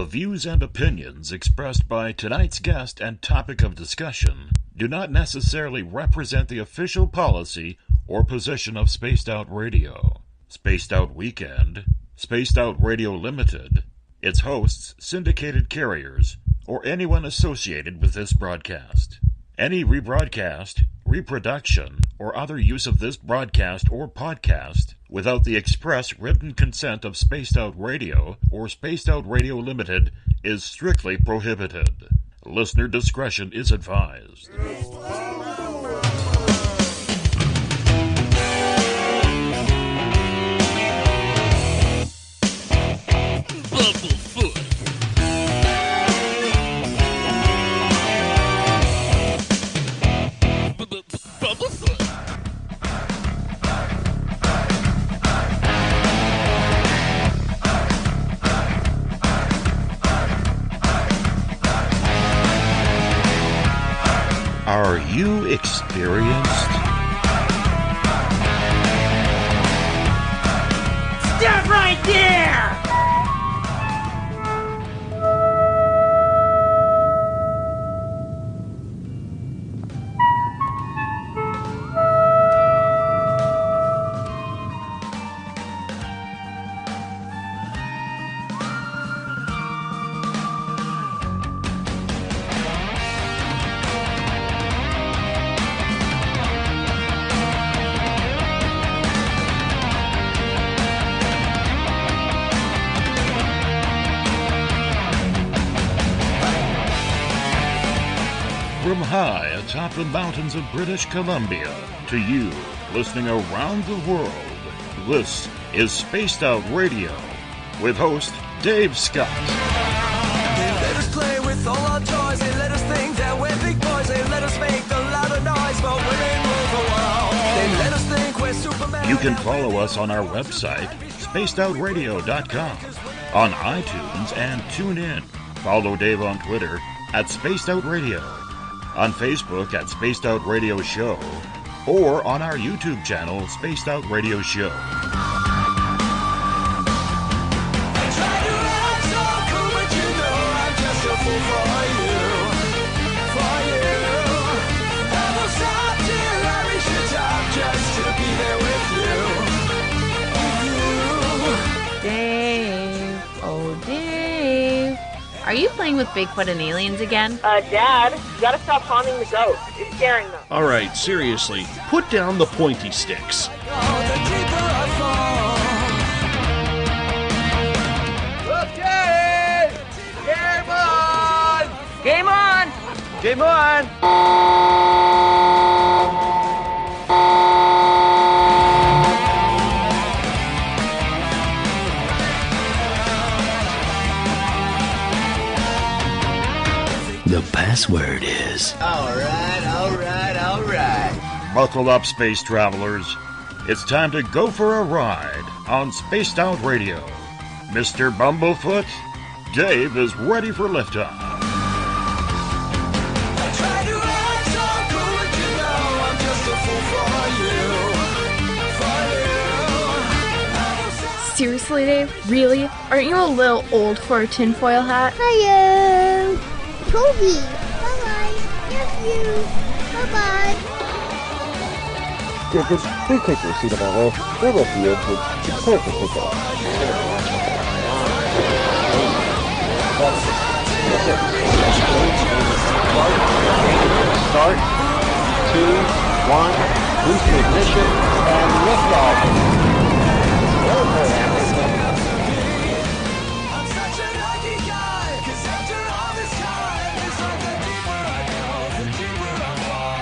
The views and opinions expressed by tonight's guest and topic of discussion do not necessarily represent the official policy or position of Spaced Out Radio, Spaced Out Weekend, Spaced Out Radio Limited, its hosts, syndicated carriers, or anyone associated with this broadcast. Any rebroadcast, reproduction, or other use of this broadcast or podcast without the express written consent of Spaced Out Radio or Spaced Out Radio Limited is strictly prohibited. Listener discretion is advised. Bumblefoot. Bumblefoot. Are you experienced? Stop right there! From high atop the mountains of British Columbia to you listening around the world, this is Spaced Out Radio with host Dave Scott. They let us play with all our toys. They let us think that we're big boys. They let us make a lot of noise, but we ain't rule the world. They let us think we're Superman. You can follow us on our website, spacedoutradio.com, on iTunes and TuneIn. Follow Dave on Twitter at Spaced Out Radio, on Facebook at Spaced Out Radio Show, or on our YouTube channel, Spaced Out Radio Show. I try to act so cool, but you know I'm just a fool for you. For you. I will stop till I reach the top just to be there with you. Dave, oh Dave, are you playing with Bigfoot and aliens again? Dad, you gotta stop haunting the ghost. It's scaring them. All right, seriously, put down the pointy sticks. Oh, the deeper I fall. Okay! Game on! Game on! Game The password is... All right. Buckle up, space travelers. It's time to go for a ride on Spaced Out Radio. Mr. Bumblefoot, Dave is ready for liftoff. I try to act so cool, but you know I'm just a fool for you. Seriously, Dave? Really? Aren't you a little old for a tinfoil hat? Hello. Toby. Bye-bye. Love you. Bye-bye. Please take your seat above all. There will be a prepare for takeoff. Start. 2, 1. Boost to ignition and liftoff. I'm such a lucky guy, 'cause after all this time, it's like the deeper I go, the deeper I fall.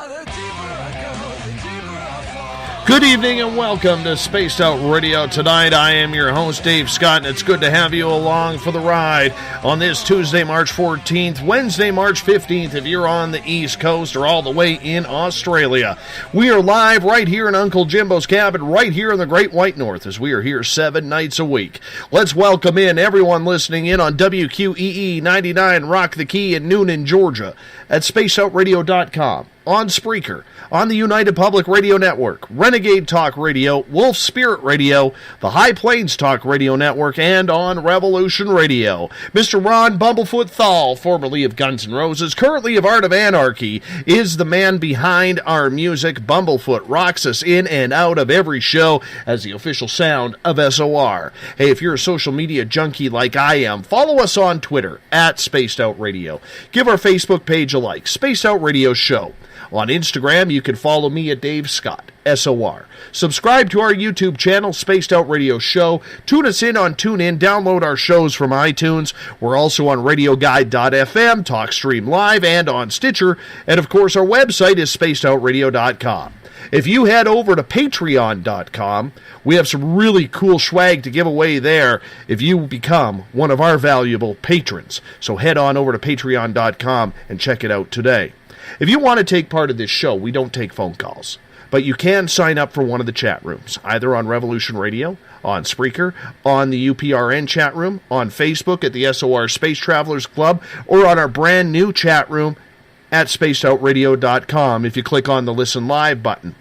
The deeper I go, the deeper I fall. Good evening and welcome to Spaced Out Radio. Tonight I am your host, Dave Scott, and it's good to have you along for the ride on this Tuesday, March 14th, Wednesday, March 15th, if you're on the East Coast or all the way in Australia. We are live right here in Uncle Jimbo's cabin, right here in the Great White North, as we are here 7 nights a week. Let's welcome in everyone listening in on WQEE 99 Rock the Key in Noonan, Georgia, at spacedoutradio.com. on Spreaker, on the United Public Radio Network, Renegade Talk Radio, Wolf Spirit Radio, the High Plains Talk Radio Network, and on Revolution Radio. Mr. Ron Bumblefoot THAL, formerly of Guns N' Roses, currently of Art of Anarchy, is the man behind our music. Bumblefoot rocks us in and out of every show as the official sound of SOR. Hey, if you're a social media junkie like I am, follow us on Twitter at Spaced Out Radio. Give our Facebook page a like, Spaced Out Radio Show. On Instagram, you can follow me at Dave Scott, SOR. Subscribe to our YouTube channel, Spaced Out Radio Show. Tune us in on TuneIn. Download our shows from iTunes. We're also on RadioGuide.fm, TalkStream Live, and on Stitcher. And, of course, our website is SpacedOutRadio.com. If you head over to Patreon.com, we have some really cool swag to give away there if you become one of our valuable patrons. So head on over to Patreon.com and check it out today. If you want to take part of this show, we don't take phone calls, but you can sign up for one of the chat rooms, either on Revolution Radio, on Spreaker, on the UPRN chat room, on Facebook at the SOR Space Travelers Club, or on our brand new chat room at spacedoutradio.com if you click on the Listen Live button.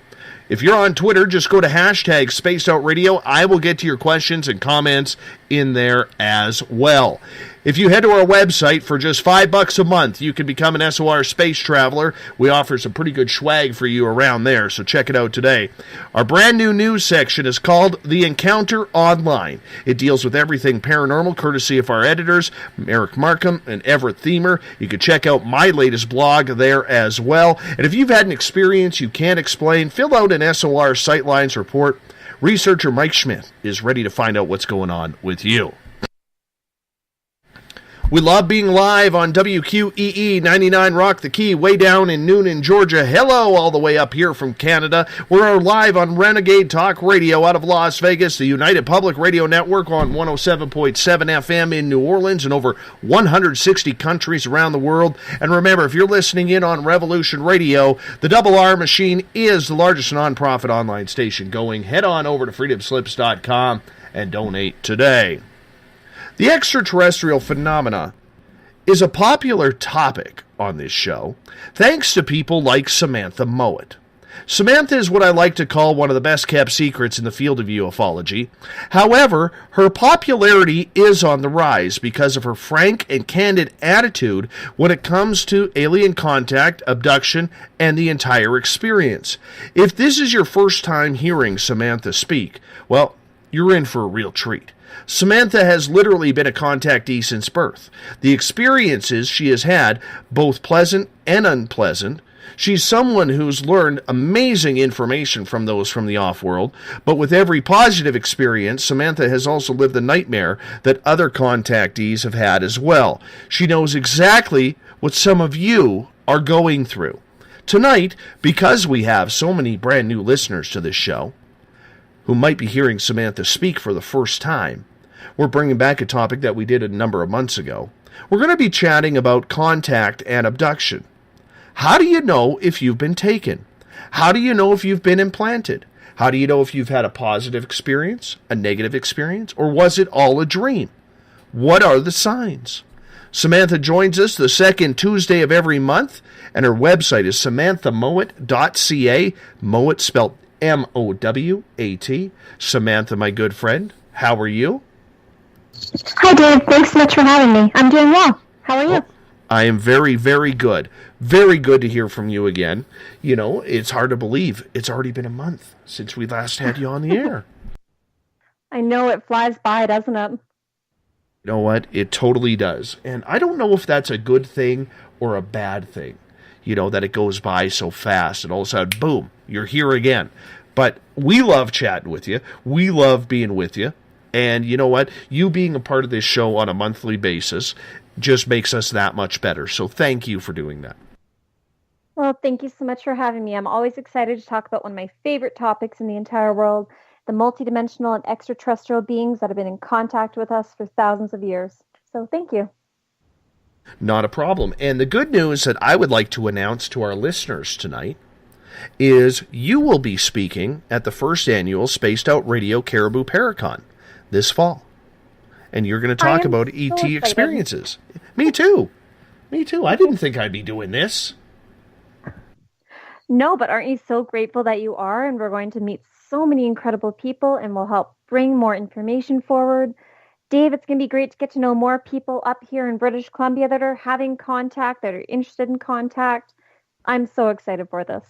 If you're on Twitter, just go to hashtag SpacedOutRadio. I will get to your questions and comments in there as well. If you head to our website for just $5 a month, you can become an SOR Space Traveler. We offer some pretty good swag for you around there, so check it out today. Our brand new news section is called The Encounter Online. It deals with everything paranormal, courtesy of our editors, Eric Markham and Everett Thiemer. You can check out my latest blog there as well. And if you've had an experience you can't explain, fill out an SOR Sightlines report. Researcher Mike Schmidt is ready to find out what's going on with you. We love being live on WQEE 99 Rock the Key, way down in Noonan, Georgia. Hello, all the way up here from Canada. We're live on Renegade Talk Radio out of Las Vegas, the United Public Radio Network on 107.7 FM in New Orleans, and over 160 countries around the world. And remember, if you're listening in on Revolution Radio, the Double R Machine is the largest nonprofit online station going. Head on over to freedomslips.com and donate today. The extraterrestrial phenomena is a popular topic on this show, thanks to people like Samantha Mowat. Samantha is what I like to call one of the best-kept secrets in the field of ufology. However, her popularity is on the rise because of her frank and candid attitude when it comes to alien contact, abduction, and the entire experience. If this is your first time hearing Samantha speak, well, you're in for a real treat. Samantha has literally been a contactee since birth. The experiences she has had, both pleasant and unpleasant. She's someone who's learned amazing information from those from the off-world, but with every positive experience, Samantha has also lived the nightmare that other contactees have had as well. She knows exactly what some of you are going through. Tonight, because we have so many brand new listeners to this show, who might be hearing Samantha speak for the first time, we're bringing back a topic that we did a number of months ago. We're going to be chatting about contact and abduction. How do you know if you've been taken? How do you know if you've been implanted? How do you know if you've had a positive experience, a negative experience, or was it all a dream? What are the signs? Samantha joins us the second Tuesday of every month, and her website is samanthamowat.ca, Mowat spelled M-O-W-A-T. Samantha, my good friend, how are you? Hi, Dave. Thanks so much for having me. I'm doing well. How are you? Oh, I am very, very good. Very good to hear from you again. You know, it's hard to believe. It's already been a month since we last had you on the air. I know, it flies by, doesn't it? You know what? It totally does. And I don't know if that's a good thing or a bad thing. You know, that it goes by so fast and all of a sudden, boom, you're here again. But we love chatting with you. We love being with you. And you know what? You being a part of this show on a monthly basis just makes us that much better. So thank you for doing that. Well, thank you so much for having me. I'm always excited to talk about one of my favorite topics in the entire world, the multidimensional and extraterrestrial beings that have been in contact with us for thousands of years. So thank you. Not a problem. And the good news that I would like to announce to our listeners tonight is you will be speaking at the first annual Spaced Out Radio Caribou Paracon this fall. And you're going to talk about ET experiences. Me too. Me too. I didn't think I'd be doing this. No, but aren't you so grateful that you are? And we're going to meet so many incredible people and we'll help bring more information forward. Dave, it's going to be great to get to know more people up here in British Columbia that are having contact, that are interested in contact. I'm so excited for this.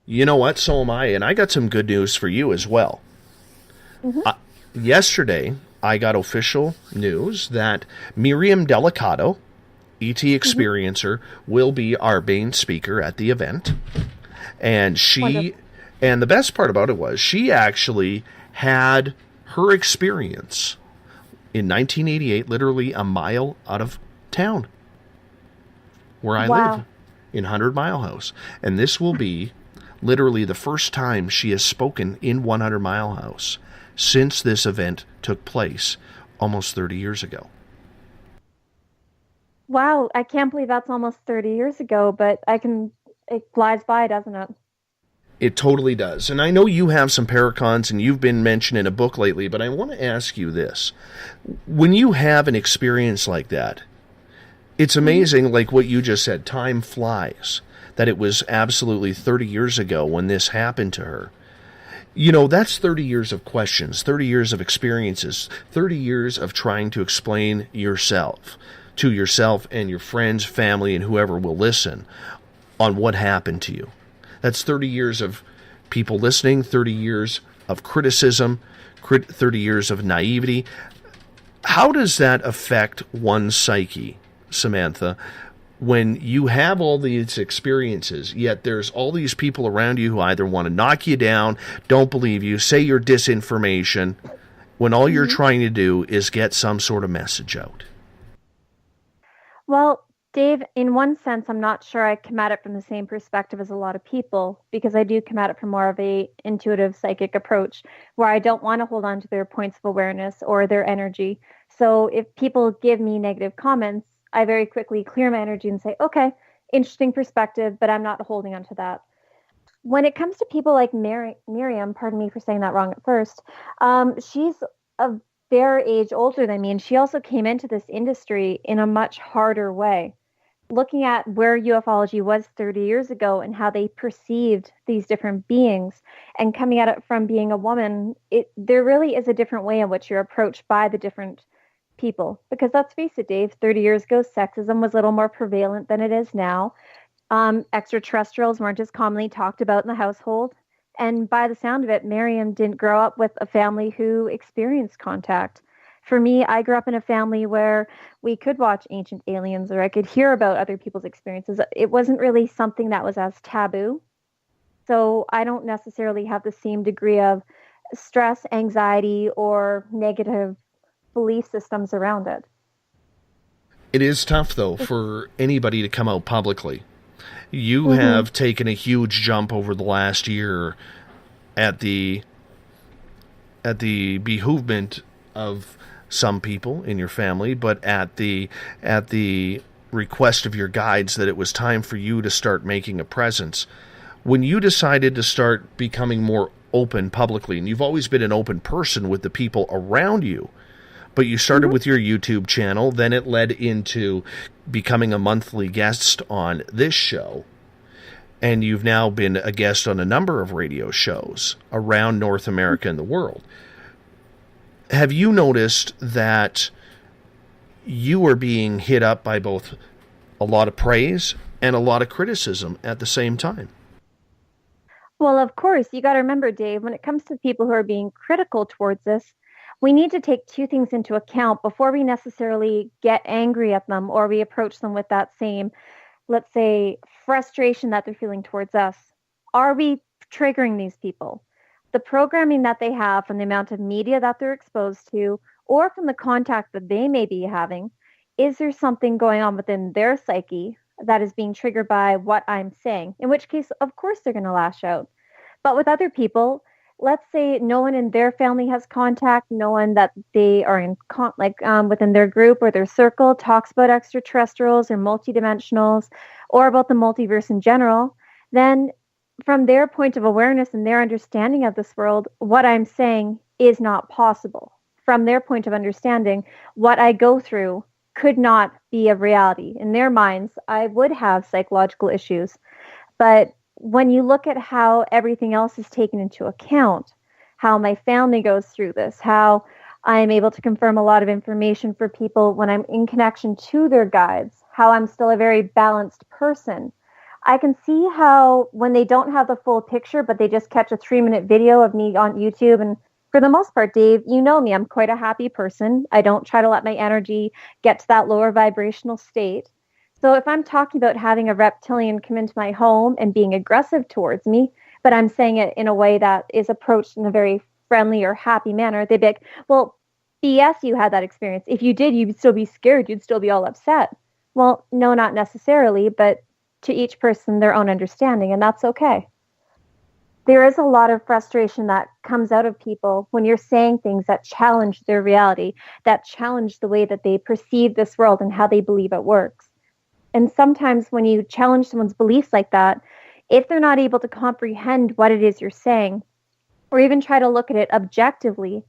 You know what? So am I. And I got some good news for you as well. Yesterday, I got official news that Miriam Delicato, ET Experiencer, will be our main speaker at the event. And and the best part about it was she actually had her experience in 1988, literally a mile out of town where I live, in 100 Mile House. And this will be literally the first time she has spoken in 100 Mile House since this event took place almost 30 years ago. Wow, I can't believe that's almost 30 years ago, but it flies by, doesn't it? It totally does. And I know you have some Paracons and you've been mentioned in a book lately, but I want to ask you this. When you have an experience like that, it's amazing, like what you just said, time flies, that it was absolutely 30 years ago when this happened to her. You know, that's 30 years of questions, 30 years of experiences, 30 years of trying to explain yourself to yourself and your friends, family, and whoever will listen on what happened to you. That's 30 years of people listening, 30 years of criticism, 30 years of naivety. How does that affect one's psyche, Samantha, when you have all these experiences, yet there's all these people around you who either want to knock you down, don't believe you, say you're disinformation, when all you're trying to do is get some sort of message out? Well, Dave, in one sense, I'm not sure I come at it from the same perspective as a lot of people, because I do come at it from more of a intuitive psychic approach where I don't want to hold on to their points of awareness or their energy. So if people give me negative comments, I very quickly clear my energy and say, okay, interesting perspective, but I'm not holding on to that. When it comes to people like Miriam, pardon me for saying that wrong at first, she's a fair age older than me, and she also came into this industry in a much harder way. Looking at where ufology was 30 years ago and how they perceived these different beings, and coming at it from being a woman, there really is a different way in which you're approached by the different people. Because let's face it, Dave, 30 years ago, sexism was a little more prevalent than it is now. Extraterrestrials weren't as commonly talked about in the household. And by the sound of it, Miriam didn't grow up with a family who experienced contact. For me, I grew up in a family where we could watch Ancient Aliens, or I could hear about other people's experiences. It wasn't really something that was as taboo. So I don't necessarily have the same degree of stress, anxiety, or negative belief systems around it. It is tough, though, for anybody to come out publicly. You have taken a huge jump over the last year at the behoovement of some people in your family, but at the request of your guides that it was time for you to start making a presence. When you decided to start becoming more open publicly, and you've always been an open person with the people around you, but you started with your YouTube channel, then it led into becoming a monthly guest on this show, and you've now been a guest on a number of radio shows around North America and the world. Have you noticed that you are being hit up by both a lot of praise and a lot of criticism at the same time? Well, of course, you got to remember, Dave, when it comes to people who are being critical towards this, we need to take two things into account before we necessarily get angry at them or we approach them with that same, let's say, frustration that they're feeling towards us. Are we triggering these people? The programming that they have, from the amount of media that they're exposed to, or from the contact that they may be having, is there something going on within their psyche that is being triggered by what I'm saying? In which case, of course, they're going to lash out. But with other people, let's say no one in their family has contact, no one that they are in within their group or their circle talks about extraterrestrials or multidimensionals or about the multiverse in general, then from their point of awareness and their understanding of this world, what I'm saying is not possible. From their point of understanding, what I go through could not be a reality. In their minds, I would have psychological issues. But when you look at how everything else is taken into account, how my family goes through this, how I'm able to confirm a lot of information for people when I'm in connection to their guides, how I'm still a very balanced person, I can see how when they don't have the full picture, but they just catch a 3-minute video of me on YouTube. And for the most part, Dave, you know me, I'm quite a happy person. I don't try to let my energy get to that lower vibrational state. So if I'm talking about having a reptilian come into my home and being aggressive towards me, but I'm saying it in a way that is approached in a very friendly or happy manner, they'd be like, well, BS, you had that experience. If you did, you'd still be scared. You'd still be all upset. Well, no, not necessarily, but to each person, their own understanding, and that's okay. There is a lot of frustration that comes out of people when you're saying things that challenge their reality, that challenge the way that they perceive this world and how they believe it works. And sometimes when you challenge someone's beliefs like that, if they're not able to comprehend what it is you're saying, or even try to look at it objectively,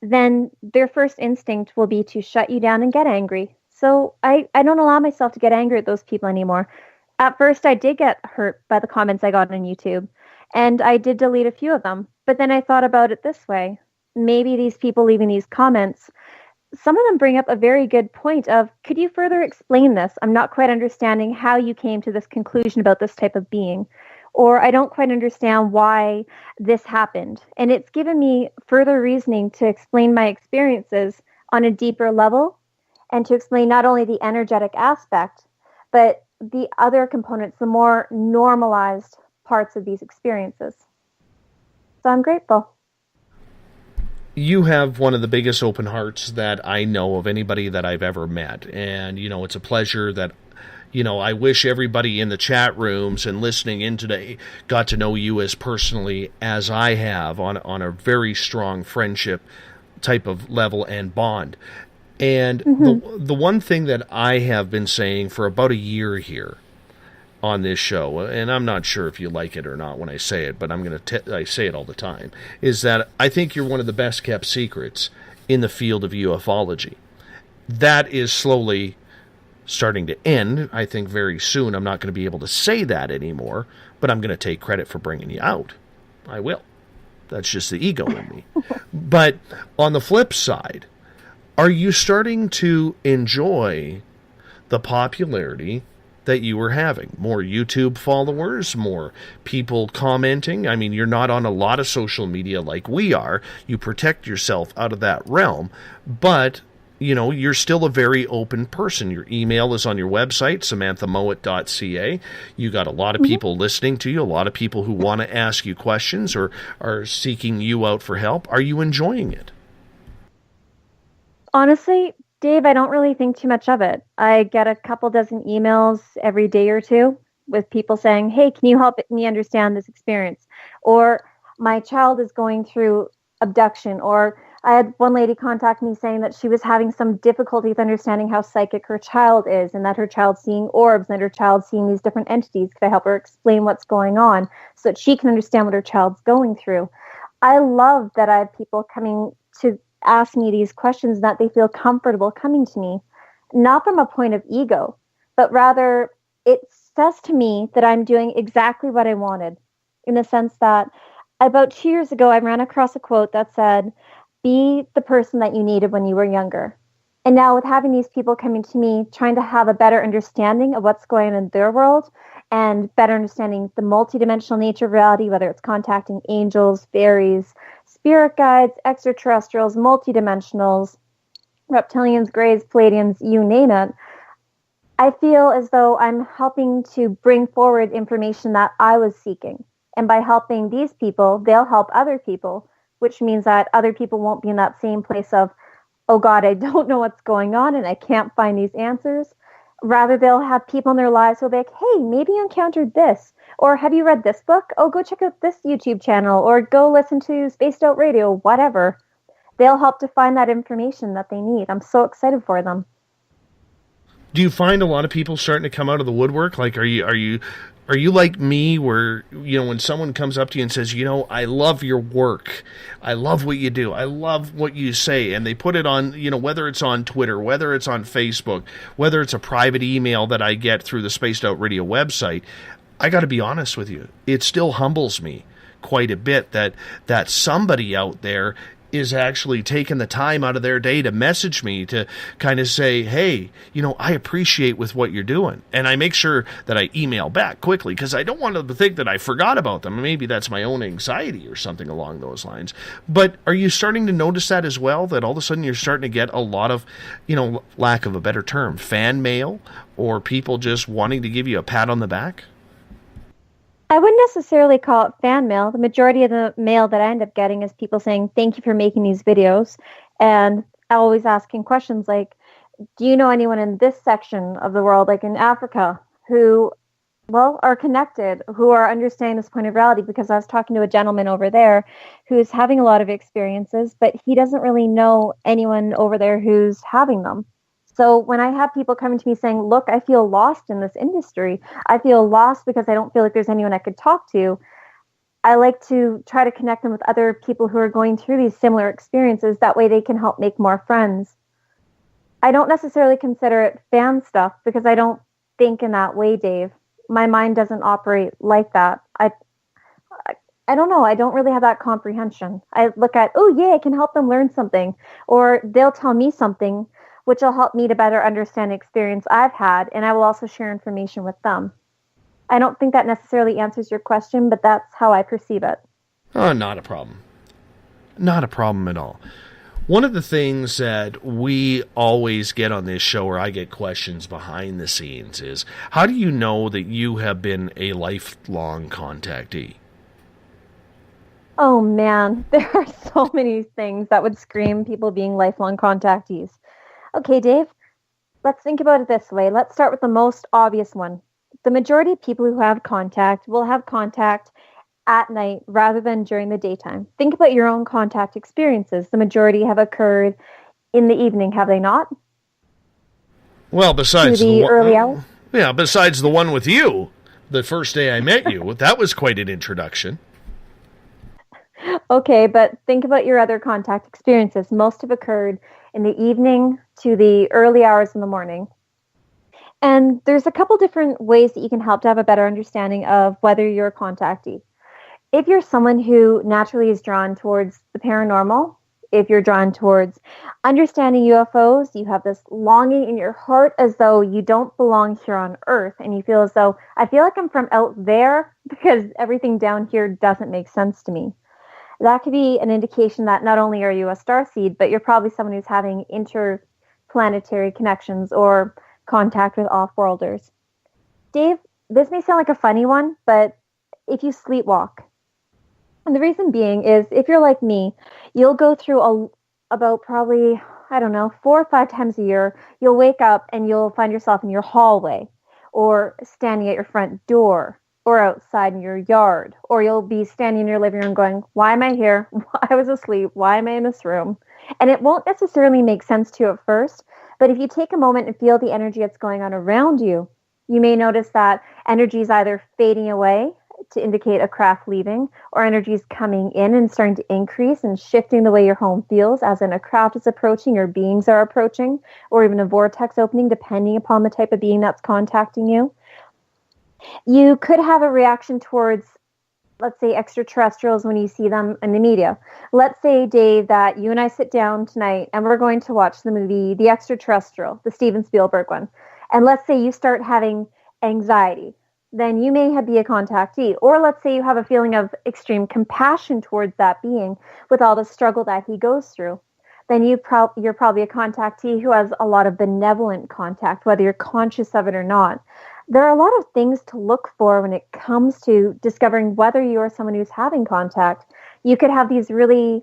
then their first instinct will be to shut you down and get angry. So I don't allow myself to get angry at those people anymore. At first, I did get hurt by the comments I got on YouTube, and I did delete a few of them. But then I thought about it this way. Maybe these people leaving these comments, some of them bring up a very good point of, could you further explain this? I'm not quite understanding how you came to this conclusion about this type of being. Or I don't quite understand why this happened. And it's given me further reasoning to explain my experiences on a deeper level and to explain not only the energetic aspect, but the other components, the more normalized parts of these experiences. So I'm grateful. You have one of the biggest open hearts that I know of anybody that I've ever met. And, it's a pleasure that, I wish everybody in the chat rooms and listening in today got to know you as personally as I have on a very strong friendship type of level and bond. And the one thing that I have been saying for about a year here on this show, and I'm not sure if you like it or not when I say it, but I say it all the time, is that I think you're one of the best kept secrets in the field of ufology. That is slowly starting to end. I think very soon I'm not going to be able to say that anymore, but I'm going to take credit for bringing you out. I will. That's just the ego in me. But on the flip side, are you starting to enjoy the popularity that you were having? More YouTube followers, more people commenting. I mean, you're not on a lot of social media like we are. You protect yourself out of that realm, but you're still a very open person. Your email is on your website, samanthamowat.ca. You got a lot of people listening to you, a lot of people who want to ask you questions or are seeking you out for help. Are you enjoying it? Honestly, Dave, I don't really think too much of it. I get a couple dozen emails every day or two with people saying, hey, can you help me understand this experience? Or my child is going through abduction. Or I had one lady contact me saying that she was having some difficulty with understanding how psychic her child is and that her child's seeing orbs and that her child's seeing these different entities. Could I help her explain what's going on so that she can understand what her child's going through? I love that I have people coming to ask me these questions, that they feel comfortable coming to me, not from a point of ego, but rather it says to me that I'm doing exactly what I wanted, in the sense that about 2 years ago, I ran across a quote that said, be the person that you needed when you were younger. And now with having these people coming to me, trying to have a better understanding of what's going on in their world and better understanding the multidimensional nature of reality, whether it's contacting angels, fairies, spirit guides, extraterrestrials, multidimensionals, reptilians, greys, Pleiadians, you name it, I feel as though I'm helping to bring forward information that I was seeking. And by helping these people, they'll help other people, which means that other people won't be in that same place of, oh God, I don't know what's going on and I can't find these answers. Rather, they'll have people in their lives who'll be like, hey, maybe you encountered this. Or have you read this book? Oh, go check out this YouTube channel. Or go listen to Spaced Out Radio, whatever. They'll help to find that information that they need. I'm so excited for them. Do you find a lot of people starting to come out of the woodwork? Like, are you like me where, when someone comes up to you and says, I love your work. I love what you do. I love what you say. And they put it on, whether it's on Twitter, whether it's on Facebook, whether it's a private email that I get through the Spaced Out Radio website. I got to be honest with you, it still humbles me quite a bit that somebody out there is actually taking the time out of their day to message me to kind of say, hey, I appreciate with what you're doing. And I make sure that I email back quickly because I don't want them to think that I forgot about them. Maybe that's my own anxiety or something along those lines. But are you starting to notice that as well, that all of a sudden you're starting to get a lot of, lack of a better term, fan mail or people just wanting to give you a pat on the back? I wouldn't necessarily call it fan mail. The majority of the mail that I end up getting is people saying, thank you for making these videos. And always asking questions like, do you know anyone in this section of the world, like in Africa, who, are connected, who are understanding this point of reality? Because I was talking to a gentleman over there who's having a lot of experiences, but he doesn't really know anyone over there who's having them. So when I have people coming to me saying, look, I feel lost in this industry, I feel lost because I don't feel like there's anyone I could talk to, I like to try to connect them with other people who are going through these similar experiences. That way they can help make more friends. I don't necessarily consider it fan stuff because I don't think in that way, Dave. My mind doesn't operate like that. I don't know. I don't really have that comprehension. I look at, oh, yeah, I can help them learn something. Or they'll tell me something which will help me to better understand the experience I've had, and I will also share information with them. I don't think that necessarily answers your question, but that's how I perceive it. Oh, not a problem. Not a problem at all. One of the things that we always get on this show, or I get questions behind the scenes, is how do you know that you have been a lifelong contactee? Oh, man, there are so many things that would scream people being lifelong contactees. Okay, Dave, let's think about it this way. Let's start with the most obvious one. The majority of people who have contact will have contact at night rather than during the daytime. Think about your own contact experiences. The majority have occurred in the evening, have they not? Well, besides the early hours? Yeah, besides the one with you, the first day I met you, that was quite an introduction. Okay, but think about your other contact experiences. Most have occurred in the evening to the early hours in the morning. And there's a couple different ways that you can help to have a better understanding of whether you're a contactee. If you're someone who naturally is drawn towards the paranormal, if you're drawn towards understanding UFOs, you have this longing in your heart as though you don't belong here on Earth, and you feel as though, I feel like I'm from out there because everything down here doesn't make sense to me. That could be an indication that not only are you a starseed, but you're probably someone who's having interplanetary connections or contact with off-worlders. Dave, this may sound like a funny one, but if you sleepwalk, and the reason being is if you're like me, you'll go through about probably, 4 or 5 times a year, you'll wake up and you'll find yourself in your hallway or standing at your front door, or outside in your yard, or you'll be standing in your living room going, why am I here? I was asleep. Why am I in this room? And it won't necessarily make sense to you at first, but if you take a moment and feel the energy that's going on around you, you may notice that energy is either fading away to indicate a craft leaving, or energy is coming in and starting to increase and shifting the way your home feels, as in a craft is approaching or beings are approaching, or even a vortex opening, depending upon the type of being that's contacting you. You could have a reaction towards, let's say, extraterrestrials when you see them in the media. Let's say, Dave, that you and I sit down tonight and we're going to watch the movie The Extraterrestrial, the Steven Spielberg one. And let's say you start having anxiety. Then you may be a contactee. Or let's say you have a feeling of extreme compassion towards that being with all the struggle that he goes through. Then you're probably a contactee who has a lot of benevolent contact, whether you're conscious of it or not. There are a lot of things to look for when it comes to discovering whether you are someone who's having contact. You could have these really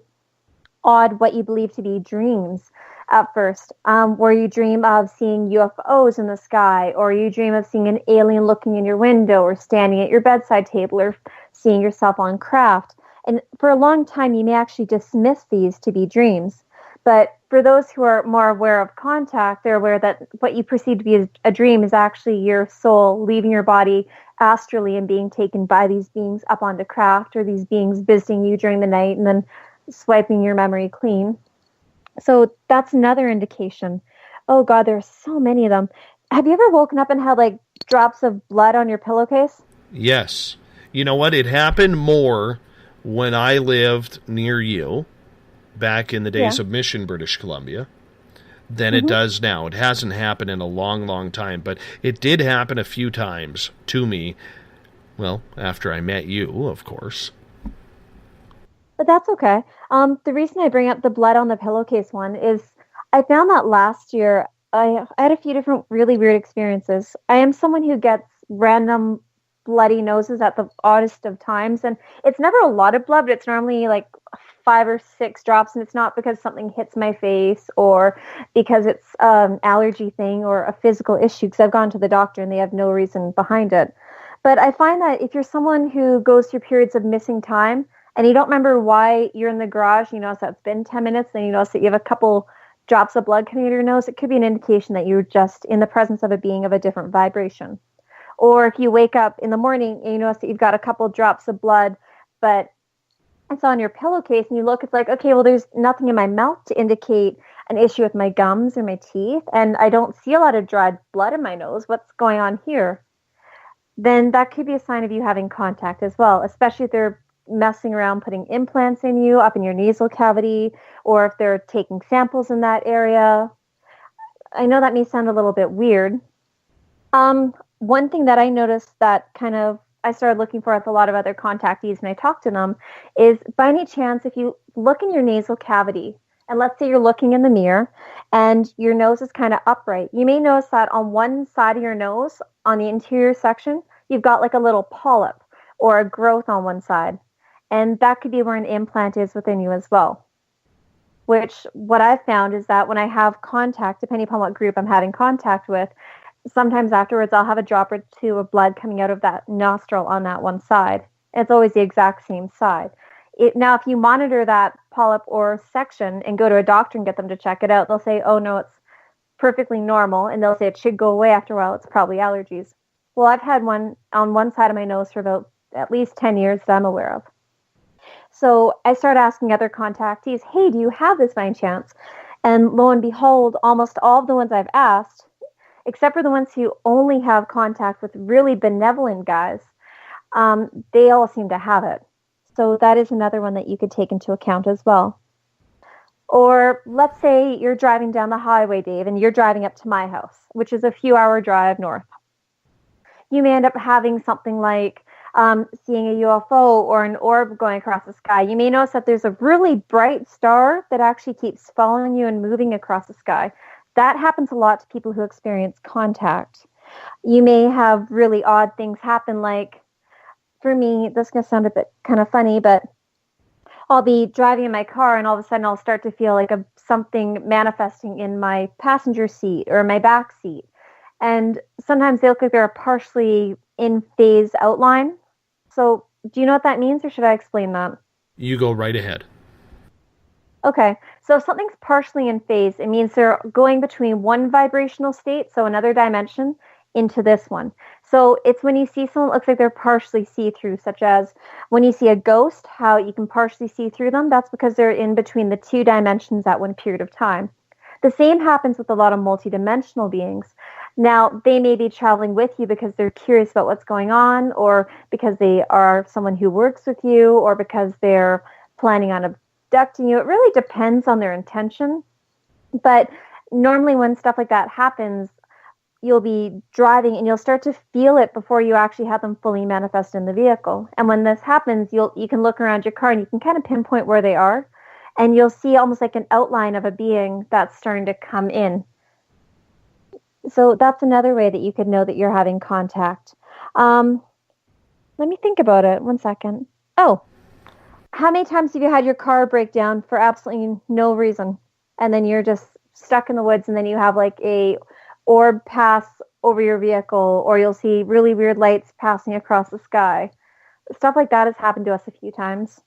odd, what you believe to be dreams at first, where you dream of seeing UFOs in the sky, or you dream of seeing an alien looking in your window, or standing at your bedside table, or seeing yourself on craft. And for a long time, you may actually dismiss these to be dreams. But for those who are more aware of contact, they're aware that what you perceive to be a dream is actually your soul leaving your body astrally and being taken by these beings up onto craft, or these beings visiting you during the night and then swiping your memory clean. So that's another indication. Oh God, there are so many of them. Have you ever woken up and had like drops of blood on your pillowcase? Yes. You know what? It happened more when I lived near you back in the days of Mission, British Columbia, than it does now. It hasn't happened in a long, long time, but it did happen a few times to me, well, after I met you, of course. But that's okay. The reason I bring up the blood on the pillowcase one is I found that last year I had a few different really weird experiences. I am someone who gets random bloody noses at the oddest of times, and it's never a lot of blood, but it's normally like 5 or 6 drops, and it's not because something hits my face or because it's an allergy thing or a physical issue, because I've gone to the doctor and they have no reason behind it. But I find that if you're someone who goes through periods of missing time and you don't remember why you're in the garage, you notice that it's been 10 minutes, then you notice that you have a couple drops of blood coming out of your nose, it could be an indication that you're just in the presence of a being of a different vibration. Or if you wake up in the morning and you notice that you've got a couple drops of blood, but it's on your pillowcase and you look, it's like, okay, well, there's nothing in my mouth to indicate an issue with my gums or my teeth, and I don't see a lot of dried blood in my nose. What's going on here? Then that could be a sign of you having contact as well, especially if they're messing around putting implants in you up in your nasal cavity, or if they're taking samples in that area. I know that may sound a little bit weird. One thing that I noticed that kind of I started looking for with a lot of other contactees when I talked to them is, by any chance, if you look in your nasal cavity, and let's say you're looking in the mirror and your nose is kind of upright, you may notice that on one side of your nose, on the interior section, you've got like a little polyp or a growth on one side. And that could be where an implant is within you as well. Which, what I've found is that when I have contact, depending upon what group I'm having contact with, sometimes afterwards I'll have a drop or two of blood coming out of that nostril on that one side. It's always the exact same side. Now, if you monitor that polyp or section and go to a doctor and get them to check it out, they'll say, oh no, it's perfectly normal. And they'll say it should go away after a while. It's probably allergies. Well, I've had one on one side of my nose for about at least 10 years that I'm aware of. So I started asking other contactees, hey, do you have this by any chance? And lo and behold, almost all of the ones I've asked, except for the ones who only have contact with really benevolent guys, they all seem to have it. So that is another one that you could take into account as well. Or let's say you're driving down the highway, Dave, and you're driving up to my house, which is a few-hour drive north. You may end up having something like seeing a UFO or an orb going across the sky. You may notice that there's a really bright star that actually keeps following you and moving across the sky. That happens a lot to people who experience contact. You may have really odd things happen, like, for me, this is going to sound a bit kind of funny, but I'll be driving in my car and all of a sudden I'll start to feel like something manifesting in my passenger seat or my back seat. And sometimes they look like they're a partially in phase outline. So do you know what that means, or should I explain that? You go right ahead. Okay, so if something's partially in phase, it means they're going between one vibrational state, so another dimension, into this one. So it's when you see someone that looks like they're partially see-through, such as when you see a ghost, how you can partially see through them, that's because they're in between the two dimensions at one period of time. The same happens with a lot of multidimensional beings. Now, they may be traveling with you because they're curious about what's going on, or because they are someone who works with you, or because they're planning on abducting you. It really depends on their intention. But normally when stuff like that happens, you'll be driving and you'll start to feel it before you actually have them fully manifest in the vehicle. And when this happens, you can look around your car and you can kind of pinpoint where they are. And you'll see almost like an outline of a being that's starting to come in. So that's another way that you could know that you're having contact. Let me think about it. 1 second. Oh, how many times have you had your car break down for absolutely no reason? And then you're just stuck in the woods and then you have like a orb pass over your vehicle, or you'll see really weird lights passing across the sky. Stuff like that has happened to us a few times.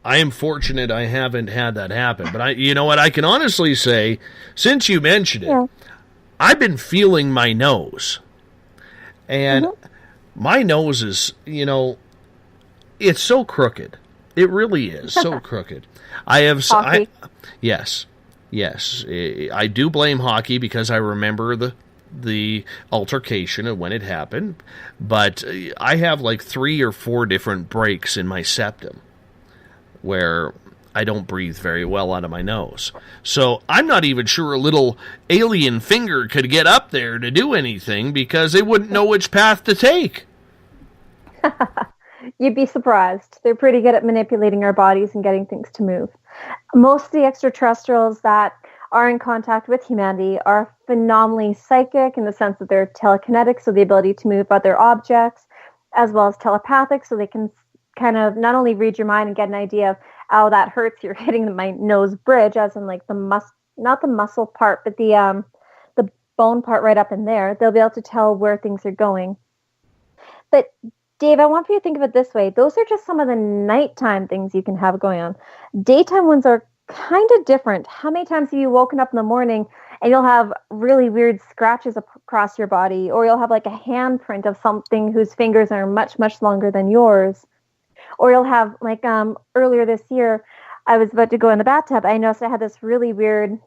I am fortunate I haven't had that happen. But you know what? I can honestly say, since you mentioned it, I've been feeling my nose. And my nose is, it's so crooked. It really is so crooked. Yes. I do blame hockey because I remember the the altercation and when it happened, but I have like 3 or 4 different breaks in my septum where I don't breathe very well out of my nose. So I'm not even sure a little alien finger could get up there to do anything because they wouldn't know which path to take. You'd be surprised. They're pretty good at manipulating our bodies and getting things to move. Most of the extraterrestrials that are in contact with humanity are phenomenally psychic in the sense that they're telekinetic, so the ability to move other objects, as well as telepathic, so they can kind of not only read your mind and get an idea of, oh, that hurts, you're hitting my nose bridge, as in like not the muscle part, but the bone part right up in there. They'll be able to tell where things are going. But Dave, I want you to think of it this way. Those are just some of the nighttime things you can have going on. Daytime ones are kind of different. How many times have you woken up in the morning and you'll have really weird scratches across your body, or you'll have like a handprint of something whose fingers are much, much longer than yours? Or you'll have like earlier this year, I was about to go in the bathtub. I noticed I had this really weird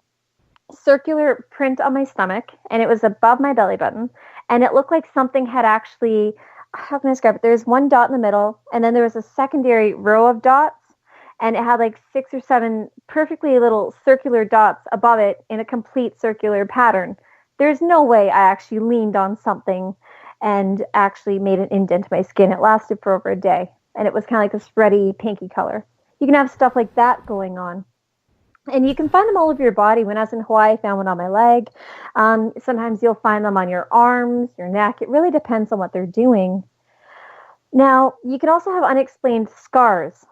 circular print on my stomach, and it was above my belly button, and it looked like something had actually, how can I describe it? There's one dot in the middle, and then there was a secondary row of dots, and it had like 6 or 7 perfectly little circular dots above it in a complete circular pattern. There's no way I actually leaned on something and actually made an indent in my skin. It lasted for over a day, and it was kind of like this reddy, pinky color. You can have stuff like that going on. And you can find them all over your body. When I was in Hawaii, I found one on my leg. Sometimes you'll find them on your arms, your neck. It really depends on what they're doing. Now, you can also have unexplained scars,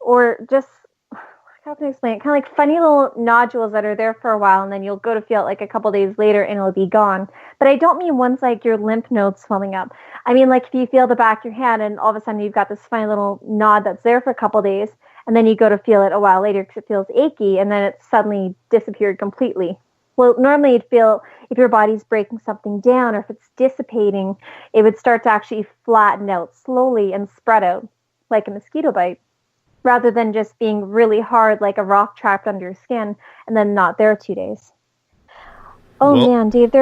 or just, how can I explain it? Kind of like funny little nodules that are there for a while, and then you'll go to feel it like a couple days later, and it'll be gone. But I don't mean ones like your lymph nodes swelling up. I mean, like if you feel the back of your hand, and all of a sudden you've got this funny little nod that's there for a couple days, and then you go to feel it a while later because it feels achy, and then it suddenly disappeared completely. Well, normally you'd feel if your body's breaking something down, or if it's dissipating, it would start to actually flatten out slowly and spread out like a mosquito bite, rather than just being really hard like a rock trapped under your skin and then not there 2 days. Oh, well, man, Dave,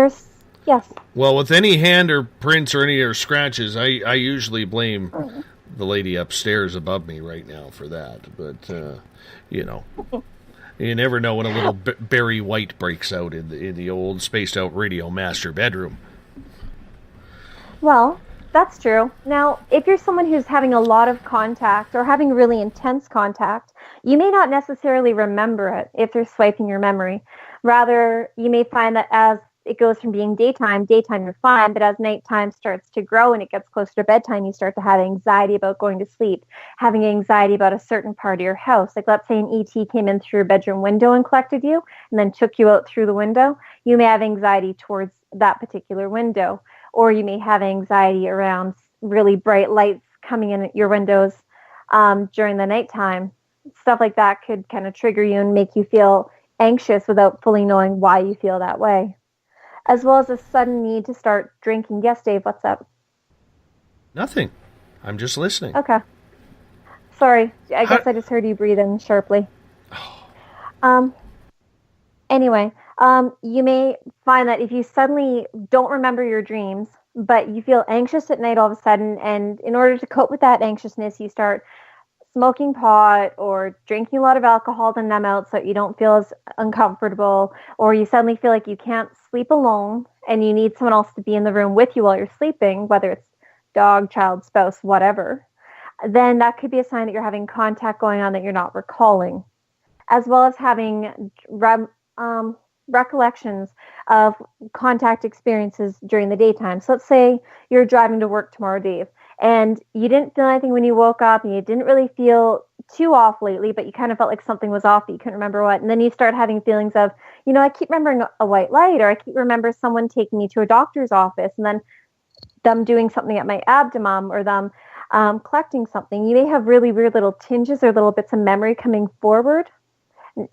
yes. Well, with any hand or prints or any or scratches, I usually blame the lady upstairs above me right now for that. But, you know, you never know when a little Barry White breaks out in the old spaced out radio master bedroom. Well, that's true. Now, if you're someone who's having a lot of contact or having really intense contact, you may not necessarily remember it if they're swiping your memory. Rather, you may find that as it goes from being daytime you're fine, but as nighttime starts to grow and it gets closer to bedtime, you start to have anxiety about going to sleep, having anxiety about a certain part of your house. Like let's say an ET came in through your bedroom window and collected you and then took you out through the window. You may have anxiety towards that particular window, or you may have anxiety around really bright lights coming in at your windows during the nighttime. Stuff like that could kind of trigger you and make you feel anxious without fully knowing why you feel that way. As well as a sudden need to start drinking. Yes, Dave, what's up? Nothing. I'm just listening. Okay. Sorry, I guess I just heard you breathe in sharply. Anyway, you may find that if you suddenly don't remember your dreams, but you feel anxious at night all of a sudden, and in order to cope with that anxiousness, you start smoking pot or drinking a lot of alcohol to numb out so you don't feel as uncomfortable, or you suddenly feel like you can't sleep alone and you need someone else to be in the room with you while you're sleeping, whether it's dog, child, spouse, whatever, then that could be a sign that you're having contact going on that you're not recalling, as well as having recollections of contact experiences during the daytime. So let's say you're driving to work tomorrow, Dave, and you didn't feel anything when you woke up, and you didn't really feel too off lately, but you kind of felt like something was off, but you couldn't remember what. And then you start having feelings of, you know, I keep remembering a white light, or I keep remembering someone taking me to a doctor's office, and then them doing something at my abdomen, or them collecting something. You may have really weird little tinges or little bits of memory coming forward,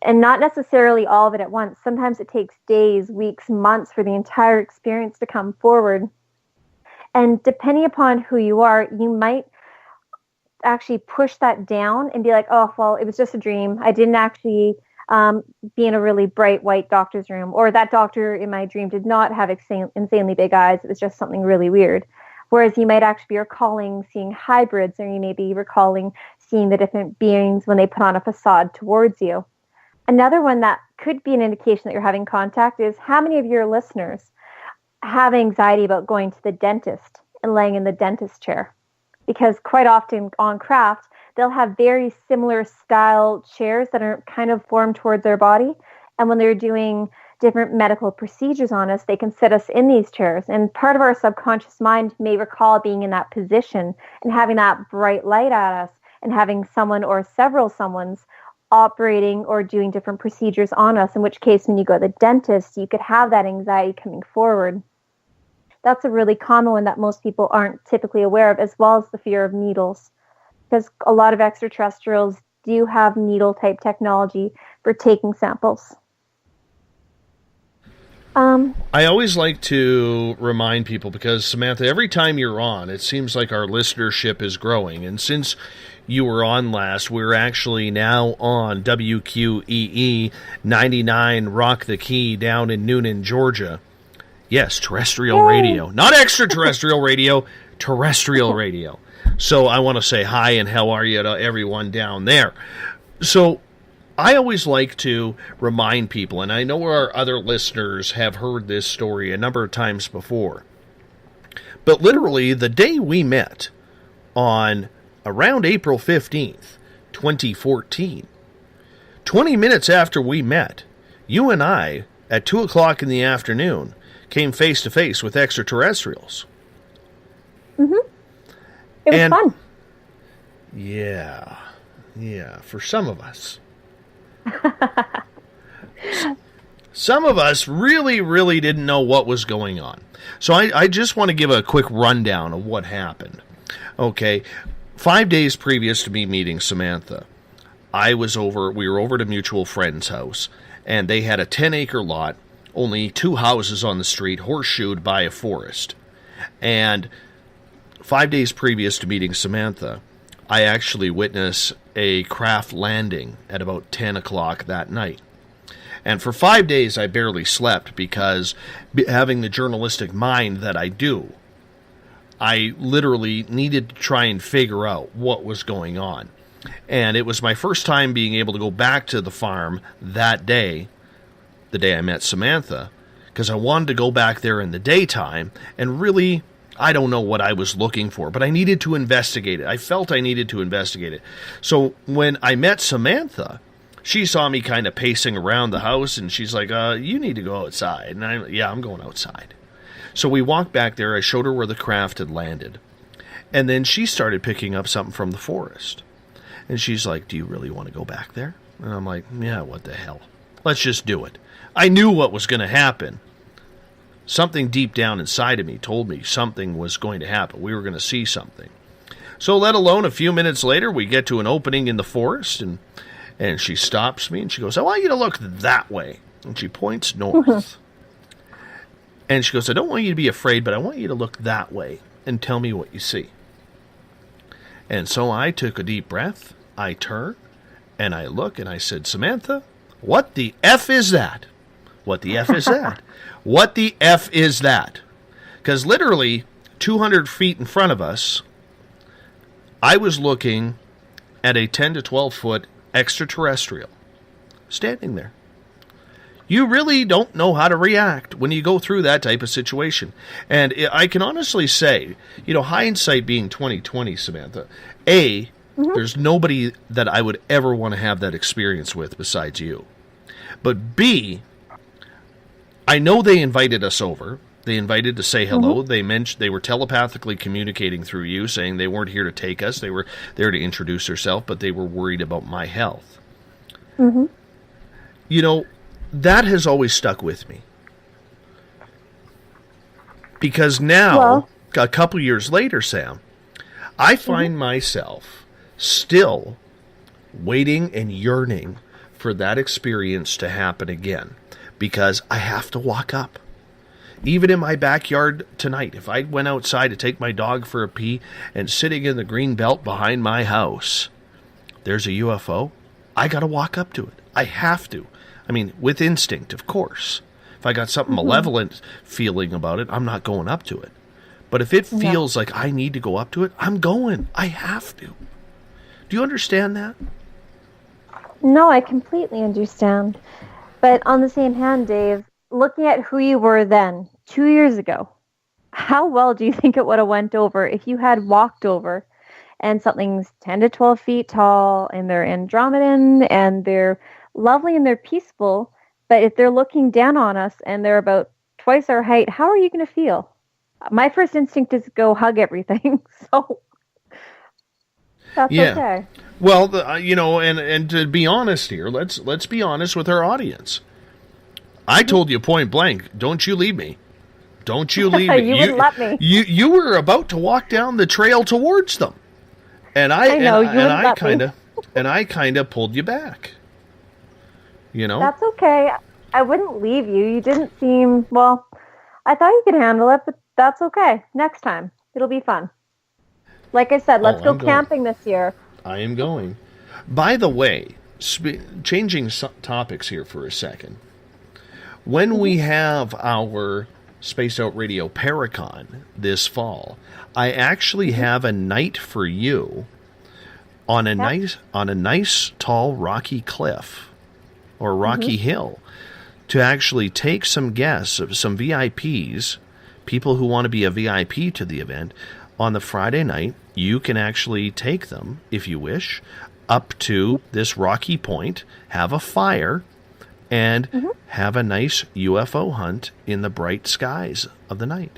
and not necessarily all of it at once. Sometimes it takes days, weeks, months for the entire experience to come forward. And depending upon who you are, you might actually push that down and be like, oh, well, it was just a dream. I didn't actually be in a really bright white doctor's room, or that doctor in my dream did not have insanely big eyes. It was just something really weird. Whereas you might actually be recalling seeing hybrids, or you may be recalling seeing the different beings when they put on a facade towards you. Another one that could be an indication that you're having contact is how many of your listeners have anxiety about going to the dentist and laying in the dentist chair? Because quite often on craft, they'll have very similar style chairs that are kind of formed towards their body. And when they're doing different medical procedures on us, they can sit us in these chairs. And part of our subconscious mind may recall being in that position and having that bright light at us and having someone or several someones operating or doing different procedures on us, in which case when you go to the dentist, you could have that anxiety coming forward. That's a really common one that most people aren't typically aware of, as well as the fear of needles. Because a lot of extraterrestrials do have needle-type technology for taking samples. I always like to remind people, because, Samantha, every time you're on, it seems like our listenership is growing. And since you were on last, we're actually now on WQEE 99 Rock the Key down in Noonan, Georgia. Yes, terrestrial radio. Not extraterrestrial radio, terrestrial radio. So I want to say hi and how are you to everyone down there. So I always like to remind people, and I know our other listeners have heard this story a number of times before, but literally the day we met on around April 15th, 2014, 20 minutes after we met, you and I, at 2 o'clock in the afternoon, came face to face with extraterrestrials. Mm-hmm. It was fun. Yeah, for some of us. Some of us really, really didn't know what was going on. So I just want to give a quick rundown of what happened. Okay, 5 days previous to me meeting Samantha, we were over at a mutual friend's house, and they had a 10-acre lot, only 2 houses on the street, horseshoed by a forest. And 5 days previous to meeting Samantha, I actually witnessed a craft landing at about 10 o'clock that night. And for 5 days, I barely slept because, having the journalistic mind that I do, I literally needed to try and figure out what was going on. And it was my first time being able to go back to the farm that day, the day I met Samantha, because I wanted to go back there in the daytime and really, I don't know what I was looking for, but I needed to investigate it. I felt I needed to investigate it. So when I met Samantha, she saw me kind of pacing around the house, and she's like, you need to go outside. And I'm going outside. So we walked back there. I showed her where the craft had landed. And then she started picking up something from the forest. And she's like, do you really want to go back there? And I'm like, yeah, what the hell? Let's just do it. I knew what was going to happen. Something deep down inside of me told me something was going to happen. We were going to see something. So let alone a few minutes later, we get to an opening in the forest, and she stops me, and she goes, I want you to look that way. And she points north. And she goes, I don't want you to be afraid, but I want you to look that way and tell me what you see. And so I took a deep breath, I turned, and I look, and I said, Samantha, what the F is that? What the F is that? What the F is that? Because literally 200 feet in front of us, I was looking at a 10 to 12 foot extraterrestrial standing there. You really don't know how to react when you go through that type of situation. And I can honestly say, hindsight being 20/20, Samantha, there's nobody that I would ever want to have that experience with besides you. But B, I know they invited us over. They invited to say hello. They mentioned they were telepathically communicating through you, saying they weren't here to take us. They were there to introduce themselves, but they were worried about my health. That has always stuck with me. Because now, a couple years later, Sam, I find myself still waiting and yearning for that experience to happen again. Because I have to walk up. Even in my backyard tonight, if I went outside to take my dog for a pee, and sitting in the green belt behind my house, there's a UFO, I got to walk up to it. I have to. I mean, with instinct, of course. If I got something malevolent feeling about it, I'm not going up to it. But if it feels like I need to go up to it, I'm going. I have to. Do you understand that? No, I completely understand. But on the same hand, Dave, looking at who you were then, 2 years ago, how well do you think it would have went over if you had walked over and something's 10 to 12 feet tall and they're Andromedan and they're lovely and they're peaceful, but if they're looking down on us and they're about twice our height, how are you going to feel? My first instinct is to go hug everything, so that's okay. Well, and to be honest here, let's be honest with our audience. I told you point blank, don't you leave me. Don't you leave me. You wouldn't let me. You were about to walk down the trail towards them. And I kind of pulled you back. You know? That's okay. I wouldn't leave you. You didn't seem, well, I thought you could handle it, but that's okay. Next time. It'll be fun. Like I said, let's go camping this year. I am going. By the way, changing topics here for a second. When we have our Spaced Out Radio Paracon this fall, I actually have a night for you on a nice tall rocky cliff or rocky hill to actually take some guests, some VIPs, people who want to be a VIP to the event. On the Friday night, you can actually take them, if you wish, up to this rocky point, have a fire, and have a nice UFO hunt in the bright skies of the night.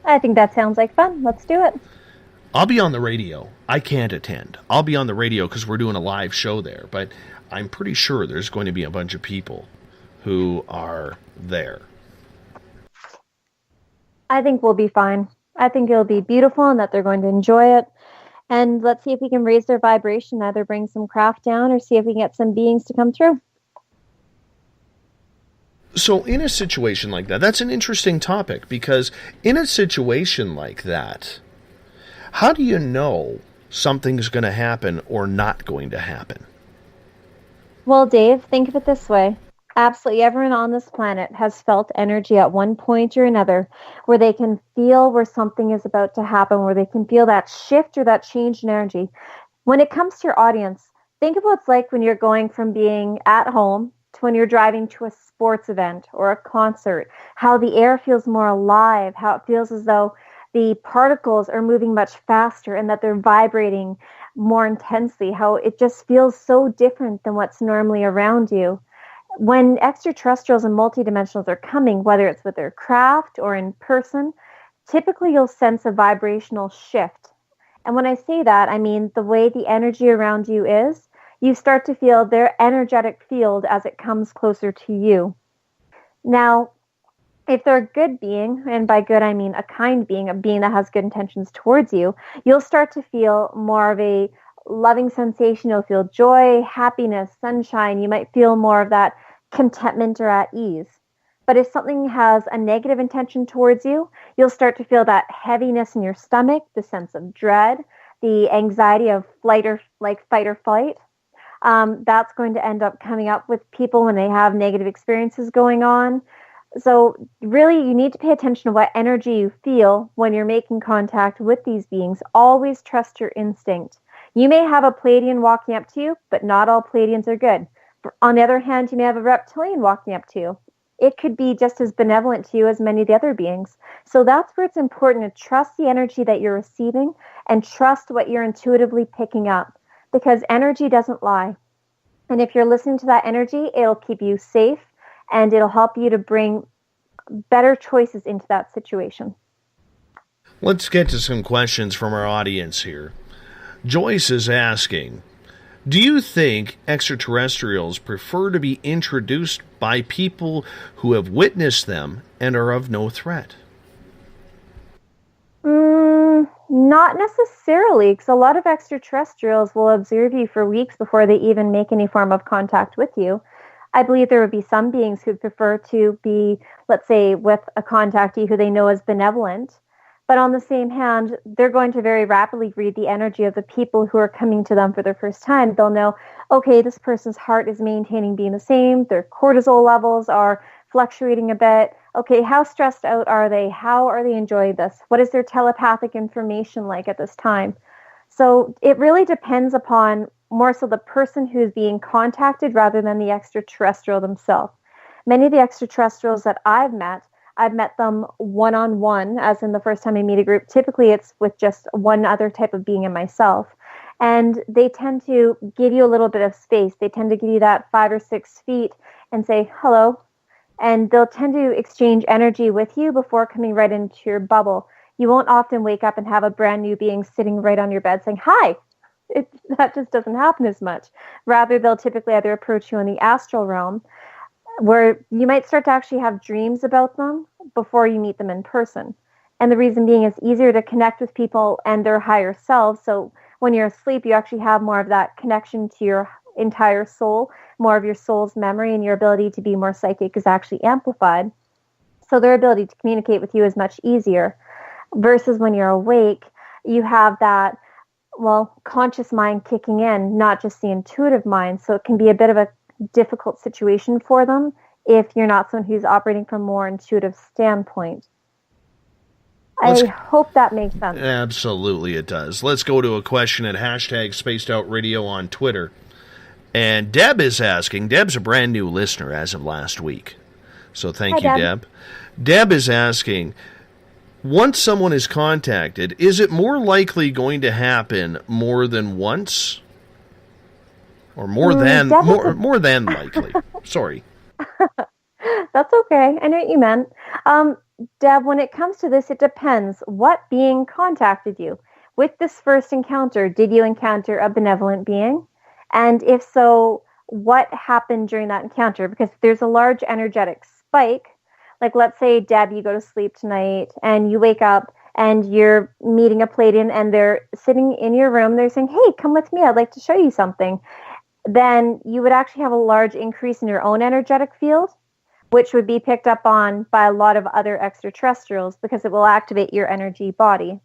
I think that sounds like fun. Let's do it. I'll be on the radio. I can't attend. I'll be on the radio because we're doing a live show there, but I'm pretty sure there's going to be a bunch of people who are there. I think we'll be fine. I think it'll be beautiful and that they're going to enjoy it. And let's see if we can raise their vibration, either bring some craft down or see if we can get some beings to come through. So in a situation like that, that's an interesting topic, because in a situation like that, how do you know something's going to happen or not going to happen? Well, Dave, think of it this way. Absolutely everyone on this planet has felt energy at one point or another, where they can feel where something is about to happen, where they can feel that shift or that change in energy. When it comes to your audience, think of what it's like when you're going from being at home to when you're driving to a sports event or a concert, how the air feels more alive, how it feels as though the particles are moving much faster and that they're vibrating more intensely, how it just feels so different than what's normally around you. When extraterrestrials and multidimensionals are coming, whether it's with their craft or in person, typically you'll sense a vibrational shift. And when I say that, I mean the way the energy around you is, you start to feel their energetic field as it comes closer to you. Now, if they're a good being, and by good I mean a kind being, a being that has good intentions towards you, you'll start to feel more of a loving sensation. You'll feel joy, happiness, sunshine. You might feel more of that contentment or at ease. But if something has a negative intention towards you, you'll start to feel that heaviness in your stomach, the sense of dread, the anxiety of fight or flight. That's going to end up coming up with people when they have negative experiences going on. So really, you need to pay attention to what energy you feel when you're making contact with these beings. Always trust your instinct. You may have a Pleiadian walking up to you, but not all Pleiadians are good. On the other hand, you may have a reptilian walking up to you. It could be just as benevolent to you as many of the other beings. So that's where it's important to trust the energy that you're receiving and trust what you're intuitively picking up, because energy doesn't lie. And if you're listening to that energy, it'll keep you safe and it'll help you to bring better choices into that situation. Let's get to some questions from our audience here. Joyce is asking, do you think extraterrestrials prefer to be introduced by people who have witnessed them and are of no threat? Not necessarily, because a lot of extraterrestrials will observe you for weeks before they even make any form of contact with you. I believe there would be some beings who'd prefer to be, let's say, with a contactee who they know is benevolent. But on the same hand, they're going to very rapidly read the energy of the people who are coming to them for their first time. They'll know, okay, this person's heart is maintaining being the same. Their cortisol levels are fluctuating a bit. Okay, how stressed out are they? How are they enjoying this? What is their telepathic information like at this time? So it really depends upon more so the person who's being contacted rather than the extraterrestrial themselves. Many of the extraterrestrials that I've met them one-on-one, as in the first time I meet a group. Typically, it's with just one other type of being and myself. And they tend to give you a little bit of space. They tend to give you that 5 or 6 feet and say, hello. And they'll tend to exchange energy with you before coming right into your bubble. You won't often wake up and have a brand new being sitting right on your bed saying, hi. That just doesn't happen as much. Rather, they'll typically either approach you in the astral realm, where you might start to actually have dreams about them before you meet them in person. And the reason being is easier to connect with people and their higher selves. So when you're asleep, you actually have more of that connection to your entire soul, more of your soul's memory, and your ability to be more psychic is actually amplified. So their ability to communicate with you is much easier. Versus when you're awake, you have that, conscious mind kicking in, not just the intuitive mind. So it can be a bit of a difficult situation for them if you're not someone who's operating from a more intuitive standpoint. I hope that makes sense. Absolutely it does. Let's go to a question at hashtag Spaced Out Radio on Twitter. And Deb is asking, Deb's a brand new listener as of last week. So thank you, Deb. Deb is asking, once someone is contacted, is it more likely going to happen more than once? Or more than likely. Sorry. That's okay. I know what you meant. Deb, when it comes to this, it depends. What being contacted you? With this first encounter, did you encounter a benevolent being? And if so, what happened during that encounter? Because there's a large energetic spike. Like, let's say, Deb, you go to sleep tonight and you wake up and you're meeting a Pleiadian and they're sitting in your room. They're saying, hey, come with me. I'd like to show you something. Then you would actually have a large increase in your own energetic field, which would be picked up on by a lot of other extraterrestrials because it will activate your energy body.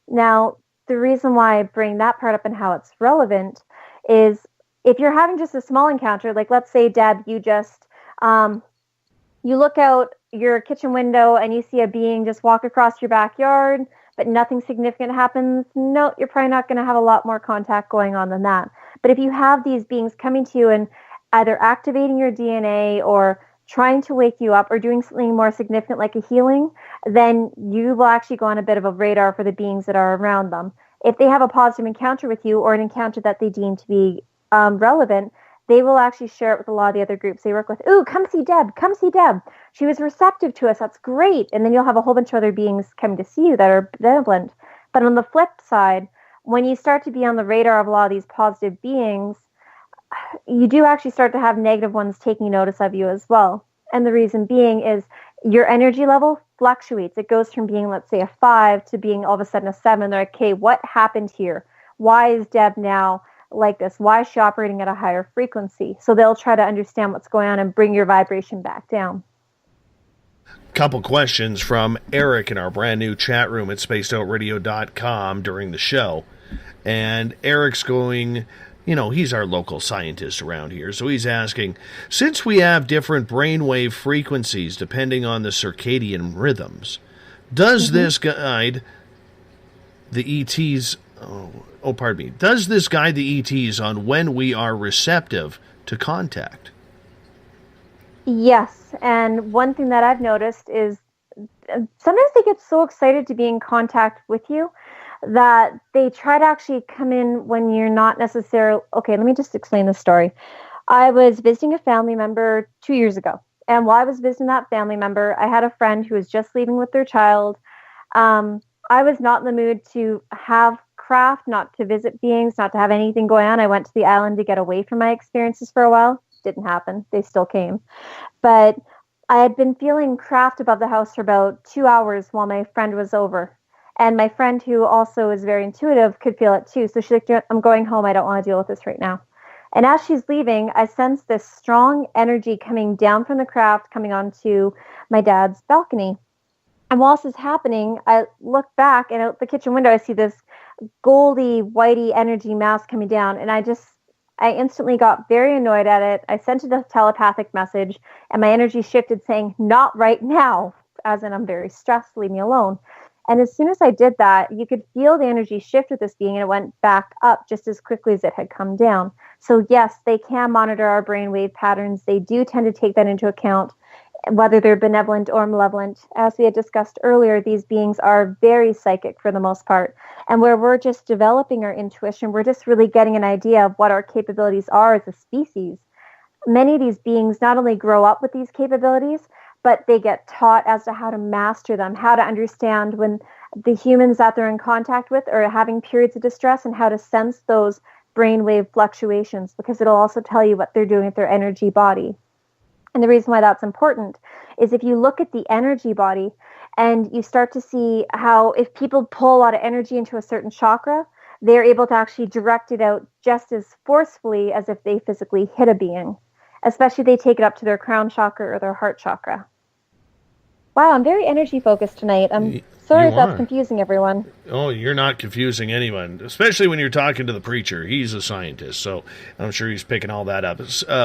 Now, the reason why I bring that part up and how it's relevant is if you're having just a small encounter, like let's say, Deb, you just, you look out your kitchen window and you see a being just walk across your backyard, but nothing significant happens. No, you're probably not going to have a lot more contact going on than that. But if you have these beings coming to you and either activating your DNA or trying to wake you up or doing something more significant like a healing, then you will actually go on a bit of a radar for the beings that are around them. If they have a positive encounter with you or an encounter that they deem to be relevant, they will actually share it with a lot of the other groups they work with. Ooh, come see Deb. Come see Deb. She was receptive to us. That's great. And then you'll have a whole bunch of other beings coming to see you that are benevolent. But on the flip side, when you start to be on the radar of a lot of these positive beings, you do actually start to have negative ones taking notice of you as well. And the reason being is your energy level fluctuates. It goes from being, let's say, a 5 to being all of a sudden a 7. They're like, okay, what happened here? Why is Deb now like this? Why is she operating at a higher frequency? So they'll try to understand what's going on and bring your vibration back down. Couple questions from Eric in our brand new chat room at spacedoutradio.com during the show. And Eric's going, he's our local scientist around here, so he's asking, since we have different brainwave frequencies depending on the circadian rhythms, does this guide the ETs, does this guide the ETs on when we are receptive to contact? Yes, and one thing that I've noticed is sometimes they get so excited to be in contact with you that they try to actually come in when you're not necessarily... Okay, let me just explain the story. I was visiting a family member 2 years ago. And while I was visiting that family member, I had a friend who was just leaving with their child. I was not in the mood to have craft, not to visit beings, not to have anything going on. I went to the island to get away from my experiences for a while. Didn't happen. They still came. But I had been feeling craft above the house for about 2 hours while my friend was over. And my friend, who also is very intuitive, could feel it too. So she's like, I'm going home. I don't want to deal with this right now. And as she's leaving, I sensed this strong energy coming down from the craft, coming onto my dad's balcony. And whilst this is happening, I look back and out the kitchen window, I see this goldy, whitey energy mass coming down. And I instantly got very annoyed at it. I sent it a telepathic message, and my energy shifted saying, not right now, as in I'm very stressed, leave me alone. And as soon as I did that, you could feel the energy shift with this being, and it went back up just as quickly as it had come down. So yes, they can monitor our brainwave patterns. They do tend to take that into account, whether they're benevolent or malevolent. As we had discussed earlier, these beings are very psychic for the most part. And where we're just developing our intuition, we're just really getting an idea of what our capabilities are as a species. Many of these beings not only grow up with these capabilities, but they get taught as to how to master them, how to understand when the humans that they're in contact with are having periods of distress and how to sense those brainwave fluctuations, because it'll also tell you what they're doing with their energy body. And the reason why that's important is if you look at the energy body and you start to see how if people pull a lot of energy into a certain chakra, they're able to actually direct it out just as forcefully as if they physically hit a being, especially if they take it up to their crown chakra or their heart chakra. Wow, I'm very energy focused tonight. I'm sorry if that's confusing everyone. Oh, you're not confusing anyone, especially when you're talking to the preacher. He's a scientist, so I'm sure he's picking all that up.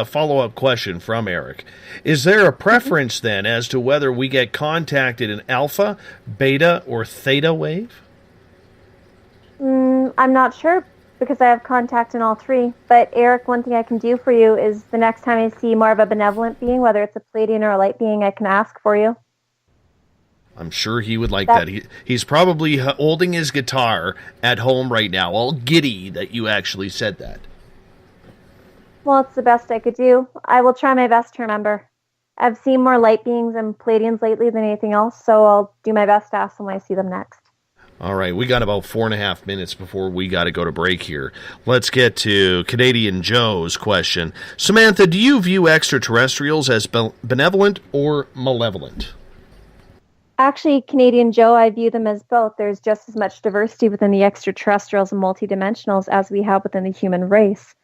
Follow-up question from Eric. Is there a preference then as to whether we get contacted in alpha, beta, or theta wave? I'm not sure because I have contact in all three. But Eric, one thing I can do for you is the next time I see more of a benevolent being, whether it's a Pleiadian or a light being, I can ask for you. I'm sure he would like that. He's probably holding his guitar at home right now, all giddy that you actually said that. Well, it's the best I could do. I will try my best to remember. I've seen more light beings and Pleiadians lately than anything else, so I'll do my best to ask them when I see them next. All right, we got about 4.5 minutes before we got to go to break here. Let's get to Canadian Joe's question. Samantha, do you view extraterrestrials as benevolent or malevolent? Actually, Canadian Joe, I view them as both. There's just as much diversity within the extraterrestrials and multidimensionals as we have within the human race.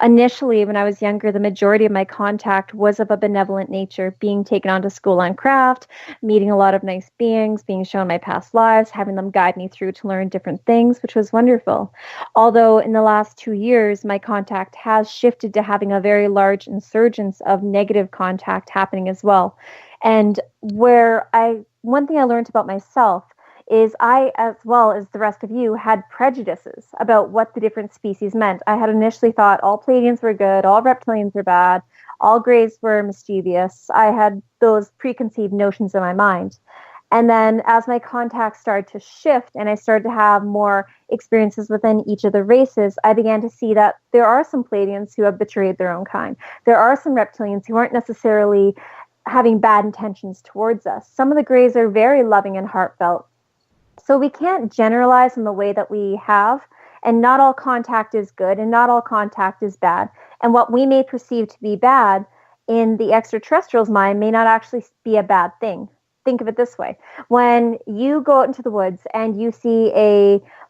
Initially, when I was younger, the majority of my contact was of a benevolent nature, being taken on to school on craft, meeting a lot of nice beings, being shown my past lives, having them guide me through to learn different things, which was wonderful. Although in the last 2 years, my contact has shifted to having a very large insurgence of negative contact happening as well. And one thing I learned about myself is I, as well as the rest of you, had prejudices about what the different species meant. I had initially thought all Pleiadians were good, all reptilians were bad, all Greys were mischievous. I had those preconceived notions in my mind. And then as my contacts started to shift and I started to have more experiences within each of the races, I began to see that there are some Pleiadians who have betrayed their own kind. There are some reptilians who aren't necessarily having bad intentions towards us. Some of the Greys are very loving and heartfelt. So we can't generalize in the way that we have, and not all contact is good and not all contact is bad. And what we may perceive to be bad in the extraterrestrial's mind may not actually be a bad thing. Think of it this way. When you go out into the woods and you see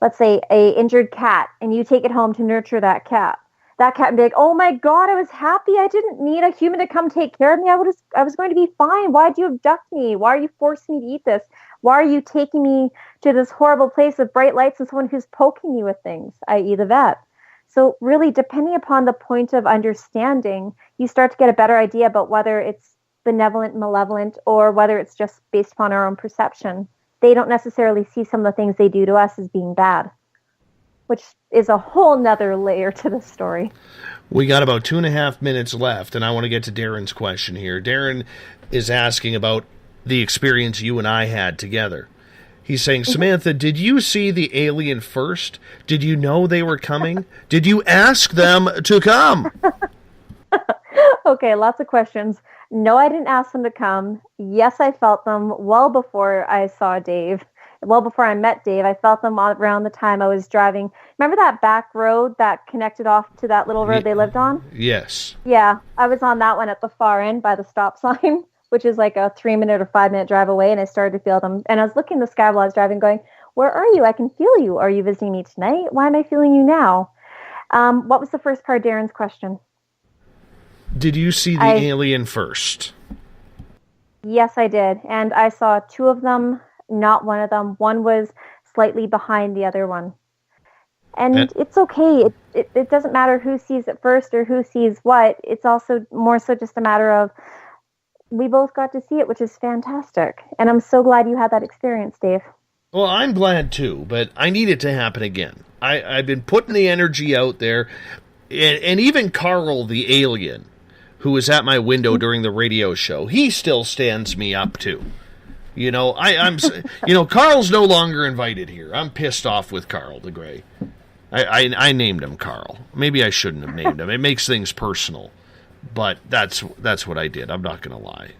let's say a injured cat and you take it home to nurture that cat would be like, oh my God, I was happy. I didn't need a human to come take care of me. I was going to be fine. Why did you abduct me? Why are you forcing me to eat this? Why are you taking me to this horrible place with bright lights and someone who's poking me with things, i.e. the vet? So really, depending upon the point of understanding, you start to get a better idea about whether it's benevolent, malevolent, or whether it's just based upon our own perception. They don't necessarily see some of the things they do to us as being bad, which is a whole nother layer to the story. We got about 2.5 minutes left, and I want to get to Darren's question here. Darren is asking about the experience you and I had together. He's saying, Samantha, did you see the alien first? Did you know they were coming? Did you ask them to come? Okay, lots of questions. No, I didn't ask them to come. Yes, I felt them well before I saw Dave. Well before I met Dave. I felt them around the time I was driving. Remember that back road that connected off to that little road they lived on? Yes. Yeah, I was on that one at the far end by the stop sign, which is like a 3-minute or 5-minute drive away, and I started to feel them. And I was looking in the sky while I was driving going, where are you? I can feel you. Are you visiting me tonight? Why am I feeling you now? What was the first part of Darren's question? Did you see the alien first? Yes, I did. And I saw two of them, not one of them. One was slightly behind the other one. And it's okay. It doesn't matter who sees it first or who sees what. It's also more so just a matter of we both got to see it, which is fantastic. And I'm so glad you had that experience, Dave. Well, I'm glad too, but I need it to happen again. I've been putting the energy out there, and even Carl the alien, who was at my window during the radio show, he still stands me up too. You know, I'm Carl's no longer invited here. I'm pissed off with Carl the Grey. I named him Carl. Maybe I shouldn't have named him. It makes things personal, but that's what I did. I'm not going to lie.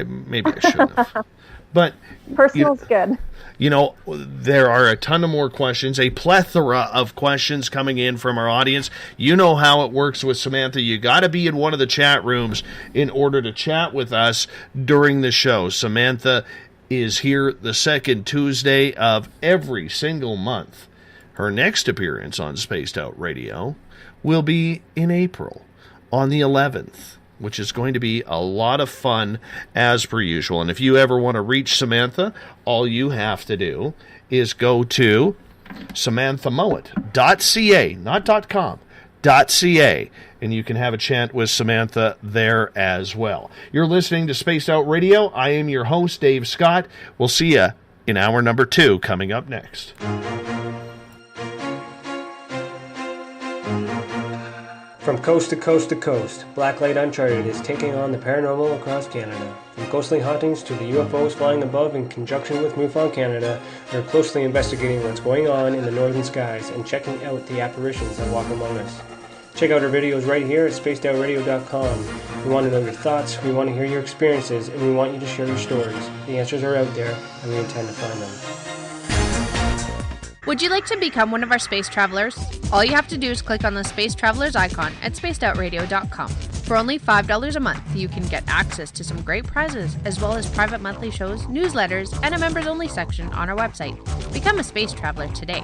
Maybe I shouldn't have. But personal's good. You know, there are a ton of more questions, a plethora of questions coming in from our audience. You know how it works with Samantha. You got to be in one of the chat rooms in order to chat with us during the show. Samantha is here the second Tuesday of every single month. Her next appearance on Spaced Out Radio will be in April on the 11th, which is going to be a lot of fun as per usual. And if you ever want to reach Samantha, all you have to do is go to SamanthaMowat.ca, not .com, .ca, and you can have a chat with Samantha there as well. You're listening to Spaced Out Radio. I am your host, Dave Scott. We'll see you in hour number 2 coming up next. From coast to coast to coast, Blacklight Uncharted is taking on the paranormal across Canada. From ghostly hauntings to the UFOs flying above in conjunction with MUFON Canada, we're closely investigating what's going on in the northern skies and checking out the apparitions that walk among us. Check out our videos right here at spacedoutradio.com. We want to know your thoughts, we want to hear your experiences, and we want you to share your stories. The answers are out there, and we intend to find them. Would you like to become one of our space travelers? All you have to do is click on the Space Travelers icon at spacedoutradio.com. For only $5 a month, you can get access to some great prizes, as well as private monthly shows, newsletters, and a members-only section on our website. Become a space traveler today.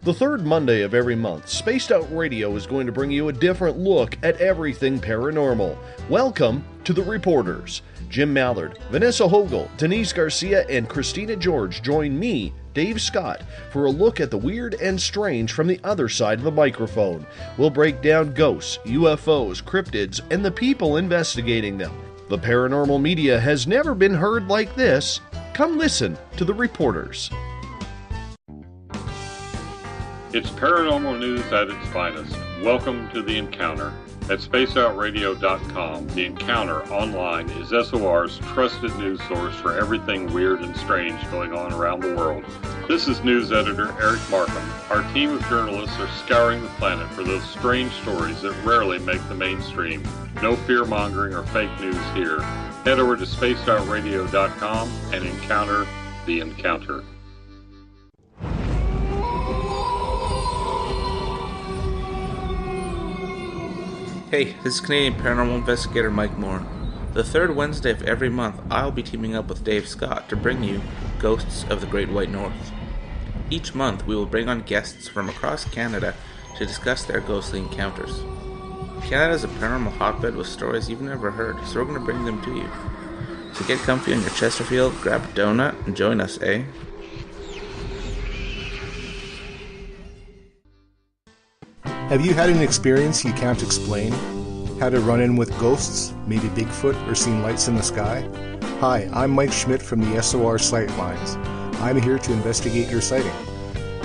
The third Monday of every month, Spaced Out Radio is going to bring you a different look at everything paranormal. Welcome to The Reporters. Jim Mallard, Vanessa Hogel, Denise Garcia, and Christina George join me, Dave Scott, for a look at the weird and strange from the other side of the microphone. We'll break down ghosts, UFOs, cryptids, and the people investigating them. The paranormal media has never been heard like this. Come listen to The Reporters. It's paranormal news at its finest. Welcome to The Encounter. At spaceoutradio.com, The Encounter online is SOR's trusted news source for everything weird and strange going on around the world. This is news editor Eric Markham. Our team of journalists are scouring the planet for those strange stories that rarely make the mainstream. No fear-mongering or fake news here. Head over to spaceoutradio.com and encounter The Encounter. Hey, this is Canadian paranormal investigator Mike Moore. The third Wednesday of every month, I'll be teaming up with Dave Scott to bring you Ghosts of the Great White North. Each month, we will bring on guests from across Canada to discuss their ghostly encounters. Canada is a paranormal hotbed with stories you've never heard, so we're going to bring them to you. So get comfy on your Chesterfield, grab a donut, and join us, eh? Have you had an experience you can't explain? Had a run-in with ghosts, maybe Bigfoot, or seen lights in the sky? Hi, I'm Mike Schmidt from the SOR Sightlines. I'm here to investigate your sighting.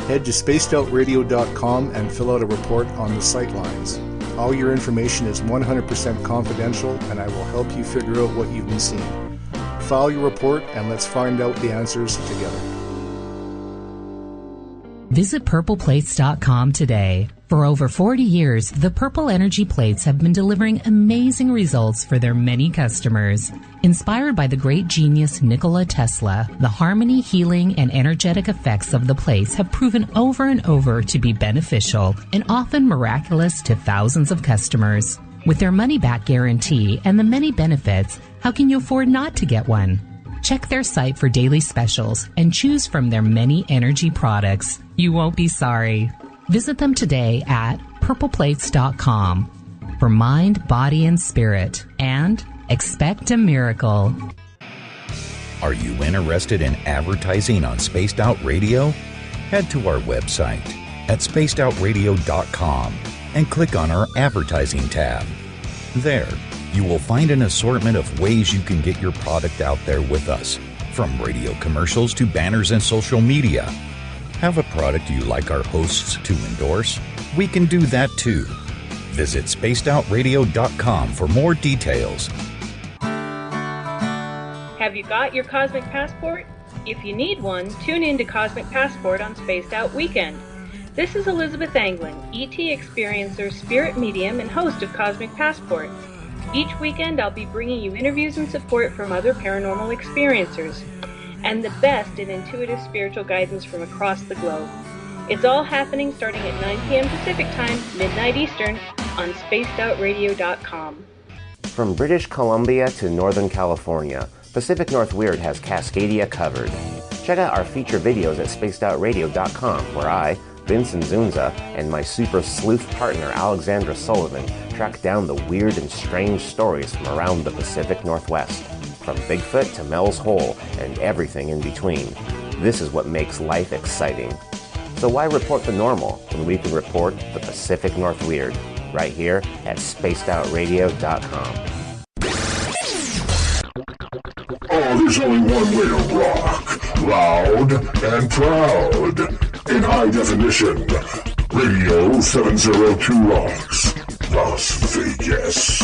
Head to spacedoutradio.com and fill out a report on the Sightlines. All your information is 100% confidential, and I will help you figure out what you've been seeing. File your report and let's find out the answers together. Visit purpleplates.com today. For over 40 years, the Purple Energy Plates have been delivering amazing results for their many customers. Inspired by the great genius Nikola Tesla, the harmony, healing, and energetic effects of the plates have proven over and over to be beneficial and often miraculous to thousands of customers. With their money-back guarantee and the many benefits, how can you afford not to get one? Check their site for daily specials and choose from their many energy products. You won't be sorry. Visit them today at purpleplates.com for mind, body, and spirit, and Expect a miracle. Are you interested in advertising on Spaced Out Radio? Head to our website at spacedoutradio.com and click on our advertising tab. There, you will find an assortment of ways you can get your product out there with us, from radio commercials to banners and social media. Have a product you like our hosts to endorse? We can do that too. Visit spacedoutradio.com for more details. Have you got your Cosmic Passport? If you need one, tune in to Cosmic Passport on Spaced Out Weekend. This is Elizabeth Anglin, ET experiencer, spirit medium, and host of Cosmic Passport. Each weekend I'll be bringing you interviews and support from other paranormal experiencers, and the best in intuitive spiritual guidance from across the globe. It's all happening starting at 9 p.m. Pacific Time, midnight Eastern, on spacedoutradio.com. From British Columbia to Northern California, Pacific North Weird has Cascadia covered. Check out our feature videos at spacedoutradio.com, where I, Vincent Zunza, and my super sleuth partner Alexandra Sullivan track down the weird and strange stories from around the Pacific Northwest. From Bigfoot to Mel's Hole and everything in between. This is what makes life exciting. So why report the normal when we can report the Pacific North Weird right here at spacedoutradio.com. Oh, there's only one way to rock. Loud and proud. In high definition. Radio 702 rocks. Las Vegas.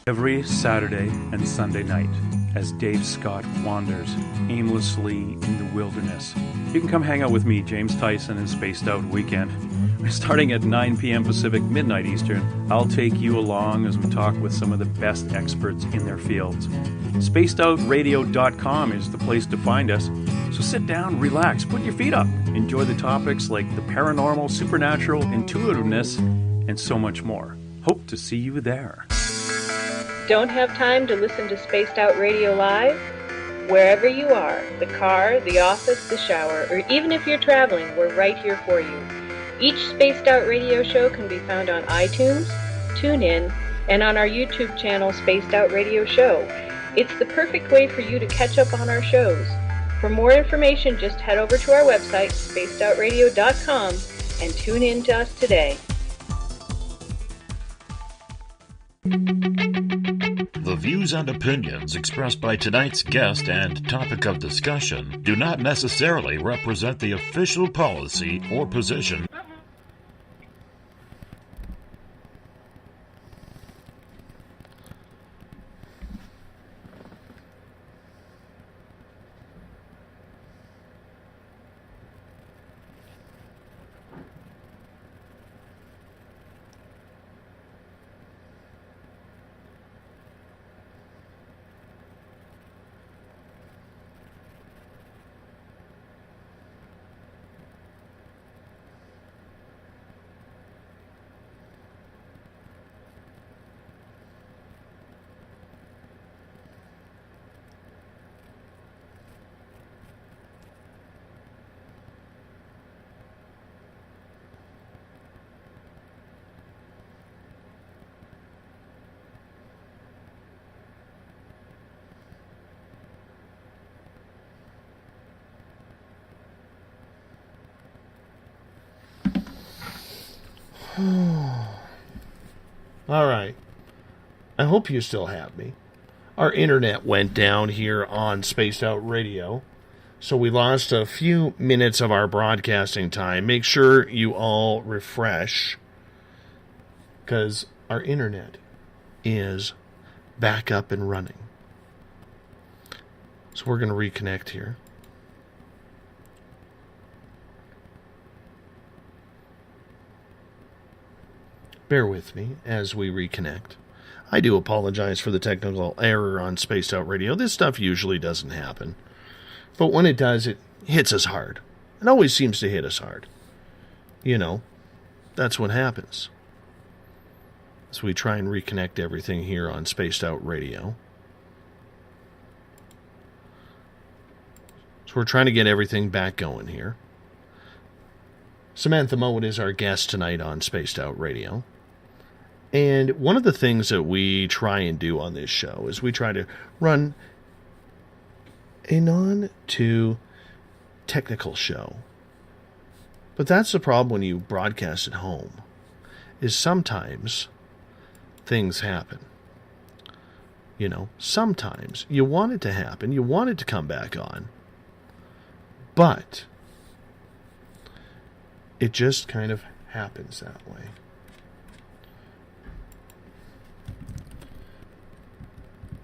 Every Saturday and Sunday night, as Dave Scott wanders aimlessly in the wilderness, you can come hang out with me, James Tyson, in Spaced Out Weekend. Starting at 9 p.m. Pacific, midnight Eastern, I'll take you along as we talk with some of the best experts in their fields. SpacedOutRadio.com is the place to find us. So sit down, relax, put your feet up. Enjoy the topics like the paranormal, supernatural, intuitiveness, and so much more. Hope to see you there. Don't have time to listen to Spaced Out Radio Live? Wherever you are, the car, the office, the shower, or even if you're traveling, we're right here for you. Each Spaced Out Radio show can be found on iTunes, TuneIn, and on our YouTube channel, Spaced Out Radio Show. It's the perfect way for you to catch up on our shows. For more information, just head over to our website, spacedoutradio.com, and tune in to us today. The views and opinions expressed by tonight's guest and topic of discussion do not necessarily represent the official policy or position. All right. I hope you still have me. Our internet went down here on Spaced Out Radio, so we lost a few minutes of our broadcasting time. Make sure you all refresh, because our internet is back up and running. So we're going to reconnect here. Bear with me as we reconnect. I do apologize for the technical error on Spaced Out Radio. This stuff usually doesn't happen. But when it does, it hits us hard. It always seems to hit us hard. You know, that's what happens. So we try and reconnect everything here on Spaced Out Radio. So we're trying to get everything back going here. Samantha Mowat is our guest tonight on Spaced Out Radio. And one of the things that we try and do on this show is we try to run a non-too technical show. But that's the problem when you broadcast at home, is sometimes things happen. You know, sometimes you want it to happen, you want it to come back on, but it just kind of happens that way.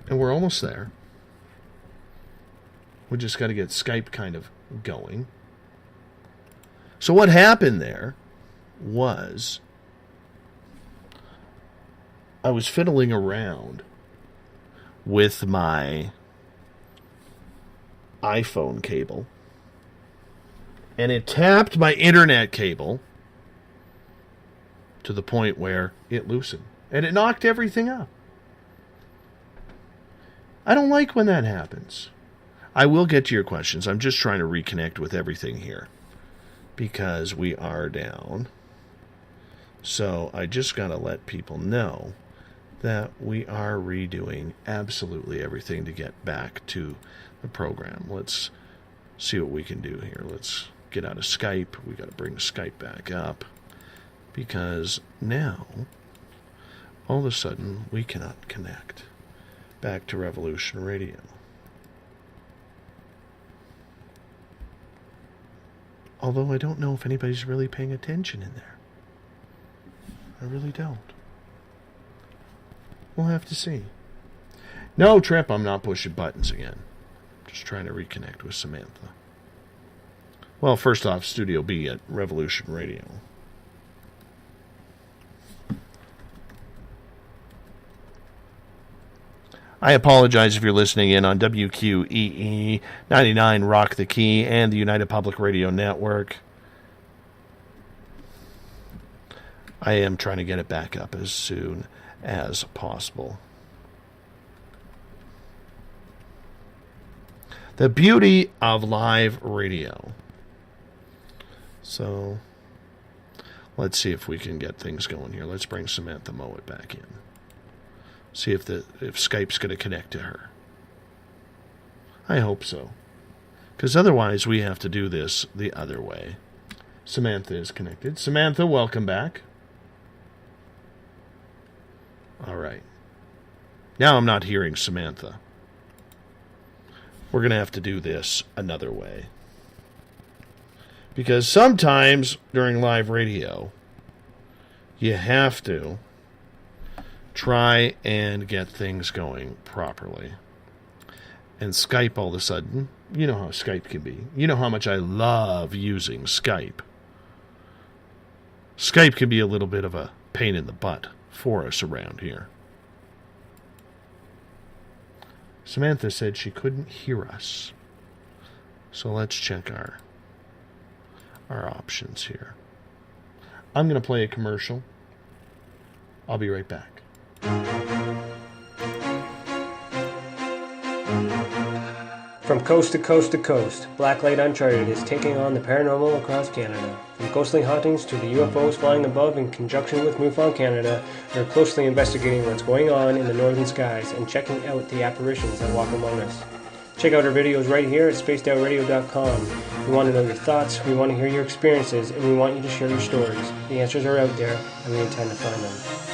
And we're almost there. We just got to get Skype kind of going. So what happened there was I was fiddling around with my iPhone cable, and it tapped my internet cable to the point where it loosened, and it knocked everything up. I don't like when that happens. I will get to your questions. I'm just trying to reconnect with everything here because we are down. So I just got to let people know that we are redoing absolutely everything to get back to the program. Let's see what we can do here. Let's get out of Skype. We got to bring Skype back up because now all of a sudden we cannot connect back to Revolution Radio. Although I don't know if anybody's really paying attention in there. I really don't. We'll have to see. No, Trip, I'm not pushing buttons again. Just trying to reconnect with Samantha. Well, first off, Studio B at Revolution Radio. I apologize if you're listening in on WQEE 99 Rock the Key and the United Public Radio Network. I am trying to get it back up as soon as possible. The beauty of live radio. So, let's see if we can get things going here. Let's bring Samantha Mowat back in. See if Skype's going to connect to her. I hope so. Because otherwise we have to do this the other way. Samantha is connected. Samantha, welcome back. All right. Now I'm not hearing Samantha. We're going to have to do this another way. Because sometimes during live radio, you have to try and get things going properly. And Skype all of a sudden, you know how Skype can be. You know how much I love using Skype. Skype can be a little bit of a pain in the butt for us around here. Samantha said she couldn't hear us. So let's check our options here. I'm going to play a commercial. I'll be right back. From coast to coast to coast, Blacklight Uncharted is taking on the paranormal across Canada. From ghostly hauntings to the UFOs flying above in conjunction with MUFON Canada, we're closely investigating what's going on in the northern skies and checking out the apparitions that walk among us. Check out our videos right here at spacedoutradio.com. We want to know your thoughts, we want to hear your experiences, and we want you to share your stories. The answers are out there, and we intend to find them.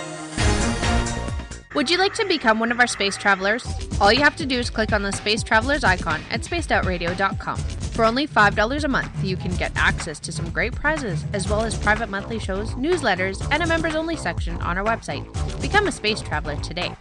Would you like to become one of our space travelers? All you have to do is click on the Space Travelers icon at spacedoutradio.com. For only $5 a month, you can get access to some great prizes, as well as private monthly shows, newsletters, and a members-only section on our website. Become a space traveler today.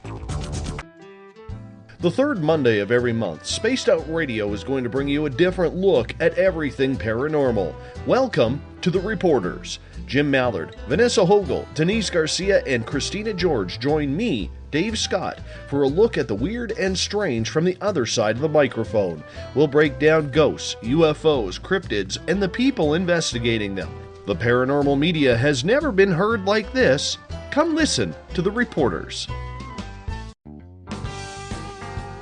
The third Monday of every month, Spaced Out Radio is going to bring you a different look at everything paranormal. Welcome to The Reporters. Jim Mallard, Vanessa Hogel, Denise Garcia, and Christina George join me, Dave Scott, for a look at the weird and strange from the other side of the microphone. We'll break down ghosts, UFOs, cryptids, and the people investigating them. The paranormal media has never been heard like this. Come listen to The Reporters.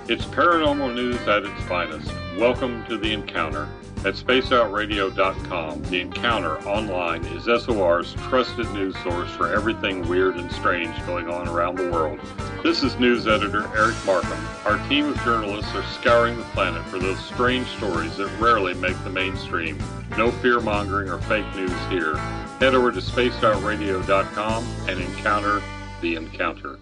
It's paranormal news at its finest. Welcome to The Encounter at spaceoutradio.com. The Encounter online is SOR's trusted news source for everything weird and strange going on around the world. This is news editor Eric Markham. Our team of journalists are scouring the planet for those strange stories that rarely make the mainstream. No fear-mongering or fake news here. Head over to spaceoutradio.com and encounter the Encounter.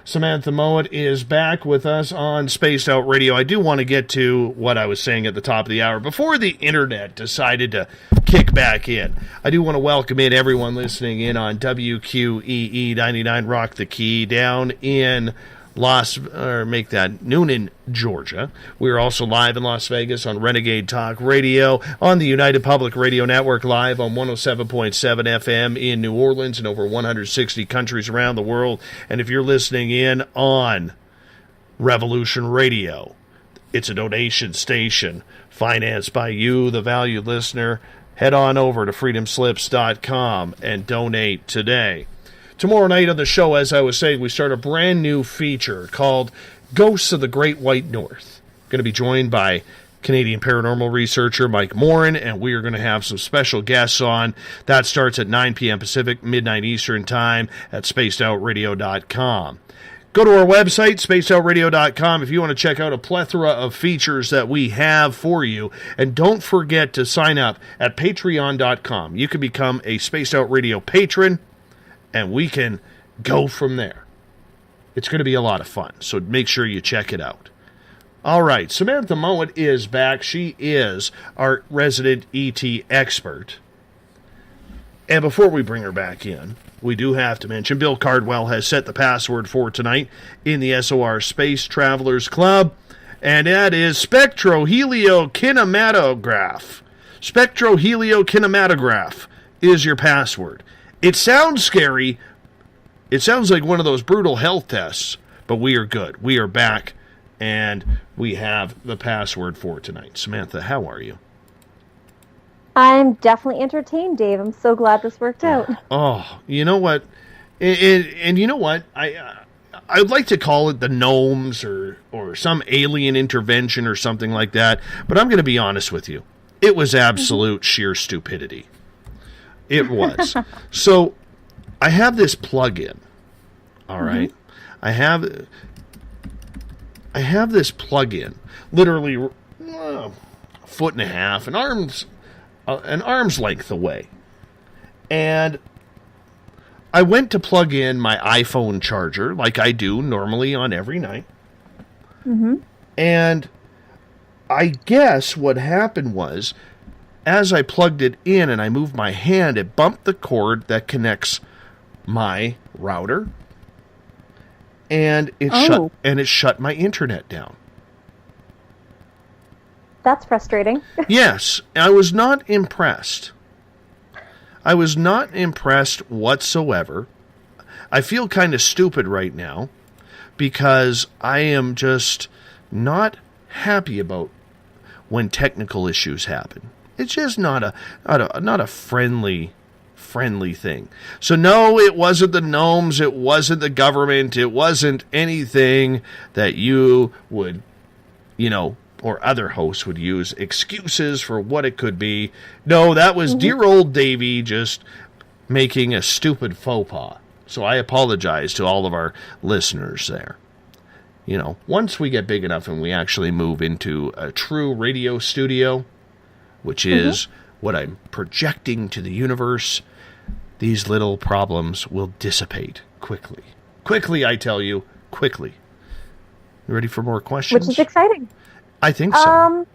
Samantha Mowat is back with us on Spaced Out Radio. I do want to get to what I was saying at the top of the hour. Before the internet decided to kick back in, I do want to welcome in everyone listening in on WQEE 99 Rock the Key down in Noonan, Georgia. We're also live in Las Vegas on Renegade Talk Radio, on the United Public Radio Network, live on 107.7 FM in New Orleans and over 160 countries around the world. And if you're listening in on Revolution Radio, it's a donation station financed by you, the valued listener. Head on over to freedomslips.com and donate today. Tomorrow night on the show, as I was saying, we start a brand new feature called Ghosts of the Great White North. Going to be joined by Canadian paranormal researcher Mike Morin, and we are going to have some special guests on. That starts at 9 p.m. Pacific, midnight Eastern Time at spacedoutradio.com. Go to our website, spacedoutradio.com, if you want to check out a plethora of features that we have for you. And don't forget to sign up at patreon.com. You can become a Spaced Out Radio patron, and we can go from there. It's going to be a lot of fun, so make sure you check it out. All right, Samantha Mowat is back. She is our resident ET expert. And before we bring her back in, we do have to mention Bill Cardwell has set the password for tonight in the SOR Space Travelers Club, and that is spectroheliokinematograph. Spectroheliokinematograph is your password. It sounds scary. It sounds like one of those brutal health tests, but we are good. We are back, and we have the password for tonight. Samantha, how are you? I'm definitely entertained, Dave. I'm so glad this worked out. Oh, you know what? And you know what? I'd like to call it the gnomes or some alien intervention or something like that, but I'm going to be honest with you. It was absolute sheer stupidity. It was. So, I have this plug-in. All right? I have this plug-in, literally a foot and a half, an arm's length away. And I went to plug in my iPhone charger, like I do normally on every night. And I guess what happened was, as I plugged it in and I moved my hand, it bumped the cord that connects my router, and it shut my internet down. That's frustrating. Yes, I was not impressed. I was not impressed whatsoever. I feel kind of stupid right now because I am just not happy about when technical issues happen. It's just not a friendly thing. So no, it wasn't the gnomes, it wasn't the government, it wasn't anything that you would, or other hosts would use excuses for what it could be. No, that was dear old Davey just making a stupid faux pas. So I apologize to all of our listeners there. Once we get big enough and we actually move into a true radio studio, which is what I'm projecting to the universe, these little problems will dissipate quickly. Quickly, I tell you, quickly. You ready for more questions? Which is exciting. I think so.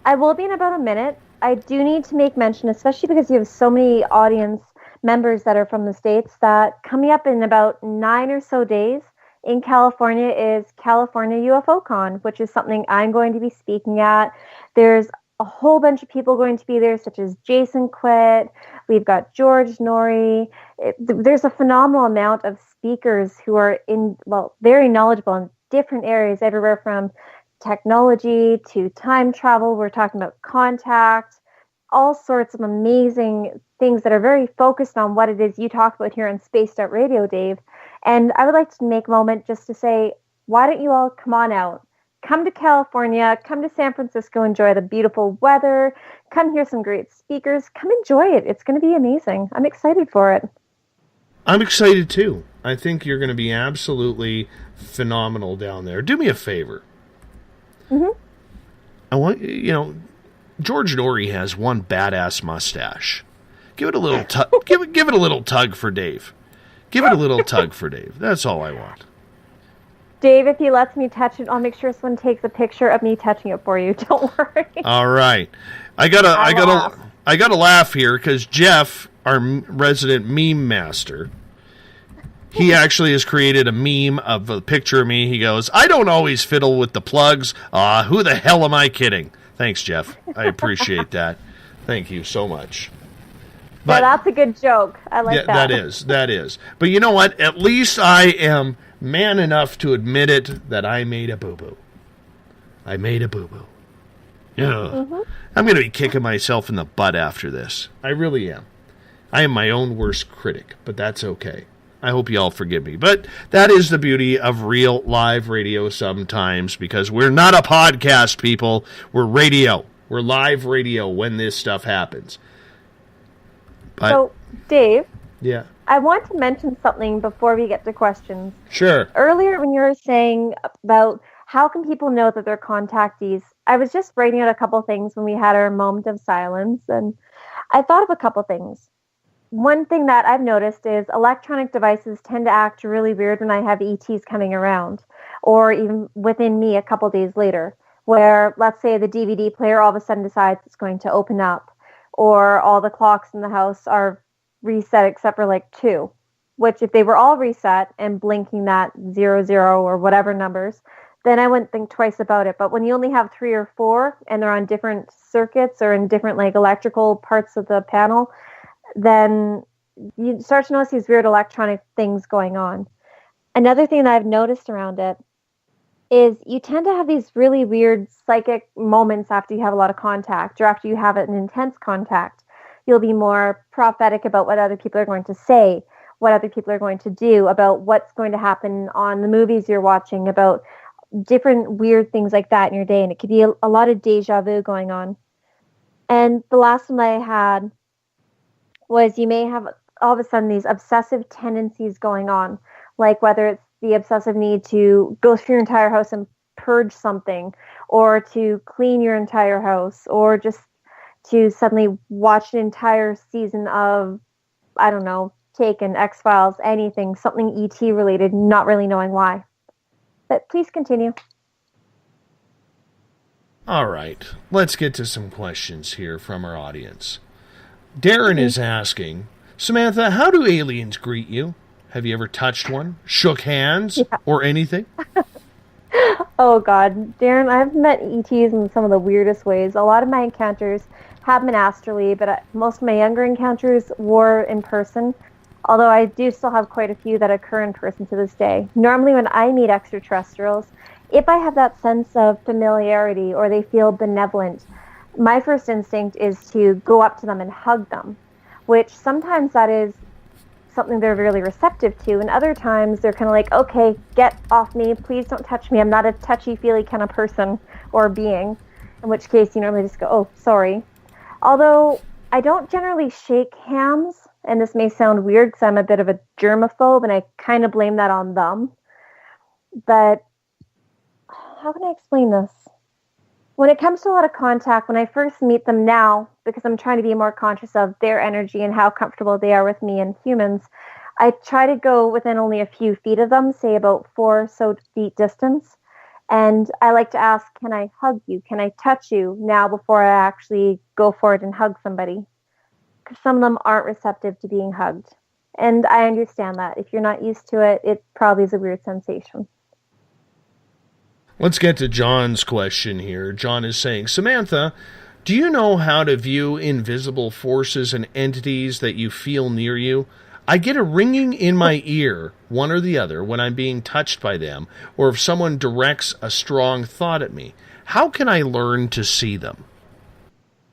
I will be in about a minute. I do need to make mention, especially because you have so many audience members that are from the States, that coming up in about 9 or so days in California is California UFO Con, which is something I'm going to be speaking at. There's a whole bunch of people going to be there, such as Jason Quitt. We've got George Norrie. There's a phenomenal amount of speakers who are very knowledgeable in different areas, everywhere from technology to time travel. We're talking about contact, all sorts of amazing things that are very focused on what it is you talk about here on Spaced Out Radio, Dave. And I would like to make a moment just to say, why don't you all come on out? come to California, come to San Francisco, enjoy the beautiful weather, come hear some great speakers, come enjoy it. It's going to be amazing. I'm excited for it. I'm excited too. I think you're going to be absolutely phenomenal down there. Do me a favor. Mm-hmm. I want, George Norrie has one badass mustache. Give it a little tug. give it a little tug for Dave. Give it a little tug for Dave. That's all I want. Dave, if he lets me touch it, I'll make sure someone takes a picture of me touching it for you. Don't worry. All right. I gotta laugh here because Jeff, our resident meme master, he actually has created a meme of a picture of me. He goes, "I don't always fiddle with the plugs. Who the hell am I kidding?" Thanks, Jeff. I appreciate that. Thank you so much. But that's a good joke. I like that. That is. But you know what? At least I am man enough to admit it that I made a boo-boo. I made a boo-boo. Mm-hmm. I'm going to be kicking myself in the butt after this. I really am. I am my own worst critic, but that's okay. I hope you all forgive me. But that is the beauty of real live radio sometimes, because we're not a podcast, people. We're radio. We're live radio when this stuff happens. But, so, Dave, yeah, I want to mention something before we get to questions. Sure. Earlier, when you were saying about how can people know that they're contactees, I was just writing out a couple things when we had our moment of silence, and I thought of a couple things. One thing that I've noticed is electronic devices tend to act really weird when I have ETs coming around, or even within me a couple days later, where, let's say, the DVD player all of a sudden decides it's going to open up, or all the clocks in the house are reset except for like 2, which if they were all reset and blinking that 00 or whatever numbers, then I wouldn't think twice about it. But when you only have 3 or 4 and they're on different circuits or in different like electrical parts of the panel, then you start to notice these weird electronic things going on. Another thing that I've noticed around it is you tend to have these really weird psychic moments after you have a lot of contact or after you have an intense contact. You'll be more prophetic about what other people are going to say, what other people are going to do, about what's going to happen on the movies you're watching, about different weird things like that in your day. And it could be a lot of deja vu going on. And the last one I had was you may have all of a sudden these obsessive tendencies going on, like whether it's the obsessive need to go through your entire house and purge something, or to clean your entire house, or just to suddenly watch an entire season of, I don't know, Taken, X-Files, anything, something ET related, not really knowing why. But please continue. All right, let's get to some questions here from our audience. Darren is asking, Samantha, how do aliens greet you? Have you ever touched one, shook hands, or anything? Oh, God. Darren, I've met ETs in some of the weirdest ways. A lot of my encounters have been astrally, but most of my younger encounters were in person, although I do still have quite a few that occur in person to this day. Normally, when I meet extraterrestrials, if I have that sense of familiarity or they feel benevolent, my first instinct is to go up to them and hug them, which sometimes that is something they're really receptive to, and other times they're kind of like, okay, get off me, please don't touch me, I'm not a touchy-feely kind of person or being, in which case you normally just go, oh, sorry. Although I don't generally shake hands, and this may sound weird because I'm a bit of a germaphobe, and I kind of blame that on them, but how can I explain this? When it comes to a lot of contact, when I first meet them now, because I'm trying to be more conscious of their energy and how comfortable they are with me and humans, I try to go within only a few feet of them, say about 4 or so feet distance. And I like to ask, can I hug you? Can I touch you now before I actually go for it and hug somebody? Because some of them aren't receptive to being hugged. And I understand that. If you're not used to it, it probably is a weird sensation. Let's get to John's question here. John is saying, Samantha, do you know how to view invisible forces and entities that you feel near you? I get a ringing in my ear, one or the other, when I'm being touched by them, or if someone directs a strong thought at me. How can I learn to see them?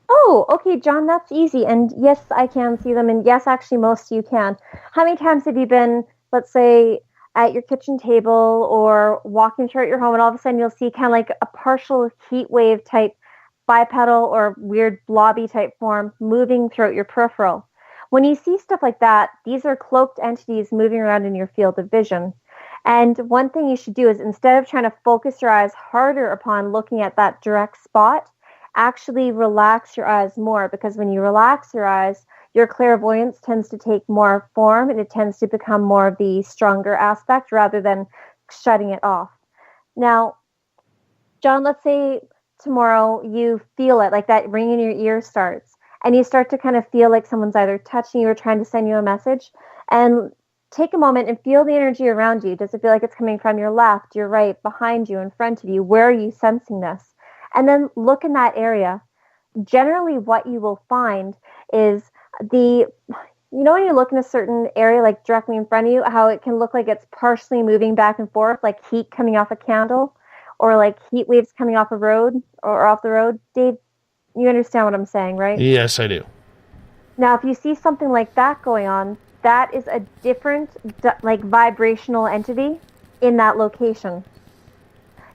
Oh, okay, John, that's easy. And yes, I can see them. And yes, actually, most of you can. How many times have you been, let's say, at your kitchen table or walking throughout your home, and all of a sudden you'll see kind of like a partial heat wave type bipedal or weird blobby type form moving throughout your peripheral. When you see stuff like that, these are cloaked entities moving around in your field of vision. And one thing you should do is, instead of trying to focus your eyes harder upon looking at that direct spot, actually relax your eyes more, because when you relax your eyes, your clairvoyance tends to take more form and it tends to become more of the stronger aspect rather than shutting it off. Now, John, let's say tomorrow you feel it, like that ring in your ear starts, and you start to kind of feel like someone's either touching you or trying to send you a message. And take a moment and feel the energy around you. Does it feel like it's coming from your left, your right, behind you, in front of you? Where are you sensing this? And then look in that area. Generally, what you will find is when you look in a certain area, like directly in front of you, how it can look like it's partially moving back and forth, like heat coming off a candle, or like heat waves coming off a road or off the road. Dave, you understand what I'm saying, right? Yes, I do. Now, if you see something like that going on, that is a different, like, vibrational entity in that location.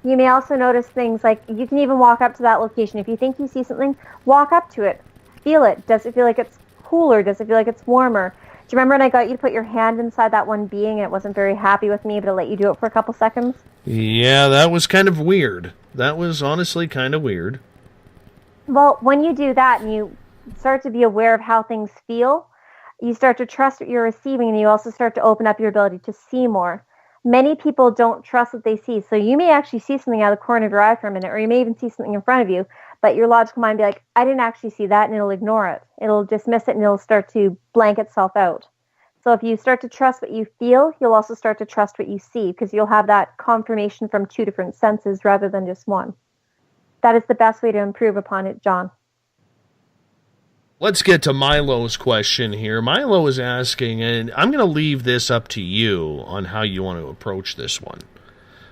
You may also notice things like, you can even walk up to that location. If you think you see something, walk up to it. Feel it. Does it feel like it's cooler? Does it feel like it's warmer? Do you remember when I got you to put your hand inside that one being and it wasn't very happy with me, but I let you do it for a couple seconds? Yeah, that was kind of weird. That was honestly kind of weird. Well, when you do that and you start to be aware of how things feel, you start to trust what you're receiving, and you also start to open up your ability to see more. Many people don't trust what they see, so you may actually see something out of the corner of your eye for a minute, or you may even see something in front of you, but your logical mind will be like, I didn't actually see that, and it'll ignore it. It'll dismiss it, and it'll start to blank itself out. So if you start to trust what you feel, you'll also start to trust what you see, because you'll have that confirmation from two different senses rather than just one. That is the best way to improve upon it, John. Let's get to Milo's question here. Milo is asking, and I'm going to leave this up to you on how you want to approach this one,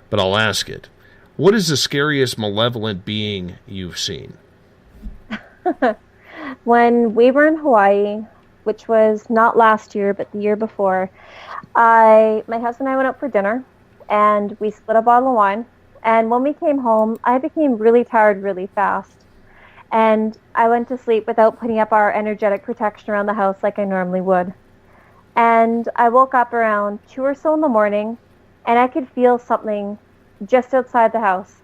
but I'll ask it. What is the scariest malevolent being you've seen? When we were in Hawaii, which was not last year, but the year before, my husband and I went out for dinner, and we split a bottle of wine, and when we came home, I became really tired really fast. And I went to sleep without putting up our energetic protection around the house like I normally would. And I woke up around 2 or so in the morning, and I could feel something just outside the house.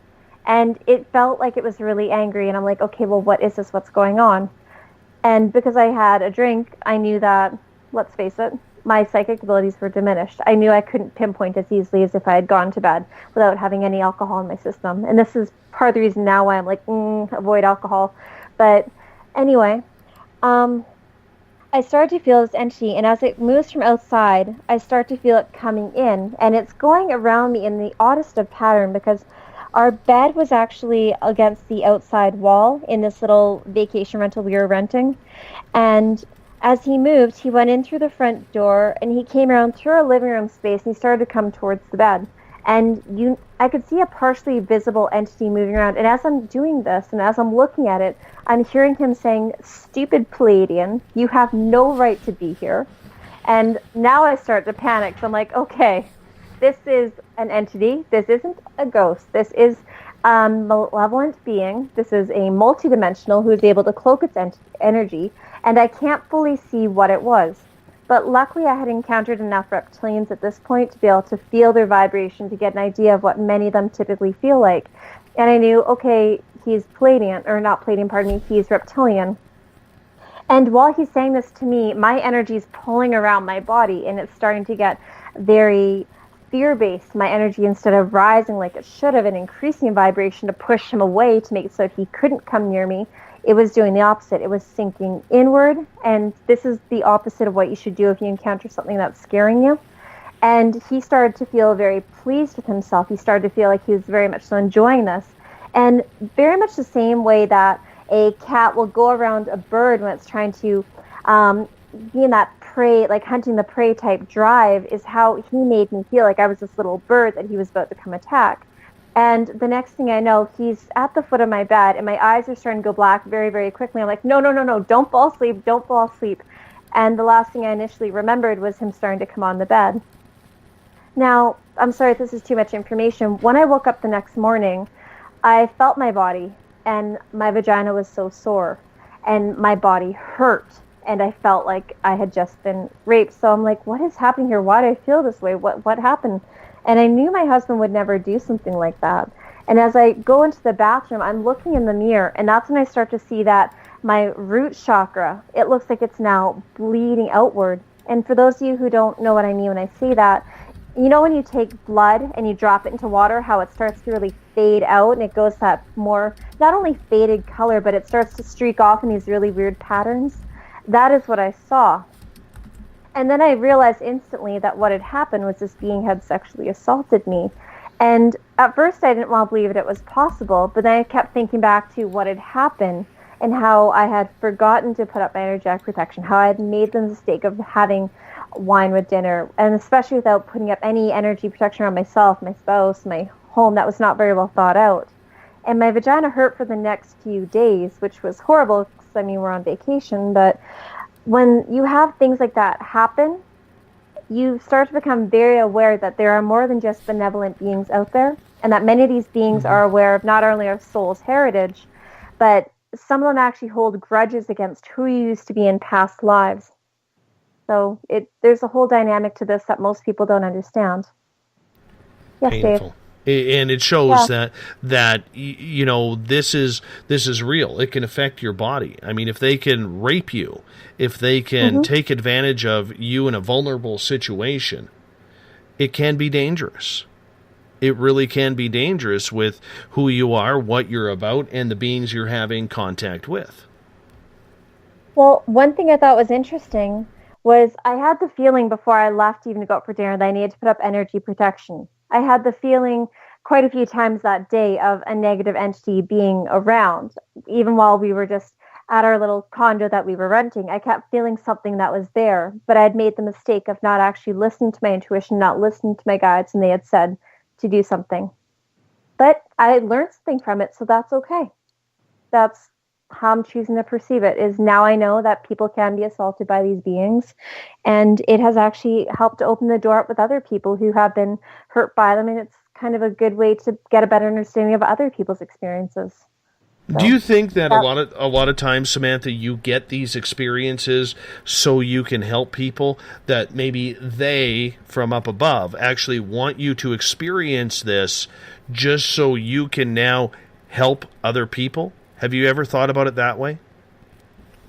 And it felt like it was really angry, and I'm like, okay, well, what is this? What's going on? And because I had a drink, I knew that, let's face it, my psychic abilities were diminished. I knew I couldn't pinpoint as easily as if I had gone to bed without having any alcohol in my system. And this is part of the reason now why I'm like, avoid alcohol. But anyway, I started to feel this entity, and as it moves from outside, I start to feel it coming in, and it's going around me in the oddest of pattern, because our bed was actually against the outside wall in this little vacation rental we were renting. And as he moved, he went in through the front door, and he came around through our living room space, and he started to come towards the bed. And I could see a partially visible entity moving around. And as I'm doing this, and as I'm looking at it, I'm hearing him saying, "Stupid Pleiadian, you have no right to be here." And now I start to panic. So I'm like, okay, this is an entity. This isn't a ghost. This is a malevolent being. This is a multidimensional who is able to cloak its energy. And I can't fully see what it was. But luckily I had encountered enough reptilians at this point to be able to feel their vibration, to get an idea of what many of them typically feel like. And I knew, okay, he's Pleiadian, or not Pleiadian, pardon me, he's reptilian. And while he's saying this to me, my energy is pulling around my body, and it's starting to get very fear-based. My energy, instead of rising like it should have and increasing in vibration to push him away to make it so he couldn't come near me, it was doing the opposite. It was sinking inward, and this is the opposite of what you should do if you encounter something that's scaring you. And he started to feel very pleased with himself. He started to feel like he was very much so enjoying this. And very much the same way that a cat will go around a bird when it's trying to be in that prey, like hunting the prey type drive, is how he made me feel like I was this little bird that he was about to come attack. And the next thing I know, he's at the foot of my bed, and my eyes are starting to go black very, very quickly. I'm like, no, don't fall asleep, don't fall asleep. And the last thing I initially remembered was him starting to come on the bed. Now, I'm sorry if this is too much information. When I woke up the next morning, I felt my body, and my vagina was so sore, and my body hurt, and I felt like I had just been raped. So I'm like, what is happening here? Why do I feel this way? What happened? And I knew my husband would never do something like that. And as I go into the bathroom, I'm looking in the mirror, and that's when I start to see that my root chakra, it looks like it's now bleeding outward. And for those of you who don't know what I mean when I say that, you know when you take blood and you drop it into water, how it starts to really fade out, and it goes that more, not only faded color, but it starts to streak off in these really weird patterns? That is what I saw. And then I realized instantly that what had happened was this being had sexually assaulted me. And at first I didn't want to believe that it was possible, but then I kept thinking back to what had happened and how I had forgotten to put up my energetic protection, how I had made the mistake of having wine with dinner, and especially without putting up any energy protection around myself, my spouse, my home. That was not very well thought out. And my vagina hurt for the next few days, which was horrible because, I mean, we're on vacation. But when you have things like that happen, you start to become very aware that there are more than just benevolent beings out there, and that many of these beings are aware of not only our soul's heritage, but some of them actually hold grudges against who you used to be in past lives. So there's a whole dynamic to this that most people don't understand. Yes, Painful. Dave. And it shows that you know, this is real. It can affect your body. I mean, if they can rape you, if they can take advantage of you in a vulnerable situation, it can be dangerous. It really can be dangerous with who you are, what you're about, and the beings you're having contact with. Well, one thing I thought was interesting was I had the feeling before I left even to go out for dinner that I needed to put up energy protection. I had the feeling quite a few times that day of a negative entity being around. Even while we were just at our little condo that we were renting, I kept feeling something that was there, but I had made the mistake of not actually listening to my intuition, not listening to my guides, and they had said to do something. But I learned something from it, so that's okay. That's how I'm choosing to perceive it, is now I know that people can be assaulted by these beings, and it has actually helped to open the door up with other people who have been hurt by them, and it's kind of a good way to get a better understanding of other people's experiences. So, do you think that a lot of times, Samantha, you get these experiences so you can help people, that maybe they from up above actually want you to experience this just so you can now help other people? Have you ever thought about it that way?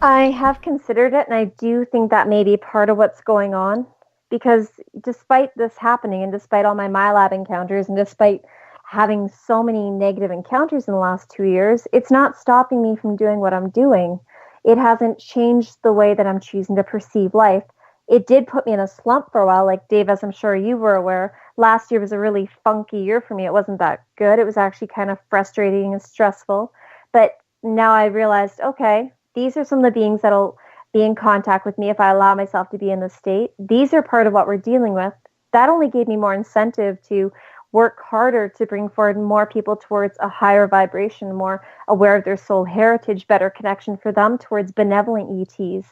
I have considered it, and I do think that may be part of what's going on, because despite this happening, and despite all my MyLab encounters, and despite having so many negative encounters in the last 2 years, it's not stopping me from doing what I'm doing. It hasn't changed the way that I'm choosing to perceive life. It did put me in a slump for a while, like Dave, as I'm sure you were aware. Last year was a really funky year for me. It wasn't that good. It was actually kind of frustrating and stressful. But now I realized, okay, these are some of the beings that'll be in contact with me if I allow myself to be in this state. These are part of what we're dealing with. That only gave me more incentive to work harder to bring forward more people towards a higher vibration, more aware of their soul heritage, better connection for them towards benevolent ETs.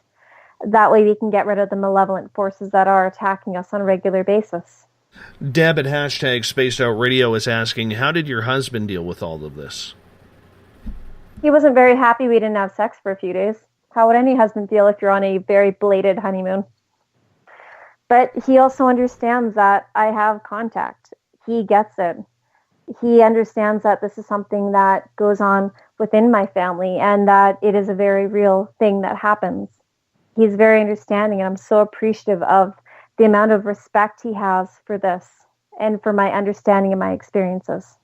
That way we can get rid of the malevolent forces that are attacking us on a regular basis. Deb at #SpacedOutRadio is asking, how did your husband deal with all of this? He wasn't very happy we didn't have sex for a few days. How would any husband feel if you're on a very belated honeymoon? But he also understands that I have contact. He gets it. He understands that this is something that goes on within my family, and that it is a very real thing that happens. He's very understanding, and I'm so appreciative of the amount of respect he has for this and for my understanding and my experiences.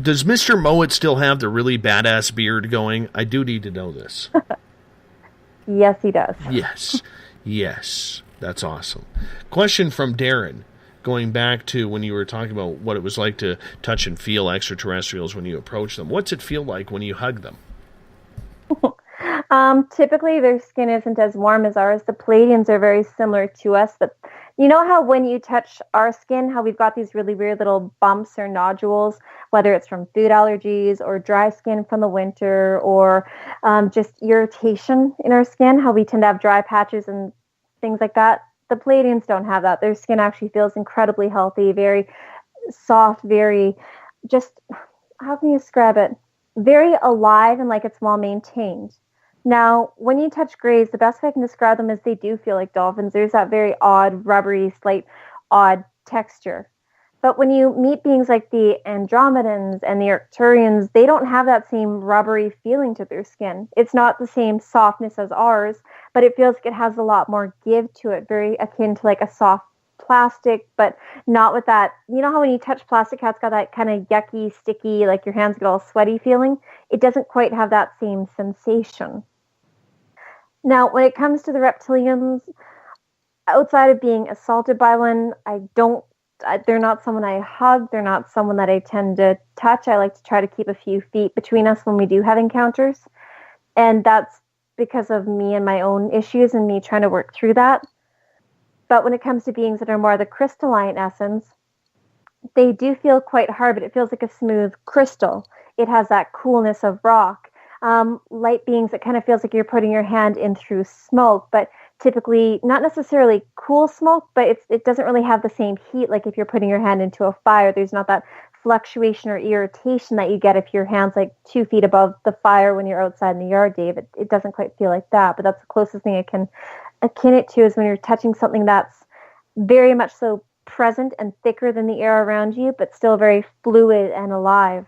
Does Mr. Mowat still have the really badass beard going? I do need to know this. Yes, he does. Yes. That's awesome. Question from Darren, going back to when you were talking about what it was like to touch and feel extraterrestrials when you approach them. What's it feel like when you hug them? Typically, their skin isn't as warm as ours. The Palladians are very similar to us, but you know how when you touch our skin, how we've got these really weird little bumps or nodules, whether it's from food allergies or dry skin from the winter, or just irritation in our skin, how we tend to have dry patches and things like that. The Pleiadians don't have that. Their skin actually feels incredibly healthy, very soft, very just, how can you describe it? Very alive and like it's well maintained. Now, when you touch grays, the best way I can describe them is they do feel like dolphins. There's that very odd, rubbery, slight, odd texture. But when you meet beings like the Andromedans and the Arcturians, they don't have that same rubbery feeling to their skin. It's not the same softness as ours, but it feels like it has a lot more give to it, very akin to like a soft plastic, but not with that. You know how when you touch plastic, how it's got that kind of yucky, sticky, like your hands get all sweaty feeling? It doesn't quite have that same sensation. Now, when it comes to the reptilians, outside of being assaulted by one, they're not someone I hug. They're not someone that I tend to touch. I like to try to keep a few feet between us when we do have encounters. And that's because of me and my own issues and me trying to work through that. But when it comes to beings that are more the crystalline essence, they do feel quite hard, but it feels like a smooth crystal. It has that coolness of rock. Light beings, it kind of feels like you're putting your hand in through smoke, but typically not necessarily cool smoke, but it doesn't really have the same heat like if you're putting your hand into a fire. There's not that fluctuation or irritation that you get if your hand's like 2 feet above the fire when you're outside in the yard, Dave. It doesn't quite feel like that, but that's the closest thing I can akin it to is when you're touching something that's very much so present and thicker than the air around you, but still very fluid and alive.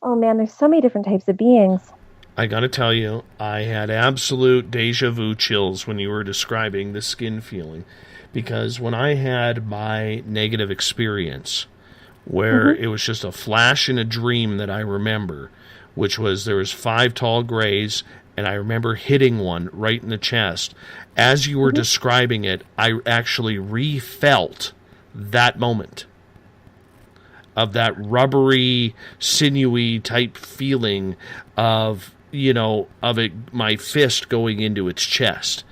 Oh man, there's so many different types of beings. I gotta tell you, I had absolute deja vu chills when you were describing the skin feeling, because when I had my negative experience, where it was just a flash in a dream that I remember, which was there was 5 tall grays, and I remember hitting one right in the chest. As you were describing it, I actually re-felt that moment of that rubbery, sinewy type feeling of, my fist going into its chest.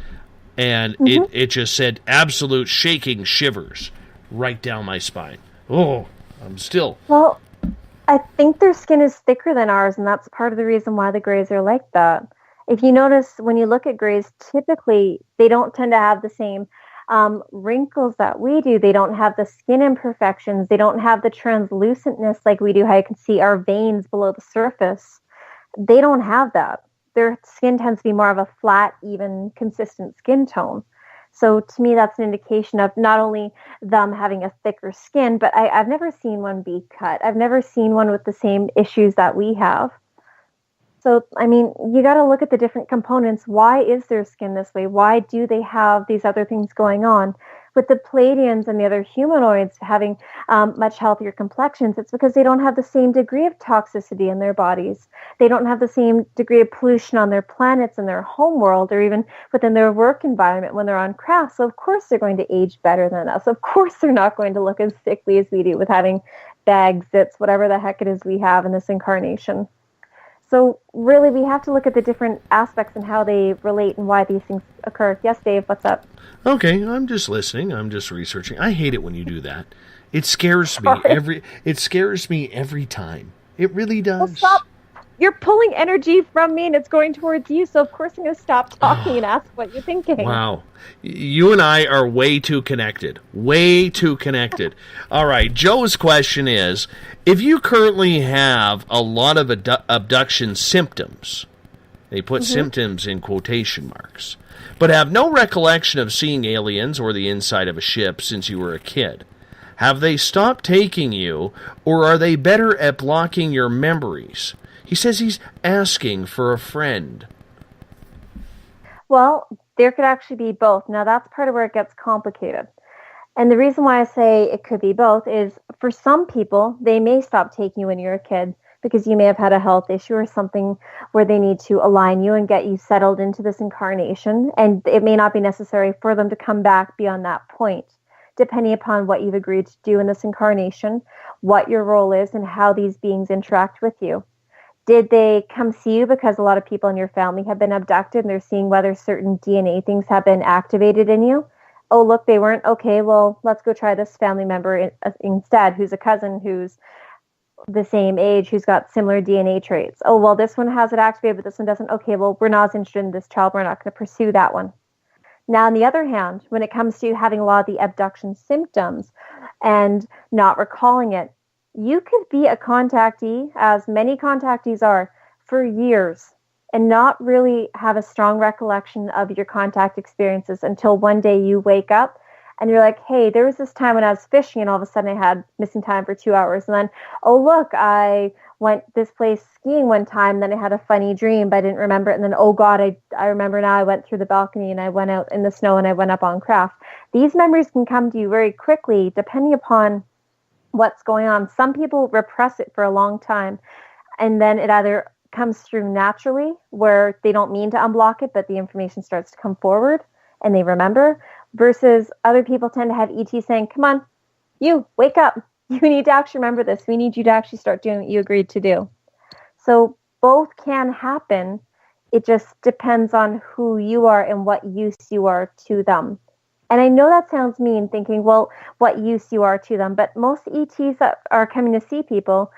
And it just said absolute shaking shivers right down my spine. Oh, I'm still... Well, I think their skin is thicker than ours, and that's part of the reason why the grays are like that. If you notice, when you look at grays, typically they don't tend to have the same wrinkles that we do. They don't have the skin imperfections. They don't have the translucentness like we do, how you can see our veins below the surface. They don't have that. Their skin tends to be more of a flat, even, consistent skin tone. So to me, that's an indication of not only them having a thicker skin, but I've never seen one be cut. I've never seen one with the same issues that we have. So, I mean, you got to look at the different components. Why is their skin this way? Why do they have these other things going on? With the Pleiadians and the other humanoids having much healthier complexions, it's because they don't have the same degree of toxicity in their bodies. They don't have the same degree of pollution on their planets in their home world or even within their work environment when they're on craft. So, of course, they're going to age better than us. Of course, they're not going to look as sickly as we do with having bags, zits, whatever the heck it is we have in this incarnation. So really, we have to look at the different aspects and how they relate and why these things occur. Yes, Dave, what's up? Okay, I'm just listening. I'm just researching. I hate it when you do that. It scares me every time. It really does. Well, stop. You're pulling energy from me, and it's going towards you. So of course I'm going to stop talking and ask what you're thinking. Wow, you and I are way too connected. Way too connected. All right, Joe's question is: if you currently have a lot of abduction symptoms, they put symptoms in quotation marks, but have no recollection of seeing aliens or the inside of a ship since you were a kid, have they stopped taking you, or are they better at blocking your memories? He says he's asking for a friend. Well, there could actually be both. Now, that's part of where it gets complicated. And the reason why I say it could be both is for some people, they may stop taking you when you're a kid because you may have had a health issue or something where they need to align you and get you settled into this incarnation. And it may not be necessary for them to come back beyond that point, depending upon what you've agreed to do in this incarnation, what your role is, and how these beings interact with you. Did they come see you because a lot of people in your family have been abducted and they're seeing whether certain DNA things have been activated in you? Oh, look, they weren't. Okay, well, let's go try this family member instead, who's a cousin, who's the same age, who's got similar DNA traits. Oh, well, this one has it activated, but this one doesn't. Okay, well, we're not as interested in this child. We're not going to pursue that one. Now, on the other hand, when it comes to having a lot of the abduction symptoms and not recalling it, you could be a contactee, as many contactees are, for years and not really have a strong recollection of your contact experiences until one day you wake up and you're like, hey, there was this time when I was fishing and all of a sudden I had missing time for 2 hours. And then, oh, look, I went this place skiing one time. Then I had a funny dream, but I didn't remember it. And then, oh, God, I remember now I went through the balcony and I went out in the snow and I went up on craft. These memories can come to you very quickly depending upon what's going on. Some people repress it for a long time, and then it either comes through naturally where they don't mean to unblock it, but the information starts to come forward and they remember, versus other people tend to have ET saying, come on, you wake up. You need to actually remember this. We need you to actually start doing what you agreed to do. So both can happen. It just depends on who you are and what use you are to them. And I know that sounds mean, thinking, well, what use you are to them. But most ETs that are coming to see people,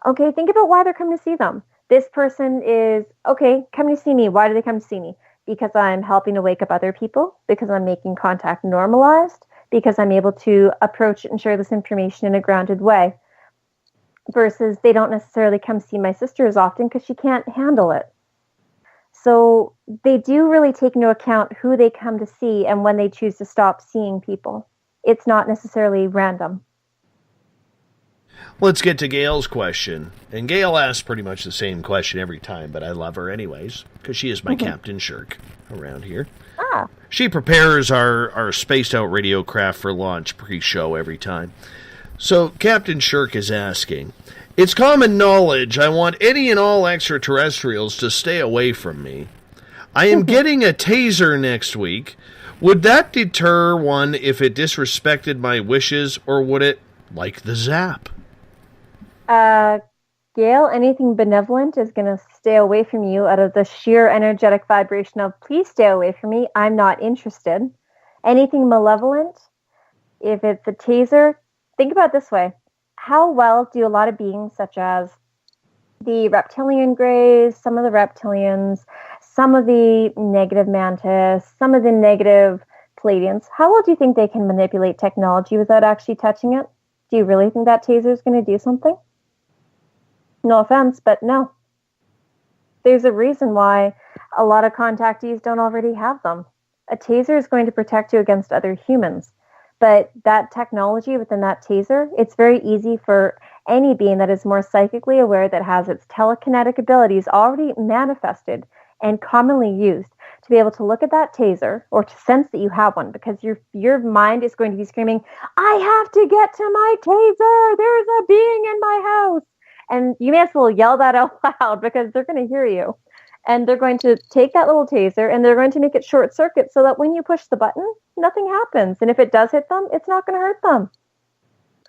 okay, think about why they're coming to see them. This person is, okay, coming to see me. Why do they come to see me? Because I'm helping to wake up other people, because I'm making contact normalized, because I'm able to approach and share this information in a grounded way. Versus they don't necessarily come see my sister as often because she can't handle it. So they do really take into account who they come to see and when they choose to stop seeing people. It's not necessarily random. Let's get to Gail's question. And Gail asks pretty much the same question every time, but I love her anyways, because she is my Captain Shirk around here. Ah. She prepares our spaced out radio craft for launch pre-show every time. So Captain Shirk is asking, it's common knowledge I want any and all extraterrestrials to stay away from me. I am getting a taser next week. Would that deter one if it disrespected my wishes, or would it, like the zap? Gail, anything benevolent is going to stay away from you out of the sheer energetic vibration of, please stay away from me, I'm not interested. Anything malevolent, if it's a taser, think about it this way. How well do a lot of beings, such as the reptilian greys, some of the reptilians, some of the negative mantis, some of the negative Palladians, how well do you think they can manipulate technology without actually touching it? Do you really think that taser is going to do something? No offense, but no. There's a reason why a lot of contactees don't already have them. A taser is going to protect you against other humans. But that technology within that taser, it's very easy for any being that is more psychically aware, that has its telekinetic abilities already manifested and commonly used, to be able to look at that taser or to sense that you have one, because your mind is going to be screaming, I have to get to my taser! There's a being in my house! And you may as well yell that out loud, because they're going to hear you. And they're going to take that little taser and they're going to make it short circuit so that when you push the button, nothing happens. And if it does hit them, it's not going to hurt them.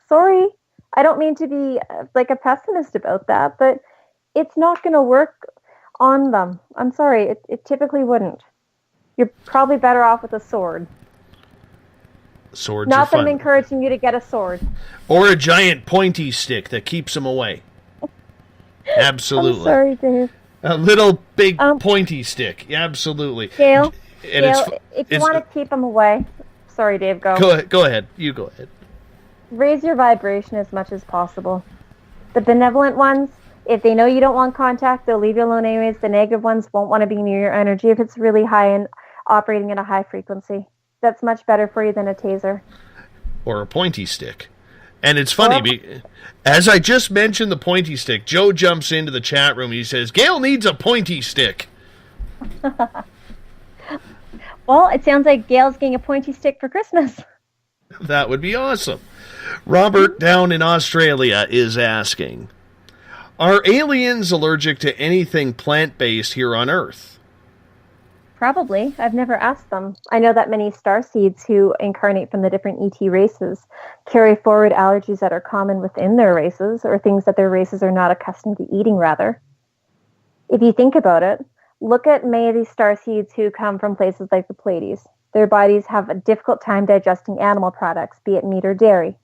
Sorry. I don't mean to be like a pessimist about that, but it's not going to work on them. I'm sorry. It typically wouldn't. You're probably better off with a sword. Swords not are fun. Not them encouraging you to get a sword. Or a giant pointy stick that keeps them away. Absolutely. I'm sorry, Dave. A little big pointy stick. Yeah, absolutely. Gail, and if you want to keep them away... Sorry, Dave, go. Go ahead. You go ahead. Raise your vibration as much as possible. The benevolent ones, if they know you don't want contact, they'll leave you alone anyways. The negative ones won't want to be near your energy if it's really high and operating at a high frequency. That's much better for you than a taser. Or a pointy stick. And it's funny, as I just mentioned the pointy stick, Joe jumps into the chat room. He says, Gail needs a pointy stick. Well, it sounds like Gail's getting a pointy stick for Christmas. That would be awesome. Robert down in Australia is asking, are aliens allergic to anything plant-based here on Earth? Probably. I've never asked them. I know that many starseeds who incarnate from the different ET races carry forward allergies that are common within their races, or things that their races are not accustomed to eating, rather. If you think about it, look at many of these starseeds who come from places like the Pleiades. Their bodies have a difficult time digesting animal products, be it meat or dairy.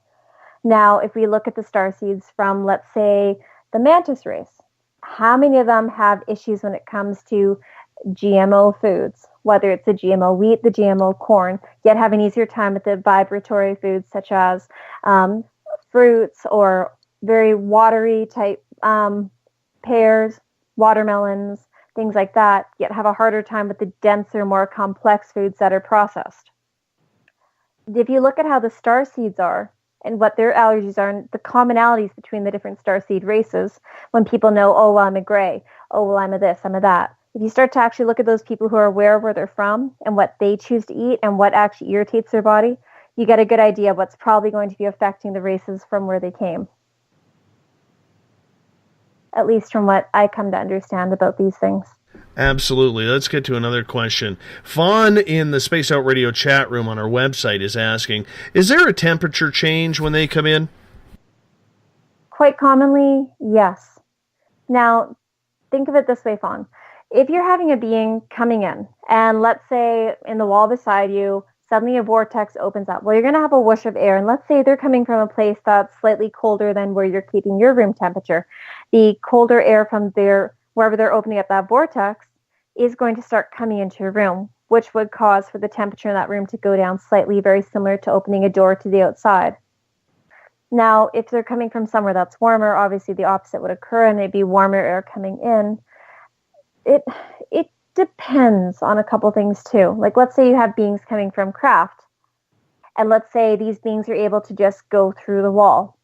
Now, if we look at the starseeds from, let's say, the mantis race, how many of them have issues when it comes to GMO foods, whether it's the GMO wheat, the GMO corn, yet have an easier time with the vibratory foods such as fruits or very watery type pears, watermelons, things like that, yet have a harder time with the denser, more complex foods that are processed. If you look at how the star seeds are and what their allergies are and the commonalities between the different star seed races, when people know, oh, well, I'm a gray, oh, well, I'm a this, I'm a that. If you start to actually look at those people who are aware of where they're from and what they choose to eat and what actually irritates their body, you get a good idea of what's probably going to be affecting the races from where they came. At least from what I come to understand about these things. Absolutely. Let's get to another question. Fawn in the Space Out Radio chat room on our website is asking, is there a temperature change when they come in? Quite commonly, yes. Now, think of it this way, Fawn. If you're having a being coming in, and let's say in the wall beside you, suddenly a vortex opens up. Well, you're going to have a whoosh of air, and let's say they're coming from a place that's slightly colder than where you're keeping your room temperature. The colder air from wherever they're opening up that vortex is going to start coming into your room, which would cause for the temperature in that room to go down slightly, very similar to opening a door to the outside. Now, if they're coming from somewhere that's warmer, obviously the opposite would occur, and maybe warmer air coming in. It depends on a couple things too. Like, let's say you have beings coming from craft, and let's say these beings are able to just go through the wall.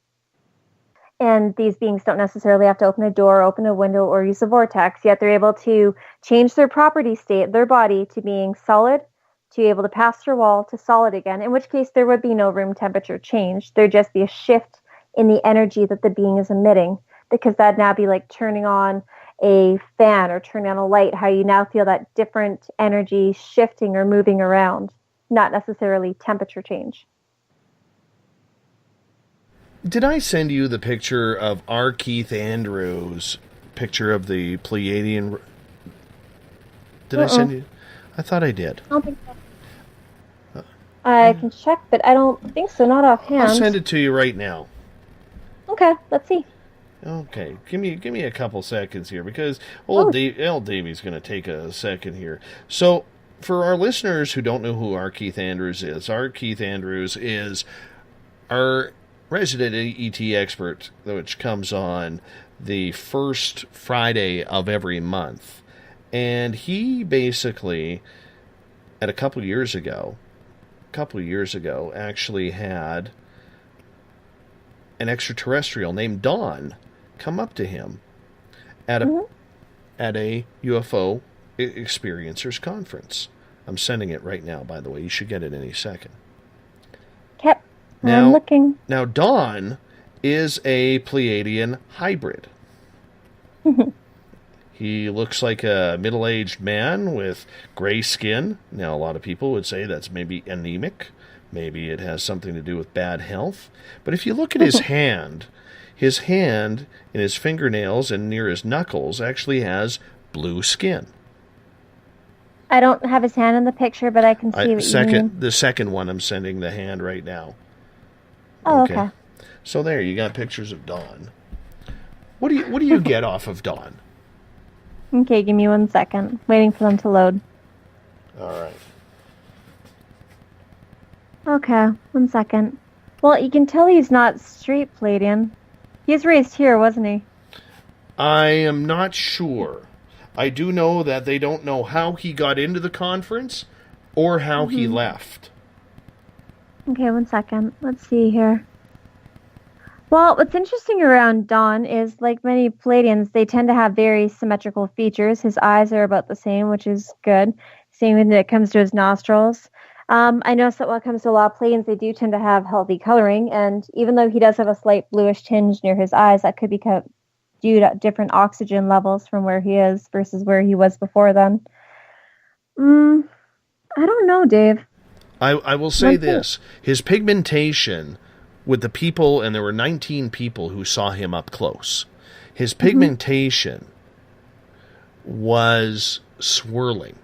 And these beings don't necessarily have to open a door, open a window, or use a vortex, yet they're able to change their property state, their body, to being solid, to be able to pass through wall to solid again, in which case there would be no room temperature change. There'd just be a shift in the energy that the being is emitting, because that'd now be like turning on a fan or turning on a light, how you now feel that different energy shifting or moving around, not necessarily temperature change. Did I send you the picture of R. Keith Andrews' picture of the Pleiadian? Did I send you? I thought I did. I don't think so. I can check, but I don't think so, not offhand. I'll send it to you right now. Okay, let's see. Okay, give me a couple seconds here, because old Davey's going to take a second here. So, for our listeners who don't know who R. Keith Andrews is our resident ET expert, which comes on the first Friday of every month. And he basically, a couple of years ago, actually had an extraterrestrial named Dawn come up to him at a UFO experiencers conference. I'm sending it right now, by the way. You should get it any second. Okay. I'm looking. Now, Dawn is a Pleiadian hybrid. He looks like a middle-aged man with gray skin. Now, a lot of people would say that's maybe anemic. Maybe it has something to do with bad health. But if you look at his hand and his fingernails and near his knuckles actually has blue skin. I don't have his hand in the picture, but I can see what you mean. The second one, I'm sending the hand right now. Oh, okay. So there, you got pictures of Dawn. What do you get off of Dawn? Okay, give me 1 second. Waiting for them to load. All right. Okay, 1 second. Well, you can tell he's not straight Pleiadian. He was raised here, wasn't he? I am not sure. I do know that they don't know how he got into the conference or how he left. Okay, 1 second. Let's see here. Well, what's interesting around Dawn is, like many Pleiadians, they tend to have very symmetrical features. His eyes are about the same, which is good. Same when it comes to his nostrils. I noticed that when it comes to a lot of Pleiadians, they do tend to have healthy coloring, and even though he does have a slight bluish tinge near his eyes, that could be due to different oxygen levels from where he is versus where he was before then. I don't know, Dave. I will say this. His pigmentation with the people, and there were 19 people who saw him up close, his pigmentation was swirling.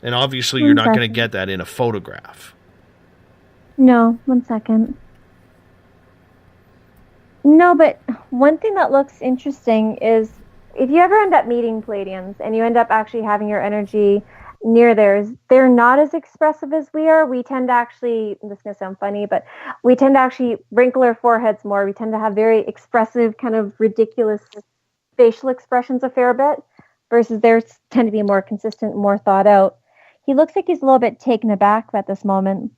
And obviously you're not going to get that in a photograph. No, 1 second. No, but one thing that looks interesting is if you ever end up meeting Pleiadians and you end up actually having your energy near theirs, they're not as expressive as we are. We tend to actually, this is going to sound funny, but we tend to actually wrinkle our foreheads more. We tend to have very expressive, kind of ridiculous facial expressions a fair bit, versus theirs tend to be more consistent, more thought out. He looks like he's a little bit taken aback at this moment.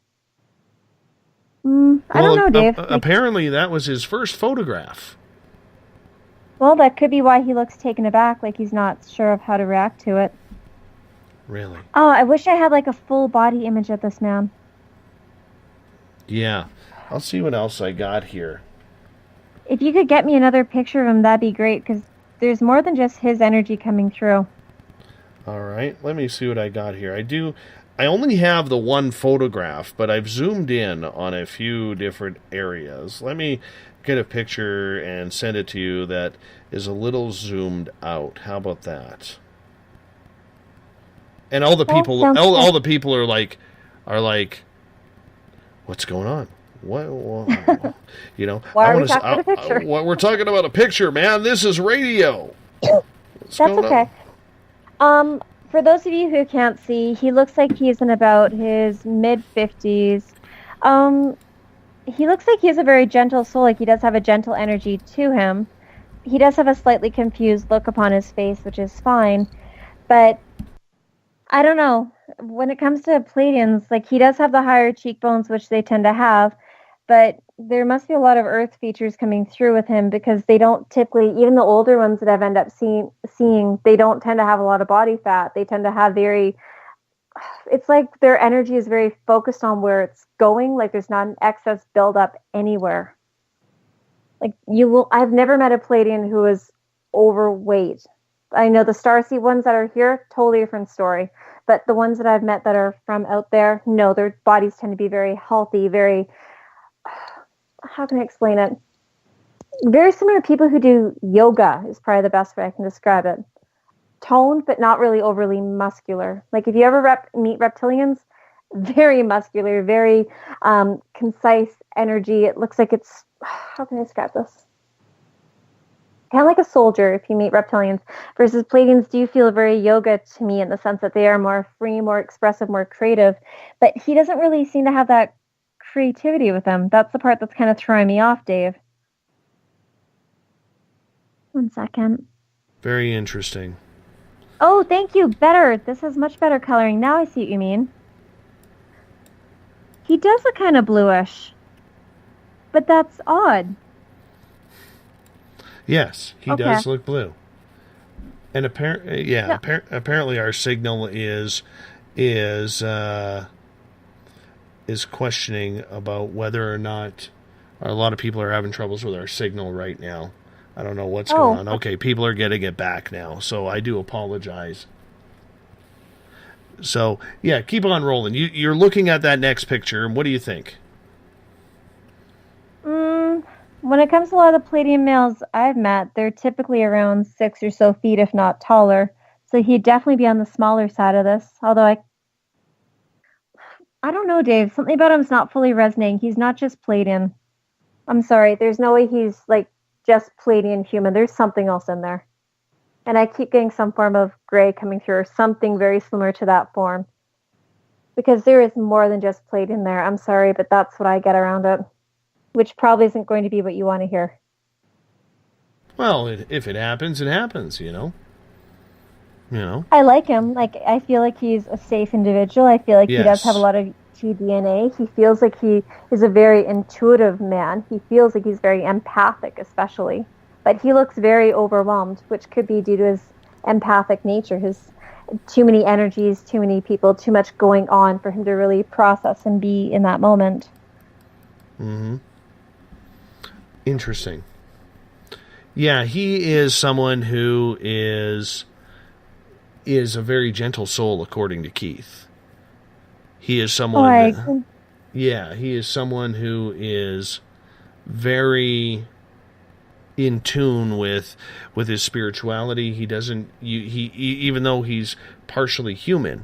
I don't know, Dave. Apparently that was his first photograph. Well, that could be why he looks taken aback, like he's not sure of how to react to it. Really? Oh, I wish I had like a full body image of this man. Yeah. I'll see what else I got here. If you could get me another picture of him, that'd be great, because there's more than just his energy coming through. All right. Let me see what I got here. I only have the one photograph, but I've zoomed in on a few different areas. Let me get a picture and send it to you that is a little zoomed out. How about that? And all the people, all the people are like, what's going on? What you know? Why are we talking about a picture? We're talking about a picture, man. This is radio. That's okay. For those of you who can't see, he looks like he's in about his mid-50s. He looks like he has a very gentle soul, like he does have a gentle energy to him. He does have a slightly confused look upon his face, which is fine. But I don't know. When it comes to Pleiadians, like he does have the higher cheekbones, which they tend to have. But there must be a lot of earth features coming through with him, because they don't typically, even the older ones that I've ended up seeing, they don't tend to have a lot of body fat. They tend to have it's like their energy is very focused on where it's going. Like there's not an excess buildup anywhere. Like I've never met a Pleiadian who is overweight. I know the Starseed ones that are here, totally different story. But the ones that I've met that are from out there, no, their bodies tend to be very healthy, very, how can I explain it? Very similar to people who do yoga is probably the best way I can describe it. Toned, but not really overly muscular. Like if you ever meet reptilians, very muscular, very concise energy. It looks like it's, how can I describe this? Kind of like a soldier if you meet reptilians. Versus Pleiadians do feel very yoga to me, in the sense that they are more free, more expressive, more creative. But he doesn't really seem to have that creativity with him. That's the part that's kind of throwing me off, Dave. 1 second. Very interesting. Oh, thank you. Better. This has much better coloring. Now I see what you mean. He does look kind of bluish. But that's odd. Yes, he does look blue. And apparently our signal is questioning about whether or not a lot of people are having troubles with our signal right now. I don't know what's going on. Okay, people are getting it back now, so I do apologize. So, yeah, keep on rolling. You're looking at that next picture, and what do you think? When it comes to a lot of the Pleiadian males I've met, they're typically around 6 or so feet, if not taller. So he'd definitely be on the smaller side of this. Although I don't know, Dave. Something about him's not fully resonating. He's not just Pleiadian. I'm sorry. There's no way he's like just Pleiadian human. There's something else in there. And I keep getting some form of gray coming through, or something very similar to that form. Because there is more than just Pleiadian there. I'm sorry, but that's what I get around it. Which probably isn't going to be what you want to hear. Well, if it happens, it happens, you know. I like him. Like, I feel like he's a safe individual. I feel like he does have a lot of G DNA. He feels like he is a very intuitive man. He feels like he's very empathic, especially. But he looks very overwhelmed, which could be due to his empathic nature. His too many energies, too many people, too much going on for him to really process and be in that moment. Mm-hmm. Interesting. Yeah, he is someone who is a very gentle soul, according to Keith. He is someone he is someone who is very in tune with his spirituality. He doesn't he even though he's partially human,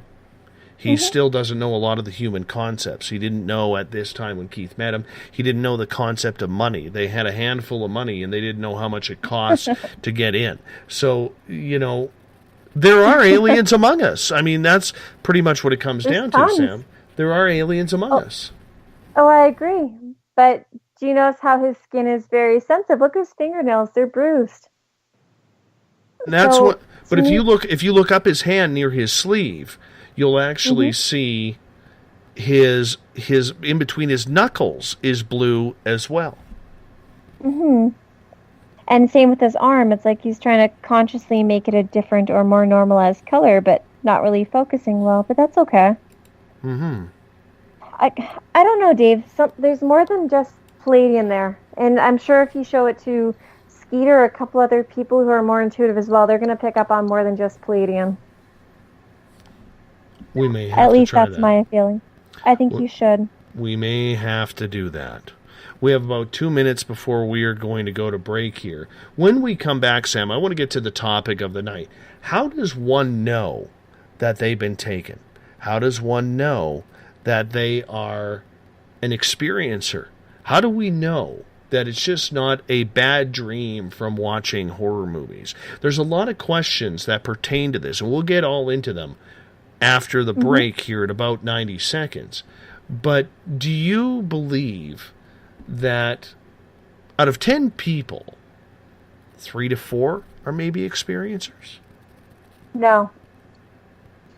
He still doesn't know a lot of the human concepts. He didn't know at this time when Keith met him, he didn't know the concept of money. They had a handful of money, and they didn't know how much it costs to get in. So, there are aliens among us. I mean, that's pretty much what it comes down to, Sam. There are aliens among us. Oh, I agree. But do you notice how his skin is very sensitive? Look at his fingernails; they're bruised. And that's what. But if you look up his hand near his sleeve, you'll actually see his in between his knuckles is blue as well. And same with his arm. It's like he's trying to consciously make it a different or more normalized color, but not really focusing well. But that's okay. I don't know, Dave. There's more than just palladium there, and I'm sure if you show it to Skeeter or a couple other people who are more intuitive as well, they're going to pick up on more than just palladium. We may have At to least try that's that. my feeling. I think you should. We may have to do that. We have about 2 minutes before we are going to go to break here. When we come back, Sam, I want to get to the topic of the night. How does one know that they've been taken? How does one know that they are an experiencer? How do we know that it's just not a bad dream from watching horror movies? There's a lot of questions that pertain to this, and we'll get all into them after the break here in about 90 seconds. But do you believe that out of 10 people, 3 to 4 are maybe experiencers? No.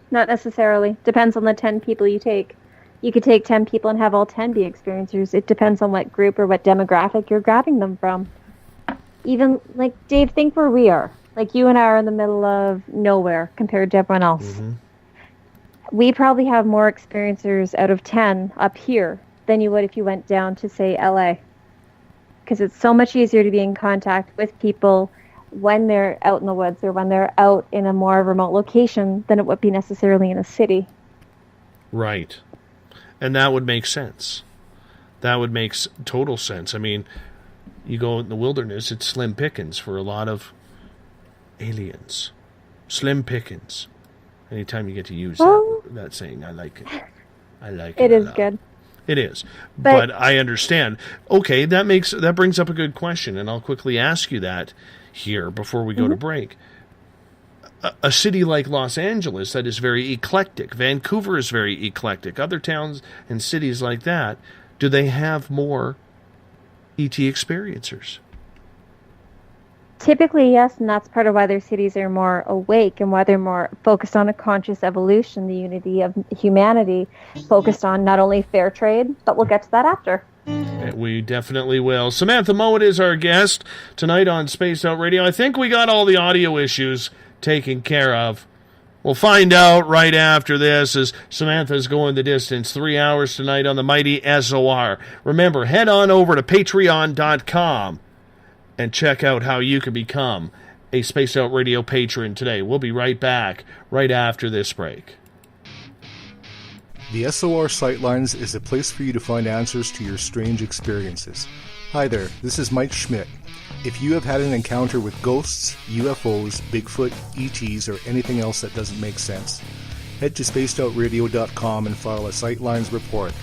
Not necessarily. Depends on the 10 people you take. You could take 10 people and have all 10 be experiencers. It depends on what group or what demographic you're grabbing them from. Even, like, Dave, think where we are. Like, you and I are in the middle of nowhere compared to everyone else. We probably have more experiencers out of 10 up here than you would if you went down to, say, LA. Because it's so much easier to be in contact with people when they're out in the woods or when they're out in a more remote location than it would be necessarily in a city. Right. And that would make sense. That would make total sense. I mean, you go in the wilderness, it's slim pickings for a lot of aliens. Slim pickings. Anytime you get to use that saying, I like it. I like it. It is good. It is. But I understand. Okay, that brings up a good question, and I'll quickly ask you that here before we go to break. A city like Los Angeles that is very eclectic. Vancouver is very eclectic. Other towns and cities like that, do they have more ET experiencers? Typically, yes, and that's part of why their cities are more awake and why they're more focused on a conscious evolution, the unity of humanity, focused on not only fair trade, but we'll get to that after. We definitely will. Samantha Mowat is our guest tonight on Spaced Out Radio. I think we got all the audio issues taken care of. We'll find out right after this as Samantha's going the distance. 3 hours tonight on the mighty SOR. Remember, head on over to patreon.com and check out how you can become a Spaced Out Radio patron today. We'll be right back right after this break. The SOR Sightlines is a place for you to find answers to your strange experiences. Hi there, this is Mike Schmidt. If you have had an encounter with ghosts, UFOs, Bigfoot, ETs, or anything else that doesn't make sense, head to spacedoutradio.com and file a Sightlines report.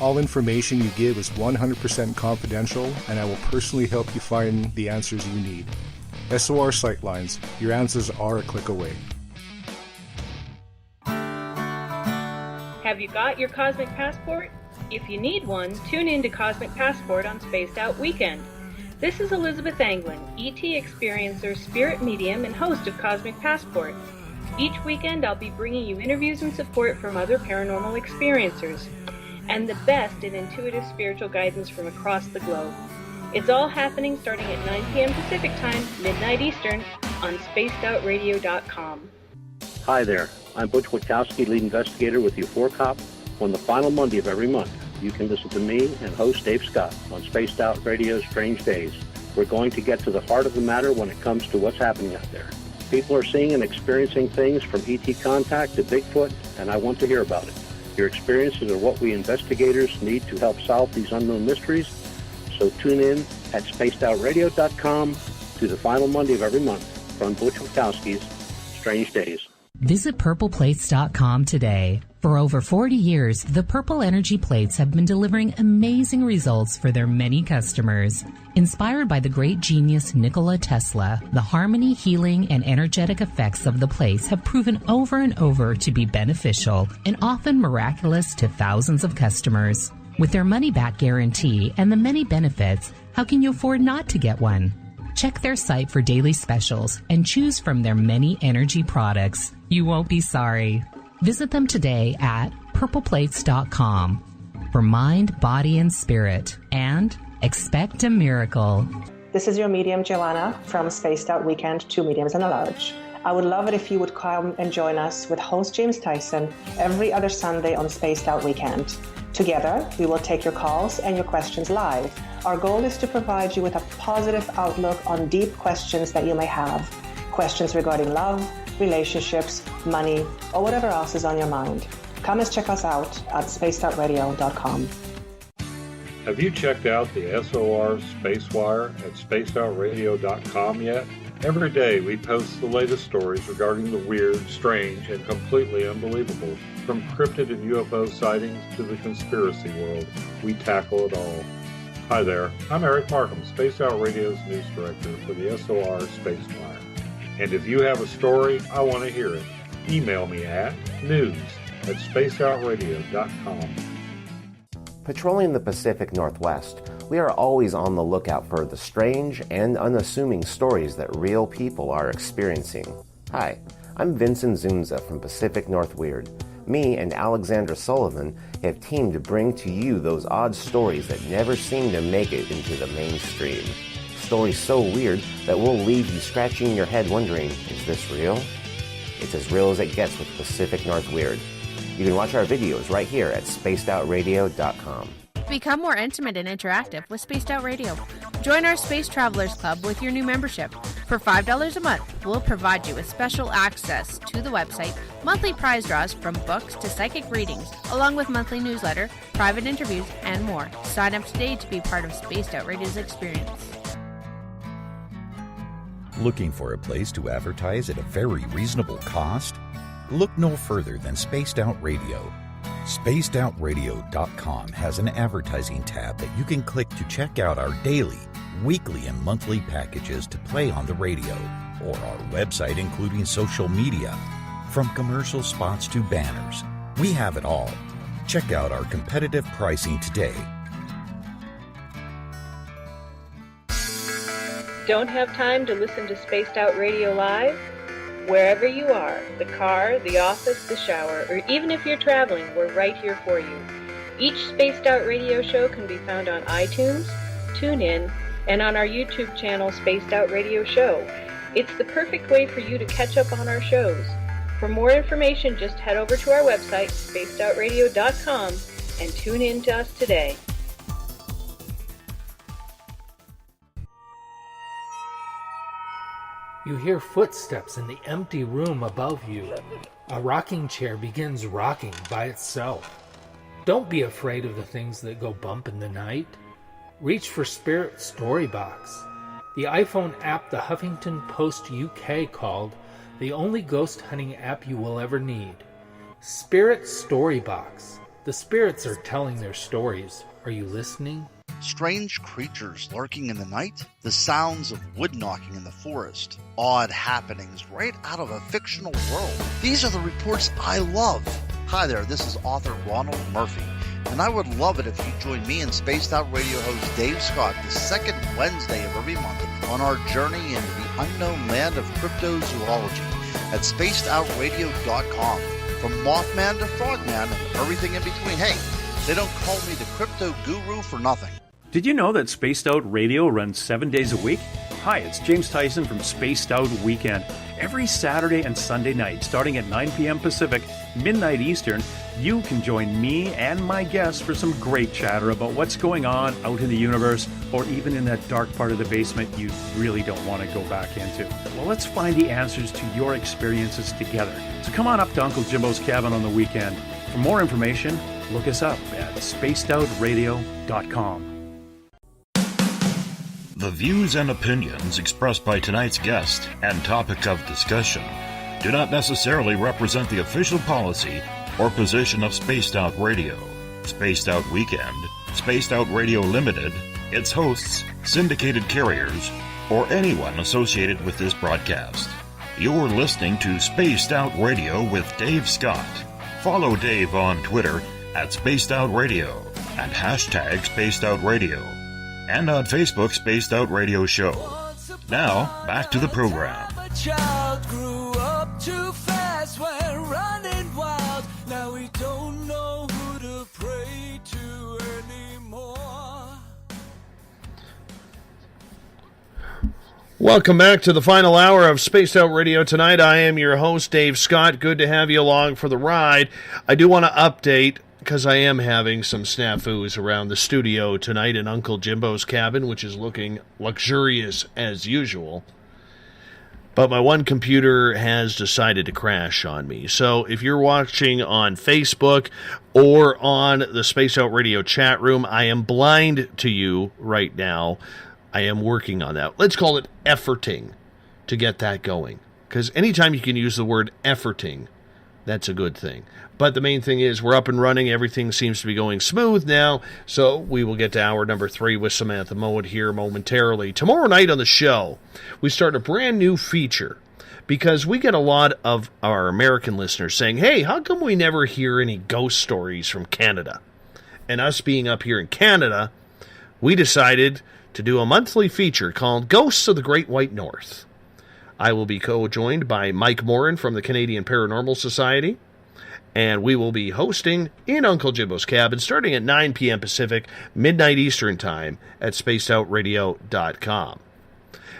All information you give is 100% confidential, and I will personally help you find the answers you need. SOR Sightlines, your answers are a click away. Have you got your Cosmic Passport? If you need one, tune in to Cosmic Passport on Spaced Out Weekend. This is Elizabeth Anglin, ET experiencer, spirit medium, and host of Cosmic Passport. Each weekend I'll be bringing you interviews and support from other paranormal experiencers, and the best in intuitive spiritual guidance from across the globe. It's all happening starting at 9 p.m. Pacific Time, midnight Eastern, on spacedoutradio.com. Hi there, I'm Butch Witkowski, lead investigator with U4COP. On the final Monday of every month, you can listen to me and host Dave Scott on Spaced Out Radio's Strange Days. We're going to get to the heart of the matter when it comes to what's happening out there. People are seeing and experiencing things from ET contact to Bigfoot, and I want to hear about it. Your experiences are what we investigators need to help solve these unknown mysteries. So tune in at spacedoutradio.com to the final Monday of every month from Butch Witkowski's Strange Days. Visit purpleplates.com today. For over 40 years, the Purple Energy Plates have been delivering amazing results for their many customers. Inspired by the great genius Nikola Tesla, the harmony, healing, and energetic effects of the plates have proven over and over to be beneficial and often miraculous to thousands of customers. With their money-back guarantee and the many benefits, how can you afford not to get one? Check their site for daily specials and choose from their many energy products. You won't be sorry. Visit them today at purpleplates.com for mind, body, and spirit, and expect a miracle. This is your medium, Joanna, from Spaced Out Weekend, 2 mediums and a large. I would love it if you would come and join us with host James Tyson every other Sunday on Spaced Out Weekend. Together, we will take your calls and your questions live. Our goal is to provide you with a positive outlook on deep questions that you may have. Questions regarding love, relationships, money, or whatever else is on your mind. Come and check us out at spacedoutradio.com. Have you checked out the SOR Spacewire at spacedoutradio.com yet? Every day we post the latest stories regarding the weird, strange, and completely unbelievable. From cryptid and UFO sightings to the conspiracy world, we tackle it all. Hi there, I'm Eric Markham, Spaced Out Radio's news director for the SOR Spacewire. And if you have a story, I want to hear it. Email me at news@spacedoutradio.com. Patrolling the Pacific Northwest, we are always on the lookout for the strange and unassuming stories that real people are experiencing. Hi, I'm Vincent Zunza from Pacific North Weird. Me and Alexandra Sullivan have teamed to bring to you those odd stories that never seem to make it into the mainstream. Stories so weird that will leave you scratching your head wondering, is this real? It's as real as it gets with Pacific North Weird. You can watch our videos right here at spacedoutradio.com. Become more intimate and interactive with Spaced Out Radio. Join our Space Travelers Club with your new membership. For $5 a month, we'll provide you with special access to the website, monthly prize draws from books to psychic readings, along with monthly newsletter, private interviews, and more. Sign up today to be part of Spaced Out Radio's experience. Looking for a place to advertise at a very reasonable cost? Look no further than Spaced Out Radio. SpacedOutRadio.com has an advertising tab that you can click to check out our daily, weekly, and monthly packages to play on the radio, or our website including social media. From commercial spots to banners, we have it all. Check out our competitive pricing today. Don't have time to listen to Spaced Out Radio live? Wherever you are, the car, the office, the shower, or even if you're traveling, we're right here for you. Each Spaced Out Radio show can be found on iTunes, TuneIn, and on our YouTube channel, Spaced Out Radio Show. It's the perfect way for you to catch up on our shows. For more information, just head over to our website, spacedoutradio.com, and tune in to us today. You hear footsteps in the empty room above you. A rocking chair begins rocking by itself. Don't be afraid of the things that go bump in the night. Reach for Spirit Storybox, the iPhone app the Huffington Post UK called the only ghost hunting app you will ever need. Spirit Storybox. The spirits are telling their stories. Are you listening? Strange creatures lurking in the night, the sounds of wood knocking in the forest, odd happenings right out of a fictional world. These are the reports I love. Hi there, this is author Ronald Murphy, and I would love it if you join me and Spaced Out Radio host Dave Scott the second Wednesday of every month on our journey into the unknown land of cryptozoology at spacedoutradio.com. From Mothman to Frogman and everything in between. Hey, they don't call me the crypto guru for nothing. Did you know that Spaced Out Radio runs 7 days a week? Hi, it's James Tyson from Spaced Out Weekend. Every Saturday and Sunday night, starting at 9 p.m. Pacific, midnight Eastern, you can join me and my guests for some great chatter about what's going on out in the universe, or even in that dark part of the basement you really don't want to go back into. Well, let's find the answers to your experiences together. So come on up to Uncle Jimbo's cabin on the weekend. For more information, look us up at spacedoutradio.com. The views and opinions expressed by tonight's guest and topic of discussion do not necessarily represent the official policy or position of Spaced Out Radio, Spaced Out Weekend, Spaced Out Radio Limited, its hosts, syndicated carriers, or anyone associated with this broadcast. You're listening to Spaced Out Radio with Dave Scott. Follow Dave on Twitter at Spaced Out Radio and hashtag Spaced Out Radio, and on Facebook Spaced Out Radio Show. Now, back to the program. A child grew up too fast, went running wild. Now we don't know who to pray to anymore. Welcome back to the final hour of Spaced Out Radio tonight. I am your host, Dave Scott. Good to have you along for the ride. I do want to update, because I am having some snafus around the studio tonight in Uncle Jimbo's cabin, which is looking luxurious as usual. But my one computer has decided to crash on me. So if you're watching on Facebook or on the Space Out Radio chat room, I am blind to you right now. I am working on that. Let's call it efforting to get that going. Because anytime you can use the word efforting, that's a good thing. But the main thing is we're up and running. Everything seems to be going smooth now. So we will get to hour number 3 with Samantha Mowat here momentarily. Tomorrow night on the show, we start a brand new feature because we get a lot of our American listeners saying, hey, how come we never hear any ghost stories from Canada? And us being up here in Canada, we decided to do a monthly feature called Ghosts of the Great White North. I will be co-joined by Mike Morin from the Canadian Paranormal Society. And we will be hosting in Uncle Jimbo's cabin starting at 9 p.m. Pacific, midnight Eastern time at spacedoutradio.com.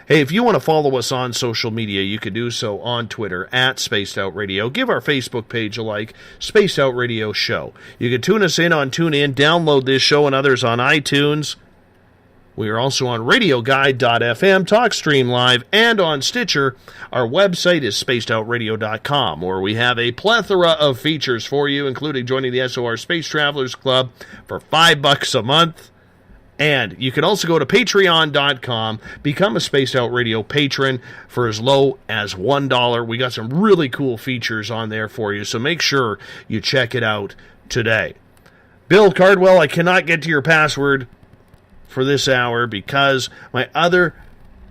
Hey, if you want to follow us on social media, you can do so on Twitter at Spaced Out Radio. Give our Facebook page a like, Spaced Out Radio Show. You can tune us in on TuneIn, download this show and others on iTunes. We are also on RadioGuide.fm, TalkStream Live, and on Stitcher. Our website is spacedoutradio.com, where we have a plethora of features for you, including joining the SOR Space Travelers Club for $5 a month. And you can also go to patreon.com, become a Spaced Out Radio patron for as low as $1. We got some really cool features on there for you, so make sure you check it out today. Bill Cardwell, I cannot get to your password for this hour because my other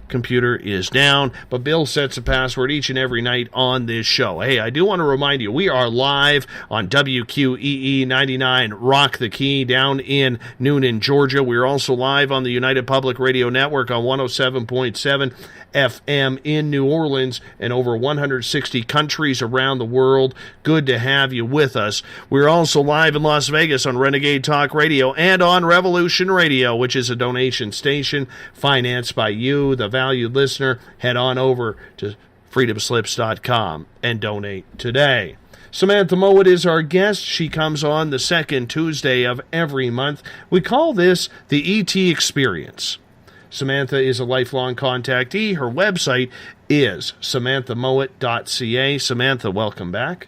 computer is down, but Bill sets a password each and every night on this show. Hey, I do want to remind you, we are live on WQEE 99 Rock the Key down in Noonan, Georgia. We're also live on the United Public Radio Network on 107.7 FM in New Orleans and over 160 countries around the world. Good to have you with us. We're also live in Las Vegas on Renegade Talk Radio and on Revolution Radio, which is a donation station financed by you, the valued listener. Head on over to freedomslips.com and donate today. Samantha Mowat is our guest. She comes on the second Tuesday of every month. We call this the ET Experience. Samantha is a lifelong contactee. Her website is samanthamowat.ca. Samantha, welcome back.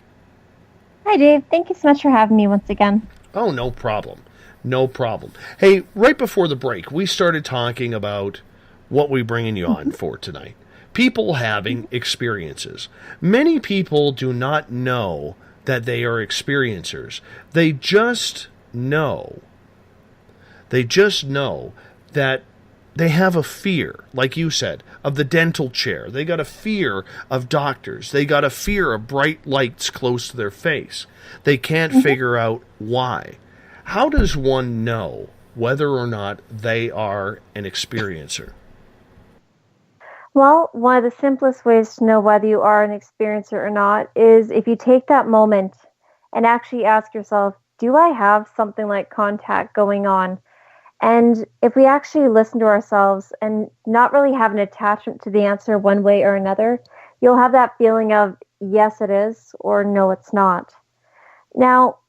Hi, Dave. Thank you so much for having me once again. Oh, no problem. No problem. Hey, right before the break, we started talking about what we're bringing you on for tonight. People having experiences. Many people do not know that they are experiencers. They just know. They just know that they have a fear, like you said, of the dental chair. They got a fear of doctors. They got a fear of bright lights close to their face. They can't figure out why. How does one know whether or not they are an experiencer? Well, one of the simplest ways to know whether you are an experiencer or not is if you take that moment and actually ask yourself, do I have something like contact going on? And if we actually listen to ourselves and not really have an attachment to the answer one way or another, you'll have that feeling of, yes, it is, or no, it's not. Now,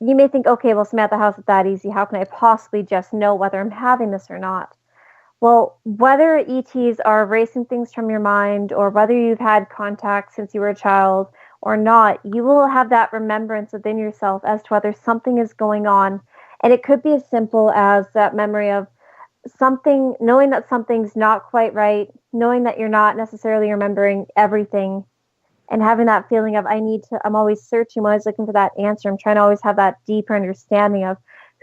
you may think, okay, well, Samantha, how's it that easy? How can I possibly just know whether I'm having this or not? Well, whether ETs are erasing things from your mind or whether you've had contact since you were a child or not, you will have that remembrance within yourself as to whether something is going on. And it could be as simple as that memory of something, knowing that something's not quite right, knowing that you're not necessarily remembering everything, and having that feeling of I'm always searching, I'm always looking for that answer. I'm trying to always have that deeper understanding of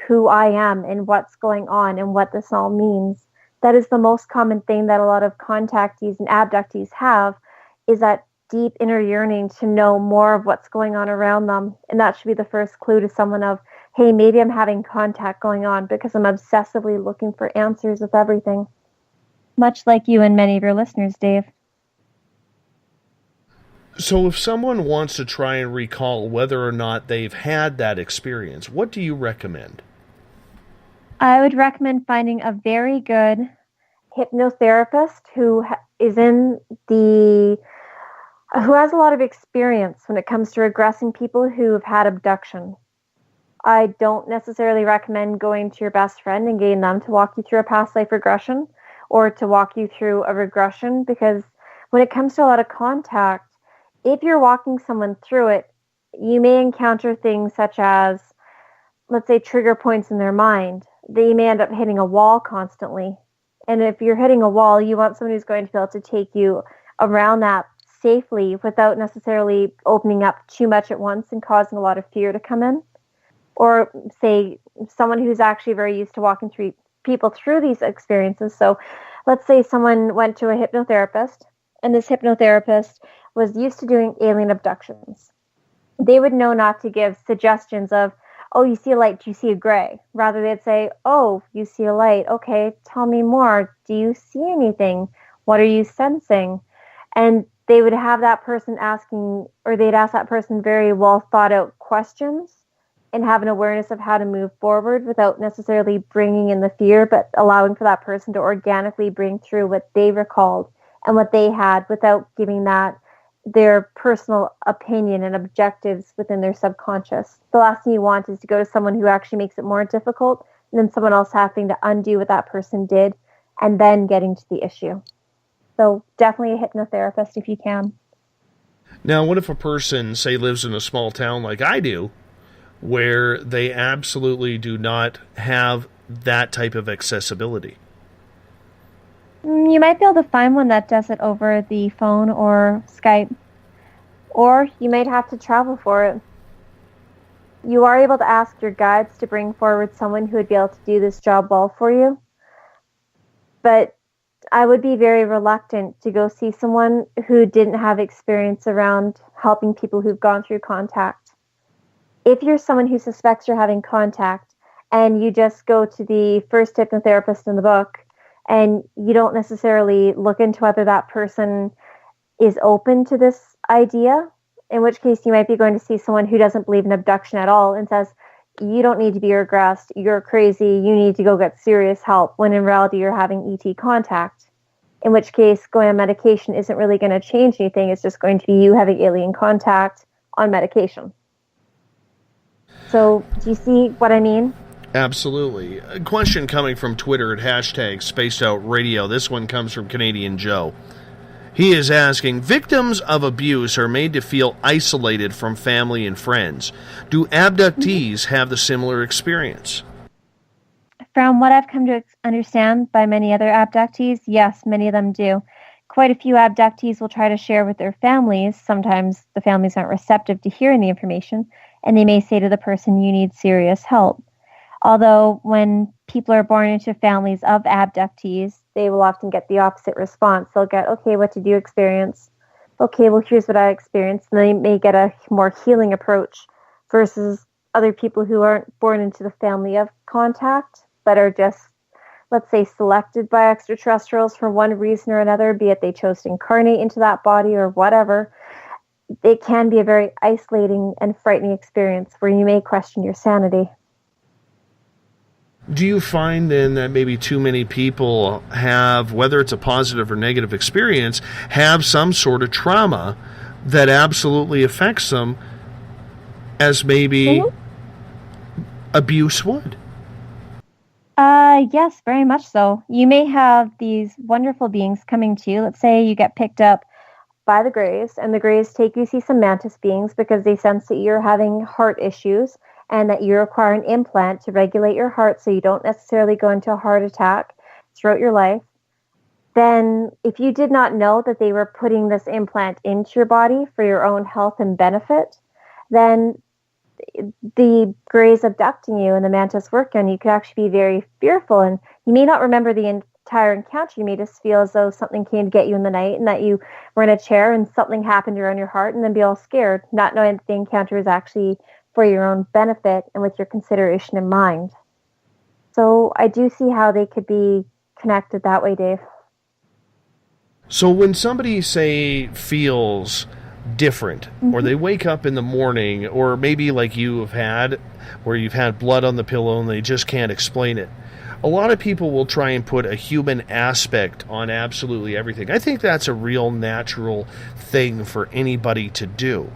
who I am and what's going on and what this all means. That is the most common thing that a lot of contactees and abductees have, is that deep inner yearning to know more of what's going on around them. And that should be the first clue to someone of, hey, maybe I'm having contact going on because I'm obsessively looking for answers with everything. Much like you and many of your listeners, Dave. So if someone wants to try and recall whether or not they've had that experience, what do you recommend? I would recommend finding a very good hypnotherapist who has a lot of experience when it comes to regressing people who have had abduction. I don't necessarily recommend going to your best friend and getting them to walk you through a past life regression or to walk you through a regression, because when it comes to a lot of contact, if you're walking someone through it, you may encounter things such as, let's say, trigger points in their mind. They may end up hitting a wall constantly. And if you're hitting a wall, you want someone who's going to be able to take you around that safely without necessarily opening up too much at once and causing a lot of fear to come in. Or say someone who's actually very used to walking through people through these experiences. So let's say someone went to a hypnotherapist, and this hypnotherapist was used to doing alien abductions. They would know not to give suggestions of, oh, you see a light, do you see a gray? Rather, they'd say, oh, you see a light. Okay, tell me more. Do you see anything? What are you sensing? And they would have that person asking, or they'd ask that person very well thought out questions and have an awareness of how to move forward without necessarily bringing in the fear, but allowing for that person to organically bring through what they recalled and what they had without giving that their personal opinion and objectives within their subconscious. The last thing you want is to go to someone who actually makes it more difficult, and then someone else having to undo what that person did and then getting to the issue. So definitely a hypnotherapist if you can. Now, what if a person, say, lives in a small town like I do, where they absolutely do not have that type of accessibility? You might be able to find one that does it over the phone or Skype. Or you might have to travel for it. You are able to ask your guides to bring forward someone who would be able to do this job well for you. But I would be very reluctant to go see someone who didn't have experience around helping people who've gone through contact. If you're someone who suspects you're having contact and you just go to the first hypnotherapist in the book and you don't necessarily look into whether that person is open to this idea, in which case you might be going to see someone who doesn't believe in abduction at all and says, you don't need to be regressed, you're crazy, you need to go get serious help, when in reality you're having ET contact. In which case going on medication isn't really going to change anything, it's just going to be you having alien contact on medication. So, do you see what I mean? Absolutely. A question coming from Twitter at #SpacedOutRadio. This one comes from Canadian Joe. He is asking, victims of abuse are made to feel isolated from family and friends. Do abductees have the similar experience? From what I've come to understand by many other abductees, yes, many of them do. Quite a few abductees will try to share with their families. Sometimes the families aren't receptive to hearing the information, and they may say to the person, you need serious help. Although when people are born into families of abductees, they will often get the opposite response. They'll get, okay, what did you experience? Okay, well, here's what I experienced. And they may get a more healing approach versus other people who aren't born into the family of contact, but are just, let's say, selected by extraterrestrials for one reason or another, be it they chose to incarnate into that body or whatever. It can be a very isolating and frightening experience where you may question your sanity. Do you find then that maybe too many people have, whether it's a positive or negative experience, have some sort of trauma that absolutely affects them as maybe abuse would? Yes, very much so. You may have these wonderful beings coming to you. Let's say you get picked up by the Greys, and the Greys take you to see some mantis beings because they sense that you're having heart issues and that you require an implant to regulate your heart so you don't necessarily go into a heart attack throughout your life. then if you did not know that they were putting this implant into your body for your own health and benefit, then the Greys abducting you and the mantis working on you could actually be very fearful, and you may not remember the entire encounter. You may just feel as though something came to get you in the night and that you were in a chair and something happened around your heart, and then be all scared, not knowing that the encounter is actually for your own benefit and with your consideration in mind. So I do see how they could be connected that way, Dave. So when somebody, say, feels different, or they wake up in the morning, or maybe like you have had, where you've had blood on the pillow and they just can't explain it, a lot of people will try and put a human aspect on absolutely everything. I think that's a real natural thing for anybody to do.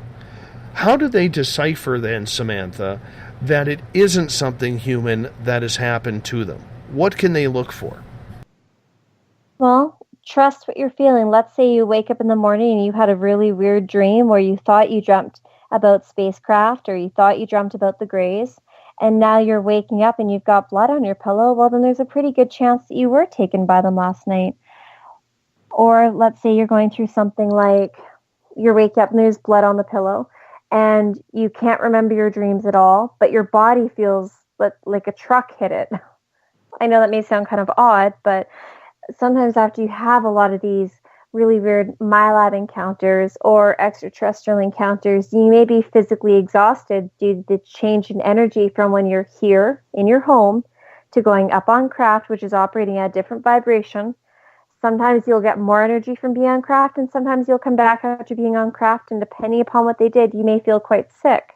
How do they decipher then, Samantha, that it isn't something human that has happened to them? What can they look for? Well, trust what you're feeling. Let's say you wake up in the morning and you had a really weird dream where you thought you dreamt about spacecraft, or you thought you dreamt about the Greys, and now you're waking up and you've got blood on your pillow. Well, then there's a pretty good chance that you were taken by them last night. Or let's say you're going through something like you're waking up and there's blood on the pillow and you can't remember your dreams at all, but your body feels like a truck hit it. I know that may sound kind of odd, but sometimes after you have a lot of these really weird MyLab encounters or extraterrestrial encounters, you may be physically exhausted due to the change in energy from when you're here in your home to going up on craft, which is operating at a different vibration. Sometimes you'll get more energy from being on craft, and sometimes you'll come back after being on craft, and depending upon what they did, you may feel quite sick.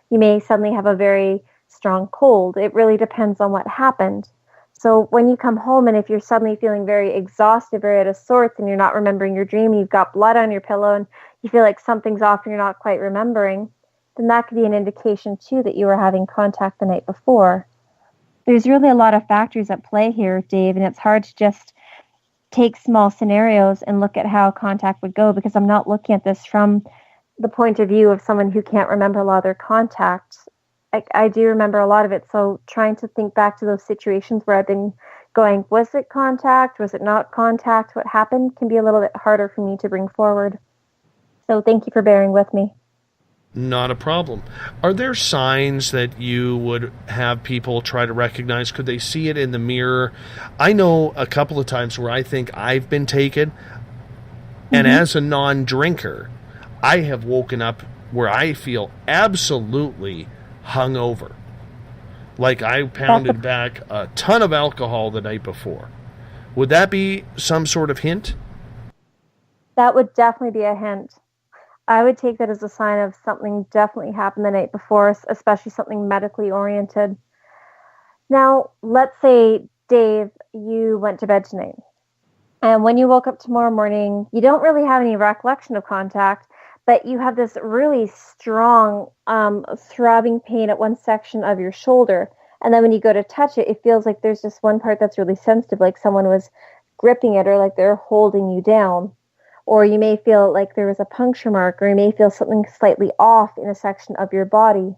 You may suddenly have a very strong cold. It really depends on what happened. So when you come home and if you're suddenly feeling very exhausted, very out of sorts, and you're not remembering your dream, you've got blood on your pillow and you feel like something's off and you're not quite remembering, then that could be an indication too that you were having contact the night before. There's really a lot of factors at play here, Dave, and it's hard to just take small scenarios and look at how contact would go, because I'm not looking at this from the point of view of someone who can't remember a lot of their contact. I do remember a lot of it, so trying to think back to those situations where I've been going, was it contact, was it not contact, what happened, can be a little bit harder for me to bring forward. So thank you for bearing with me. Not a problem. Are there signs that you would have people try to recognize? Could they see it in the mirror? I know a couple of times where I think I've been taken, and as a non-drinker, I have woken up where I feel absolutely hungover. Like I pounded back a ton of alcohol the night before. Would that be some sort of hint? That would definitely be a hint. I would take that as a sign of something definitely happened the night before, especially something medically oriented. Now, let's say, Dave, you went to bed tonight. And when you woke up tomorrow morning, you don't really have any recollection of contact, but you have this really strong throbbing pain at one section of your shoulder. And then when you go to touch it, it feels like there's just one part that's really sensitive, like someone was gripping it or like they're holding you down. Or you may feel like there was a puncture mark, or you may feel something slightly off in a section of your body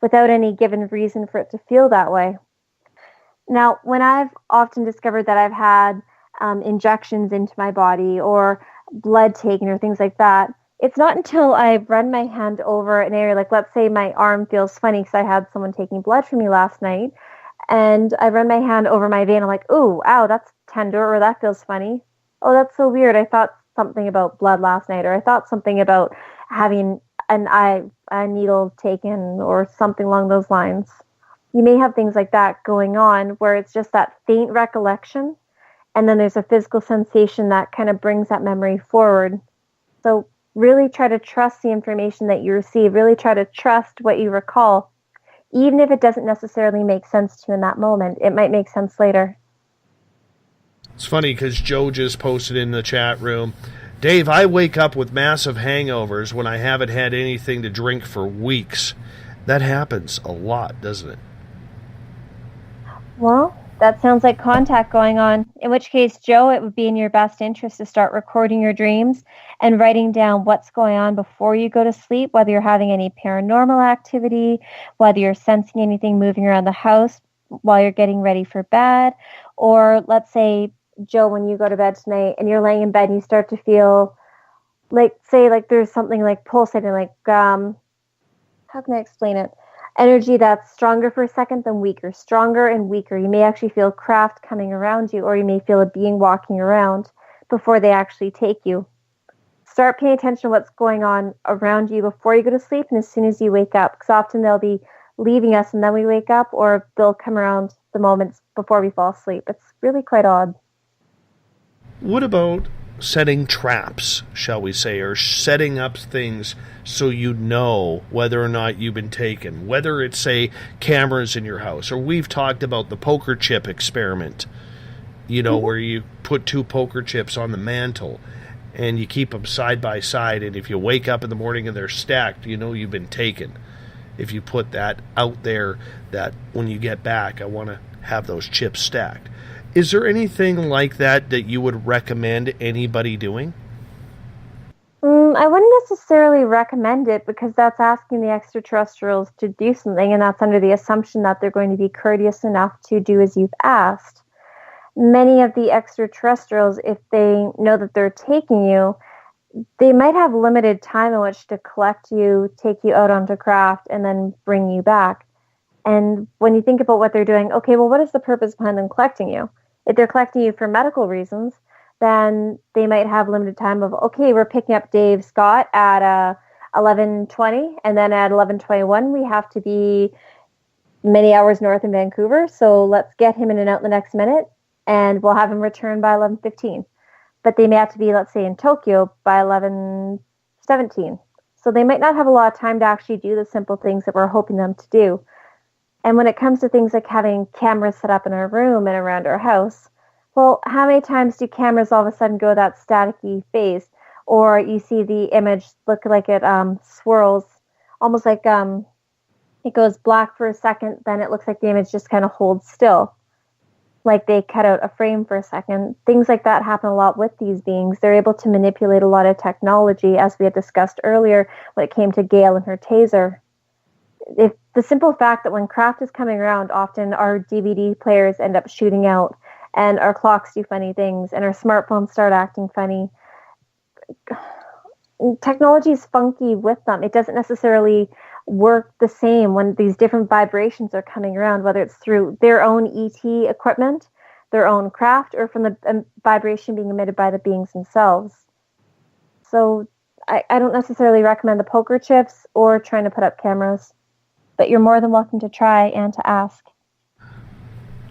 without any given reason for it to feel that way. Now, when I've often discovered that I've had injections into my body or blood taken or things like that, it's not until I run my hand over an area, like let's say my arm feels funny because I had someone taking blood from me last night, and I run my hand over my vein, I'm like, ooh, ow, that's tender, or that feels funny. Oh, that's so weird. I thought something about blood last night, or I thought something about having a needle taken or something along those lines. You may have things like that going on where it's just that faint recollection, and then there's a physical sensation that kind of brings that memory forward. So really try to trust the information that you receive. Really try to trust what you recall. Even if it doesn't necessarily make sense to you in that moment, it might make sense later. It's funny because Joe just posted in the chat room, Dave, I wake up with massive hangovers when I haven't had anything to drink for weeks. That happens a lot, doesn't it? Well, that sounds like contact going on. In which case, Joe, it would be in your best interest to start recording your dreams and writing down what's going on before you go to sleep, whether you're having any paranormal activity, whether you're sensing anything moving around the house while you're getting ready for bed, or let's say Joe, when you go to bed tonight and you're laying in bed and you start to feel like, say, like there's something like pulsating, like, how can I explain it? Energy that's stronger for a second, then weaker, stronger and weaker. You may actually feel craft coming around you, or you may feel a being walking around before they actually take you. Start paying attention to what's going on around you before you go to sleep and as soon as you wake up, because often they'll be leaving us and then we wake up, or they'll come around the moments before we fall asleep. It's really quite odd. What about setting traps, shall we say, or setting up things so you know whether or not you've been taken, whether it's, say, cameras in your house, or we've talked about the poker chip experiment, you know, where you put 2 poker chips on the mantle and you keep them side by side, and if you wake up in the morning and they're stacked, you know you've been taken. If you put that out there, that when you get back, I want to have those chips stacked. Is there anything like that that you would recommend anybody doing? I wouldn't necessarily recommend it, because that's asking the extraterrestrials to do something, and that's under the assumption that they're going to be courteous enough to do as you've asked. Many of the extraterrestrials, if they know that they're taking you, they might have limited time in which to collect you, take you out onto craft, and then bring you back. And when you think about what they're doing, okay, well, what is the purpose behind them collecting you? If they're collecting you for medical reasons, then they might have limited time of, okay, we're picking up Dave Scott at 11:20, and then at 11:21 we have to be many hours north in Vancouver, so let's get him in and out in the next minute, and we'll have him return by 11:15. But they may have to be, let's say, in Tokyo by 11:17. So they might not have a lot of time to actually do the simple things that we're hoping them to do. And when it comes to things like having cameras set up in our room and around our house, well, how many times do cameras all of a sudden go that staticky phase? Or you see the image look like it swirls, almost like it goes black for a second, then it looks like the image just kind of holds still, like they cut out a frame for a second. Things like that happen a lot with these beings. They're able to manipulate a lot of technology, as we had discussed earlier when it came to Gail and her taser. If the simple fact that when craft is coming around, often our DVD players end up shooting out, and our clocks do funny things, and our smartphones start acting funny. Technology is funky with them. It doesn't necessarily work the same when these different vibrations are coming around, whether it's through their own ET equipment, their own craft, or from the vibration being emitted by the beings themselves. So I don't necessarily recommend the poker chips or trying to put up cameras, but you're more than welcome to try and to ask.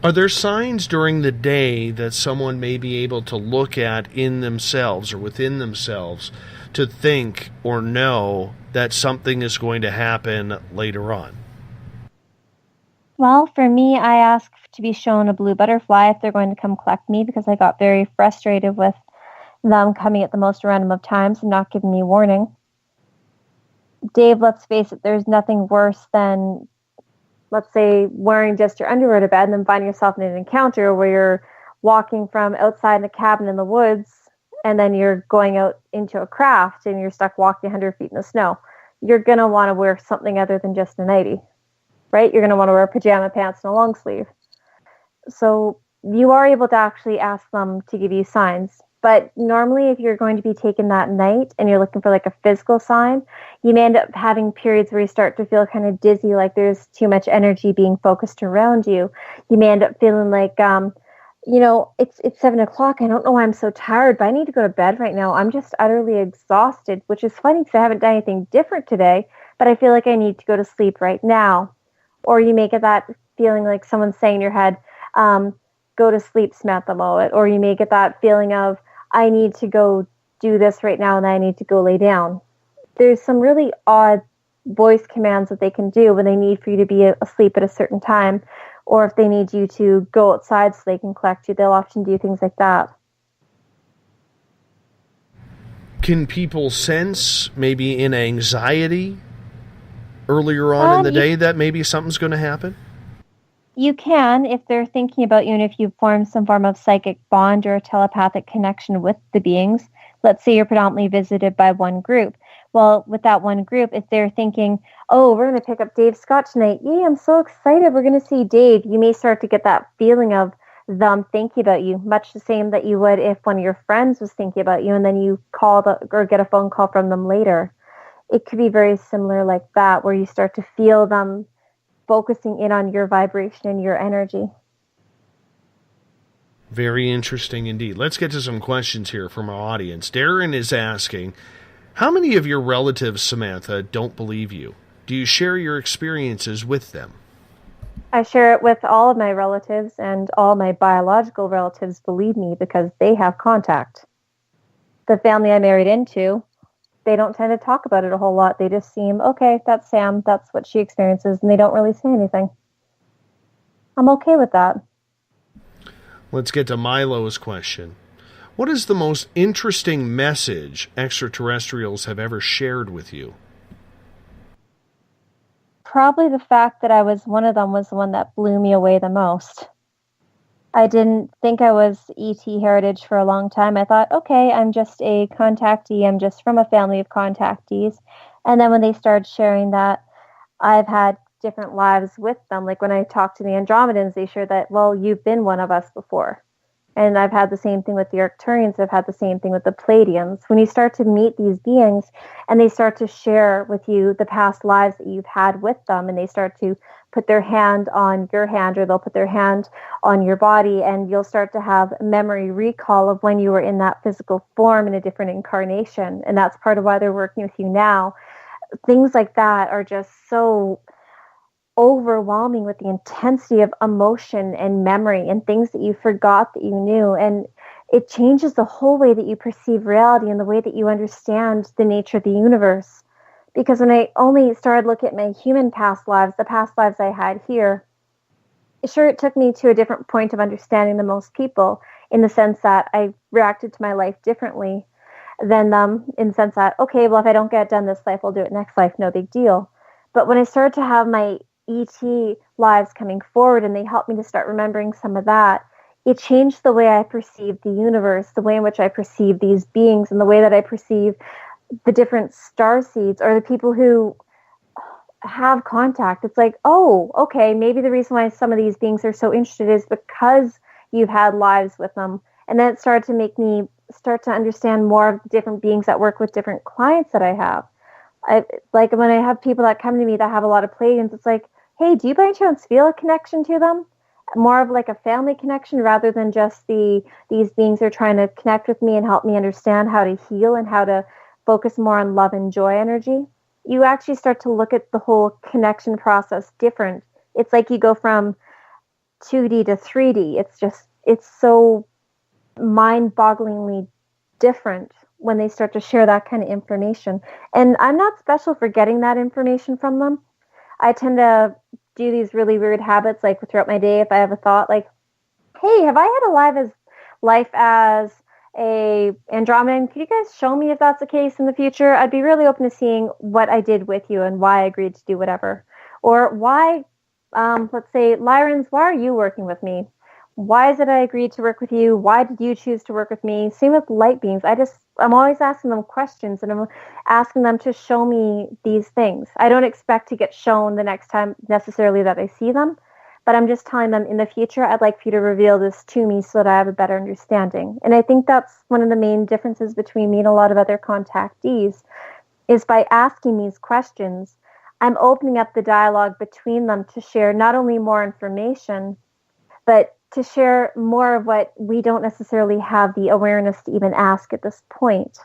Are there signs during the day that someone may be able to look at in themselves or within themselves to think or know that something is going to happen later on? Well, for me, I ask to be shown a blue butterfly if they're going to come collect me, because I got very frustrated with them coming at the most random of times and not giving me warning. Dave, let's face it, there's nothing worse than, let's say, wearing just your underwear to bed and then finding yourself in an encounter where you're walking from outside in a cabin in the woods and then you're going out into a craft and you're stuck walking 100 feet in the snow. You're going to want to wear something other than just a nightie, right? You're going to want to wear pajama pants and a long sleeve. So you are able to actually ask them to give you signs. But normally, if you're going to be taken that night and you're looking for like a physical sign, you may end up having periods where you start to feel kind of dizzy, like there's too much energy being focused around you. You may end up feeling like, it's 7 o'clock. I don't know why I'm so tired, but I need to go to bed right now. I'm just utterly exhausted, which is funny because I haven't done anything different today, but I feel like I need to go to sleep right now. Or you may get that feeling like someone's saying in your head, go to sleep, Samantha Mowat. Or you may get that feeling of, I need to go do this right now and I need to go lay down. There's some really odd voice commands that they can do when they need for you to be asleep at a certain time, or if they need you to go outside so they can collect you. They'll often do things like that. Can people sense maybe in anxiety earlier on in the day that maybe something's going to happen? You can, if they're thinking about you and if you've formed some form of psychic bond or a telepathic connection with the beings. Let's say you're predominantly visited by one group. Well, with that one group, if they're thinking, oh, we're going to pick up Dave Scott tonight. Yay, I'm so excited. We're going to see Dave. You may start to get that feeling of them thinking about you, much the same that you would if one of your friends was thinking about you and then you call or get a phone call from them later. It could be very similar like that, where you start to feel them focusing in on your vibration and your energy. Very interesting indeed. Let's get to some questions here from our audience. Darren is asking, how many of your relatives, Samantha, don't believe you? Do you share your experiences with them? I share it with all of my relatives, and all my biological relatives believe me because they have contact. The family I married into, they don't tend to talk about it a whole lot. They just seem, okay, that's Sam, that's what she experiences, and they don't really say anything. I'm okay with that. Let's get to Milo's question. What is the most interesting message extraterrestrials have ever shared with you? Probably the fact that I was one of them was the one that blew me away the most. I didn't think I was ET heritage for a long time. I thought, okay, I'm just a contactee. I'm just from a family of contactees. And then when they started sharing that I've had different lives with them, like when I talked to the Andromedans, they shared that, well, you've been one of us before. And I've had the same thing with the Arcturians. I've had the same thing with the Palladians. When you start to meet these beings and they start to share with you the past lives that you've had with them, and they start to put their hand on your hand, or they'll put their hand on your body, and you'll start to have memory recall of when you were in that physical form in a different incarnation. And that's part of why they're working with you now. Things like that are just so overwhelming with the intensity of emotion and memory and things that you forgot that you knew. And it changes the whole way that you perceive reality and the way that you understand the nature of the universe. Because when I only started looking at my human past lives, the past lives I had here, sure, it took me to a different point of understanding than most people, in the sense that I reacted to my life differently than them, in the sense that, okay, well, if I don't get it done this life, I'll do it next life, no big deal. But when I started to have my ET lives coming forward, and they helped me to start remembering some of that, it changed the way I perceive the universe, the way in which I perceive these beings, and the way that I perceive the different star seeds or the people who have contact. It's like, oh, okay, maybe the reason why some of these beings are so interested is because you've had lives with them. And then it started to make me start to understand more of the different beings that work with different clients that I have. Like when I have people that come to me that have a lot of Pleiadians, it's like, hey, do you by any chance feel a connection to them? More of like a family connection rather than just these beings are trying to connect with me and help me understand how to heal and how to focus more on love and joy energy. You actually start to look at the whole connection process different. It's like you go from 2D to 3D. It's so mind-bogglingly different when they start to share that kind of information. And I'm not special for getting that information from them. I tend to do these really weird habits, like throughout my day, if I have a thought, like, hey, have I had a life as a Andromedan? Could you guys show me if that's the case in the future? I'd be really open to seeing what I did with you and why I agreed to do whatever. Or why, let's say, Lyrans, why are you working with me? Why is it I agreed to work with you? Why did you choose to work with me? Same with light beings. I'm always asking them questions, and I'm asking them to show me these things. I don't expect to get shown the next time necessarily that I see them, but I'm just telling them in the future, I'd like for you to reveal this to me so that I have a better understanding. And I think that's one of the main differences between me and a lot of other contactees, is by asking these questions, I'm opening up the dialogue between them to share not only more information, but to share more of what we don't necessarily have the awareness to even ask at this point.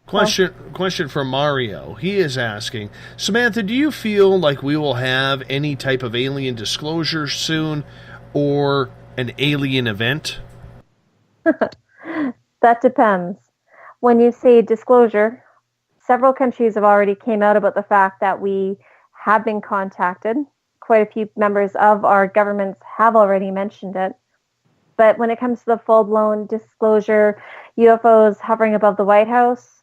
Question from Mario. He is asking, Samantha, do you feel like we will have any type of alien disclosure soon, or an alien event? That depends. When you say disclosure, several countries have already came out about the fact that we have been contacted. Quite a few members of our governments have already mentioned it. But when it comes to the full-blown disclosure, UFOs hovering above the White House,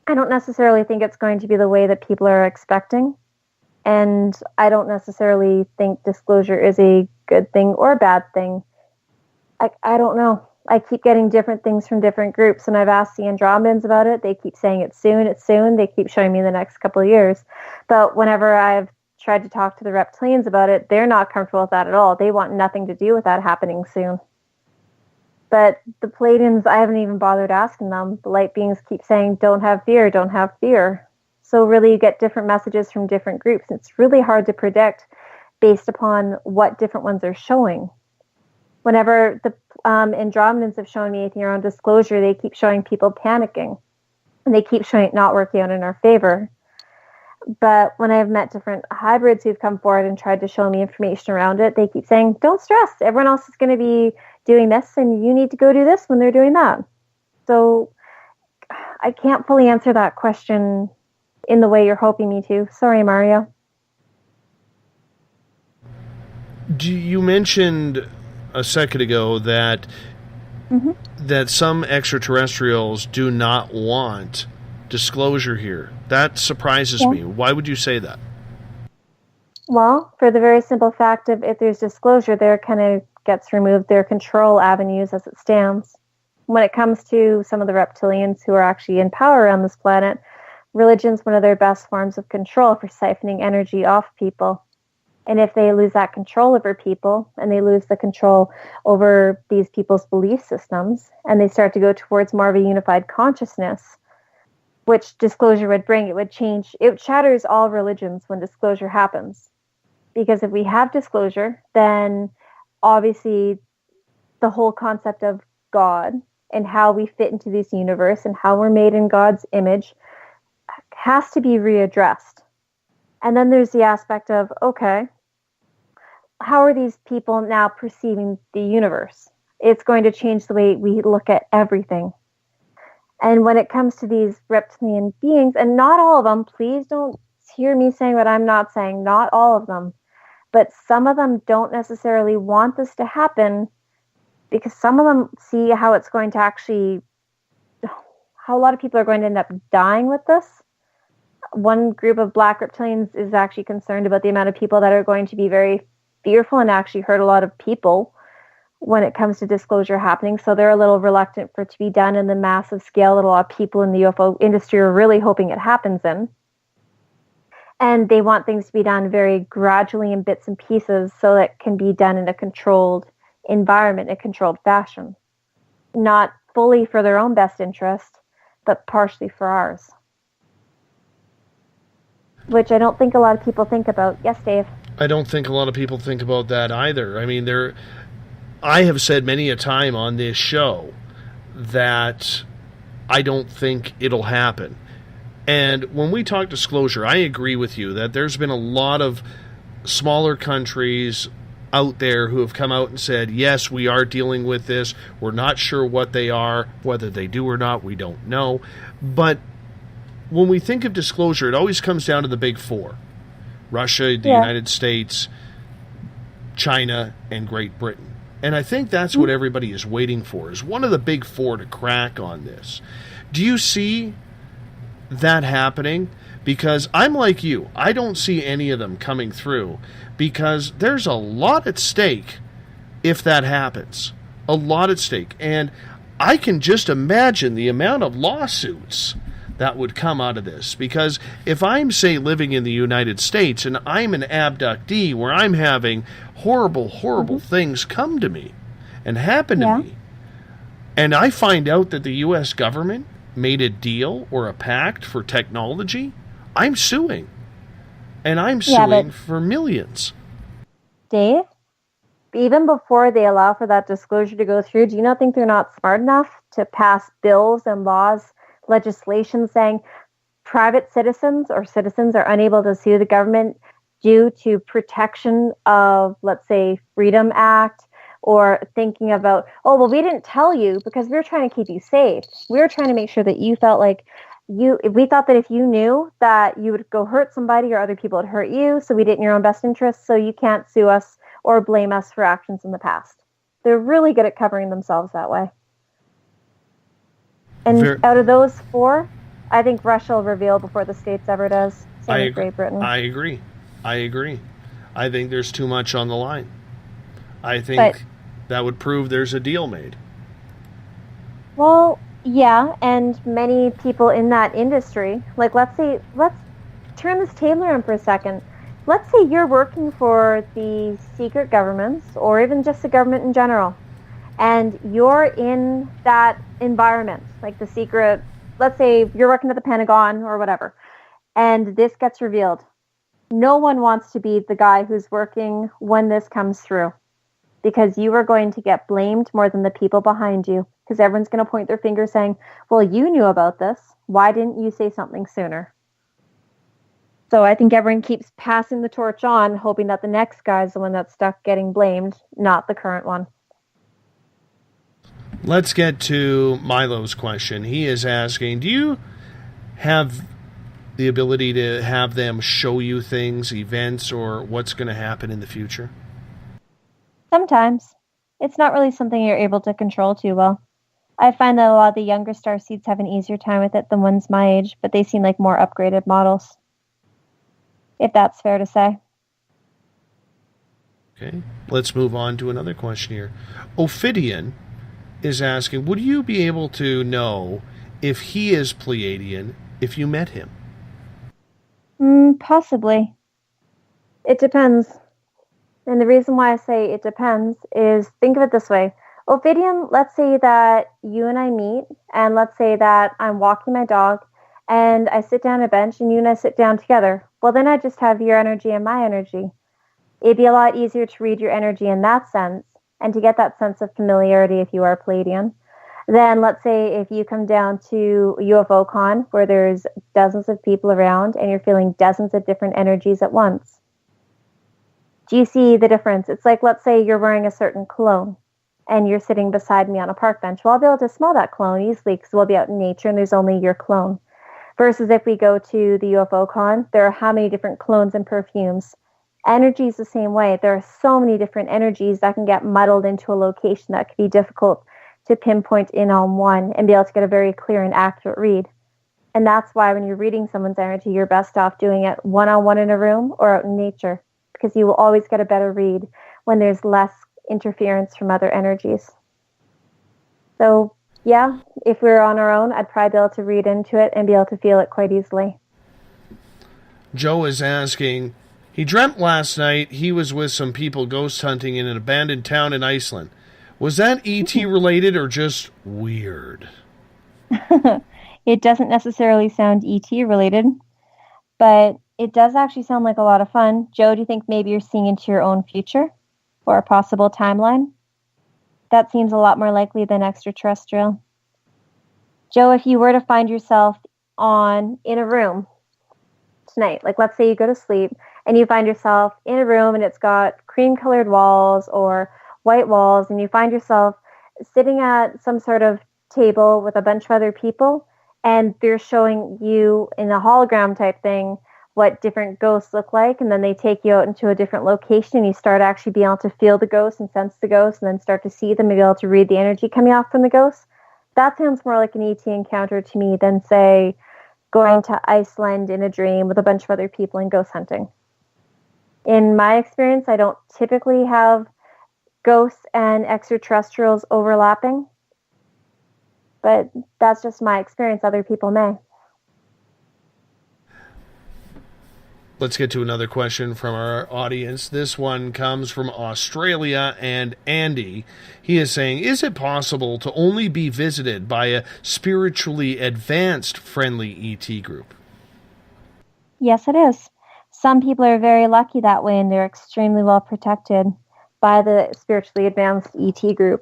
I don't necessarily think it's going to be the way that people are expecting. And I don't necessarily think disclosure is a good thing or a bad thing. I don't know. I keep getting different things from different groups, and I've asked the Andromedans about it. They keep saying it's soon, it's soon. They keep showing me the next couple of years. But whenever I've tried to talk to the reptilians about it, they're not comfortable with that at all. They want nothing to do with that happening soon. But the Pleiadians, I haven't even bothered asking them. The light beings keep saying, don't have fear, don't have fear. So really you get different messages from different groups. It's really hard to predict based upon what different ones are showing. Whenever the Andromedans have shown me anything around disclosure, they keep showing people panicking. And they keep showing it not working out in our favor. But when I've met different hybrids who've come forward and tried to show me information around it, they keep saying, don't stress. Everyone else is going to be doing this, and you need to go do this when they're doing that. So I can't fully answer that question in the way you're hoping me to. Sorry, Mario. You mentioned a second ago that that some extraterrestrials do not want disclosure here. That surprises me. Why would you say that? Well, for the very simple fact of if there's disclosure, there kind of gets removed their control avenues as it stands. When it comes to some of the reptilians who are actually in power on this planet, religion's one of their best forms of control for siphoning energy off people. And if they lose that control over people, and they lose the control over these people's belief systems, and they start to go towards more of a unified consciousness, which disclosure would bring, it would change, it shatters all religions when disclosure happens. Because if we have disclosure, then obviously the whole concept of God and how we fit into this universe and how we're made in God's image has to be readdressed. And then there's the aspect of, okay, how are these people now perceiving the universe? It's going to change the way we look at everything. And when it comes to these reptilian beings, and not all of them, please don't hear me saying what I'm not saying, not all of them, but some of them don't necessarily want this to happen because some of them see how it's going to actually, how a lot of people are going to end up dying with this. One group of black reptilians is actually concerned about the amount of people that are going to be very fearful and actually hurt a lot of people when it comes to disclosure happening. So they're a little reluctant for it to be done in the massive scale that a lot of people in the UFO industry are really hoping it happens in. And they want things to be done very gradually in bits and pieces so that it can be done in a controlled environment, a controlled fashion. Not fully for their own best interest, but partially for ours. Which I don't think a lot of people think about. Yes, Dave? I don't think a lot of people think about that either. I mean, I have said many a time on this show that I don't think it'll happen. And when we talk disclosure, I agree with you that there's been a lot of smaller countries out there who have come out and said, yes, we are dealing with this. We're not sure what they are. Whether they do or not, we don't know. But when we think of disclosure, it always comes down to the big four. Russia, the United States, China, and Great Britain. And I think that's what everybody is waiting for, is one of the big four to crack on this. Do you see that happening? Because I'm like you. I don't see any of them coming through because there's a lot at stake if that happens. A lot at stake. And I can just imagine the amount of lawsuits that would come out of this. Because if I'm, say, living in the United States and I'm an abductee where I'm having horrible, horrible things come to me and happen to me, and I find out that the U.S. government made a deal or a pact for technology, I'm suing. And I'm suing for millions. Dave, even before they allow for that disclosure to go through, do you not think they're not smart enough to pass bills and laws, legislation saying private citizens or citizens are unable to sue the government due to protection of, let's say, Freedom Act, or thinking about, oh, well, we didn't tell you because we were trying to keep you safe. We were trying to make sure that you felt like we thought that if you knew that you would go hurt somebody or other people would hurt you, so we did in your own best interest, so you can't sue us or blame us for actions in the past. They're really good at covering themselves that way. And out of those four, I think Russia will reveal before the States ever does. Same with Great Britain. I agree. I think there's too much on the line. I think that would prove there's a deal made. Well, yeah, and many people in that industry, like let's turn this table around for a second. let's say you're working for the secret governments or even just the government in general, and you're in that environment, like the secret, let's say you're working at the Pentagon or whatever, and this gets revealed. No one wants to be the guy who's working when this comes through, because you are going to get blamed more than the people behind you, because everyone's going to point their finger saying, well, you knew about this. Why didn't you say something sooner? So I think everyone keeps passing the torch on, hoping that the next guy's the one that's stuck getting blamed, not the current one. Let's get to Milo's question. He is asking, do you have the ability to have them show you things, events, or what's going to happen in the future? Sometimes. It's not really something you're able to control too well. I find that a lot of the younger starseeds have an easier time with it than ones my age, but they seem like more upgraded models. If that's fair to say. Okay, let's move on to another question here. Ophidian is asking, would you be able to know if he is Pleiadian if you met him? Possibly. It depends. And the reason why I say it depends is, think of it this way. Ophidian, let's say that you and I meet, and let's say that I'm walking my dog, and I sit down on a bench, and you and I sit down together. Well, then I just have your energy and my energy. It'd be a lot easier to read your energy in that sense, and to get that sense of familiarity if you are Pleiadian. Then let's say if you come down to UFO Con, where there's dozens of people around, and you're feeling dozens of different energies at once. Do you see the difference? It's like, let's say you're wearing a certain cologne, and you're sitting beside me on a park bench. Well, I'll be able to smell that cologne easily because we'll be out in nature and there's only your cologne. Versus if we go to the UFO Con, there are how many different colognes and perfumes. Energy is the same way. There are so many different energies that can get muddled into a location that can be difficult to pinpoint in on one and be able to get a very clear and accurate read. And that's why when you're reading someone's energy, you're best off doing it one-on-one in a room or out in nature, because you will always get a better read when there's less interference from other energies. So, yeah, if we were on our own, I'd probably be able to read into it and be able to feel it quite easily. Joe is asking, he dreamt last night he was with some people ghost hunting in an abandoned town in Iceland. Was that ET related or just weird? It doesn't necessarily sound ET related, but it does actually sound like a lot of fun. Joe, do you think maybe you're seeing into your own future or a possible timeline? That seems a lot more likely than extraterrestrial. Joe, if you were to find yourself in a room tonight, like let's say you go to sleep and you find yourself in a room and it's got cream-colored walls or white walls, and you find yourself sitting at some sort of table with a bunch of other people, and they're showing you in a hologram type thing what different ghosts look like, and then they take you out into a different location and you start actually being able to feel the ghosts and sense the ghosts and then start to see them and be able to read the energy coming off from the ghosts. That sounds more like an ET encounter to me than, say, going to Iceland in a dream with a bunch of other people and ghost hunting. In my experience, I don't typically have ghosts and extraterrestrials overlapping, but that's just my experience. Other people may. Let's get to another question from our audience. This one comes from Australia, and Andy. He is saying, is it possible to only be visited by a spiritually advanced friendly ET group? Yes, it is. Some people are very lucky that way, and they're extremely well protected by the spiritually advanced ET group.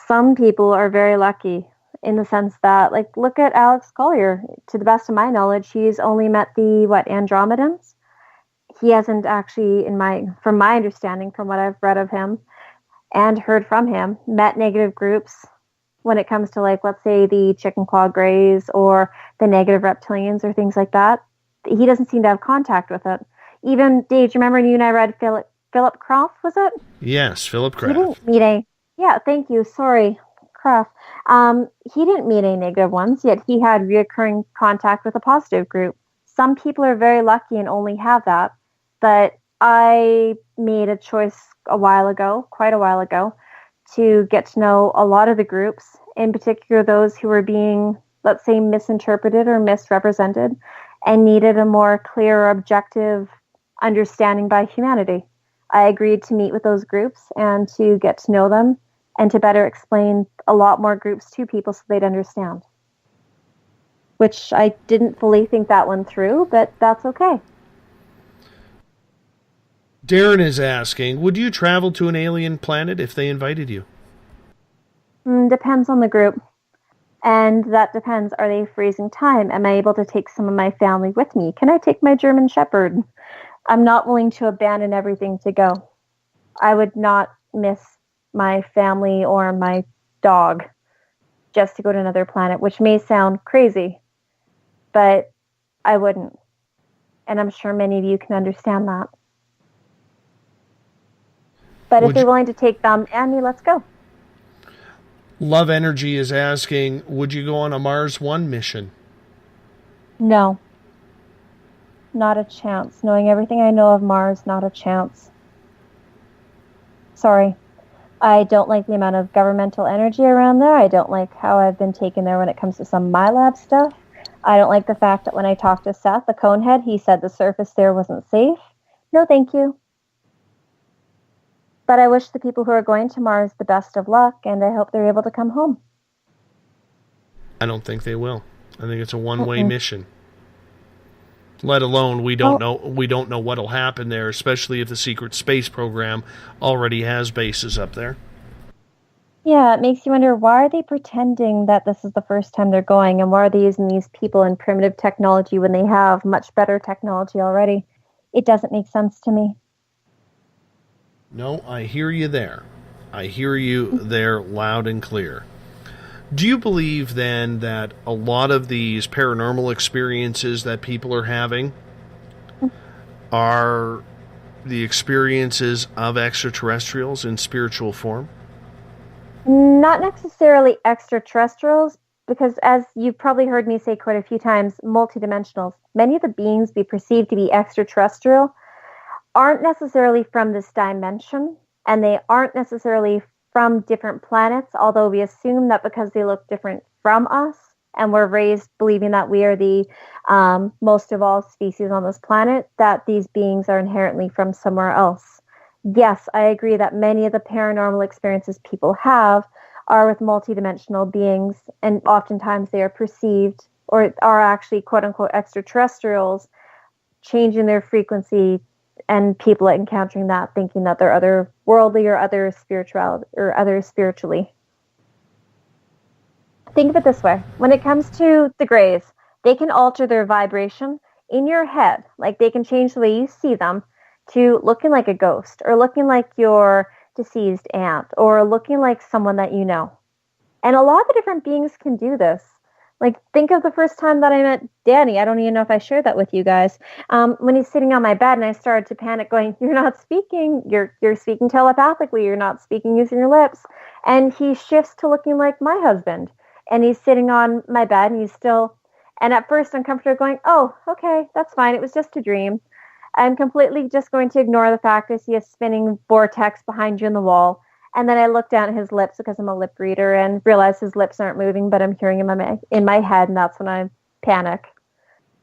Some people are very lucky in the sense that, like, look at Alex Collier. To the best of my knowledge, he's only met the, Andromedans? He hasn't actually, from my understanding, from what I've read of him and heard from him, met negative groups when it comes to, like, let's say the chicken claw greys or the negative reptilians or things like that. He doesn't seem to have contact with it. Even, Dave, do you remember you and I read Philip Croft, was it? Yes, Philip Croft. He didn't meet thank you, sorry, Croft. He didn't meet any negative ones, yet he had reoccurring contact with a positive group. Some people are very lucky and only have that, but I made a choice quite a while ago, to get to know a lot of the groups, in particular those who were being, let's say, misinterpreted or misrepresented, and needed a more clear, objective understanding by humanity. I agreed to meet with those groups and to get to know them and to better explain a lot more groups to people so they'd understand. Which I didn't fully think that one through, but that's okay. Darren is asking, would you travel to an alien planet if they invited you? Depends on the group. And that depends, are they freezing time? Am I able to take some of my family with me? Can I take my German Shepherd? I'm not willing to abandon everything to go. I would not miss my family or my dog just to go to another planet, which may sound crazy, but I wouldn't. And I'm sure many of you can understand that. But if you're willing to take them and me, let's go. Love Energy is asking, would you go on a Mars One mission? No. Not a chance. Knowing everything I know of Mars, not a chance. Sorry. I don't like the amount of governmental energy around there. I don't like how I've been taken there when it comes to some MyLab stuff. I don't like the fact that when I talked to Seth, the Conehead, he said the surface there wasn't safe. No, thank you. But I wish the people who are going to Mars the best of luck, and I hope they're able to come home. I don't think they will. I think it's a one-way mission. Let alone we don't know what'll happen there, especially if the secret space program already has bases up there. Yeah, it makes you wonder, why are they pretending that this is the first time they're going, and why are they using these people in primitive technology when they have much better technology already? It doesn't make sense to me. No, I hear you there. I hear you there loud and clear. Do you believe then that a lot of these paranormal experiences that people are having are the experiences of extraterrestrials in spiritual form? Not necessarily extraterrestrials, because as you've probably heard me say quite a few times, multidimensionals. Many of the beings we perceive to be extraterrestrial aren't necessarily from this dimension, and they aren't necessarily from different planets, although we assume that because they look different from us, and we're raised believing that we are the most evolved species on this planet, that these beings are inherently from somewhere else. Yes, I agree that many of the paranormal experiences people have are with multidimensional beings, and oftentimes they are perceived or are actually quote-unquote extraterrestrials, changing their frequency, and people encountering that thinking that they're otherworldly or other spiritually. Think of it this way. When it comes to the Greys, they can alter their vibration in your head. Like they can change the way you see them to looking like a ghost, or looking like your deceased aunt, or looking like someone that you know. And a lot of the different beings can do this. Like, think of the first time that I met Danny. I don't even know if I shared that with you guys. When he's sitting on my bed and I started to panic going, you're not speaking. You're speaking telepathically. You're not speaking using your lips. And he shifts to looking like my husband. And he's sitting on my bed and he's still, and at first I'm comfortable going, oh, okay, that's fine. It was just a dream. I'm completely just going to ignore the fact I see a spinning vortex behind you in the wall. And then I look down at his lips because I'm a lip reader and realize his lips aren't moving, but I'm hearing him in my head, and that's when I panic.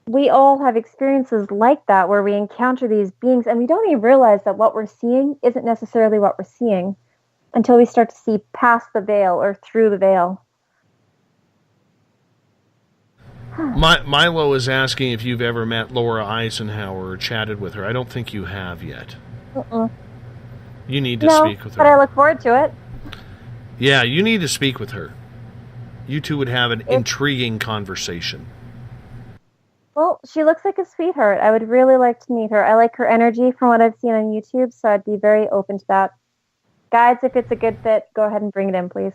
We all have experiences like that where we encounter these beings and we don't even realize that what we're seeing isn't necessarily what we're seeing until we start to see past the veil or through the veil. Milo is asking if you've ever met Laura Eisenhower or chatted with her. I don't think you have yet. You need to speak with her. But I look forward to it. Yeah, you need to speak with her. You two would have an intriguing conversation. Well, she looks like a sweetheart. I would really like to meet her. I like her energy from what I've seen on YouTube, so I'd be very open to that. Guys, if it's a good fit, go ahead and bring it in, please.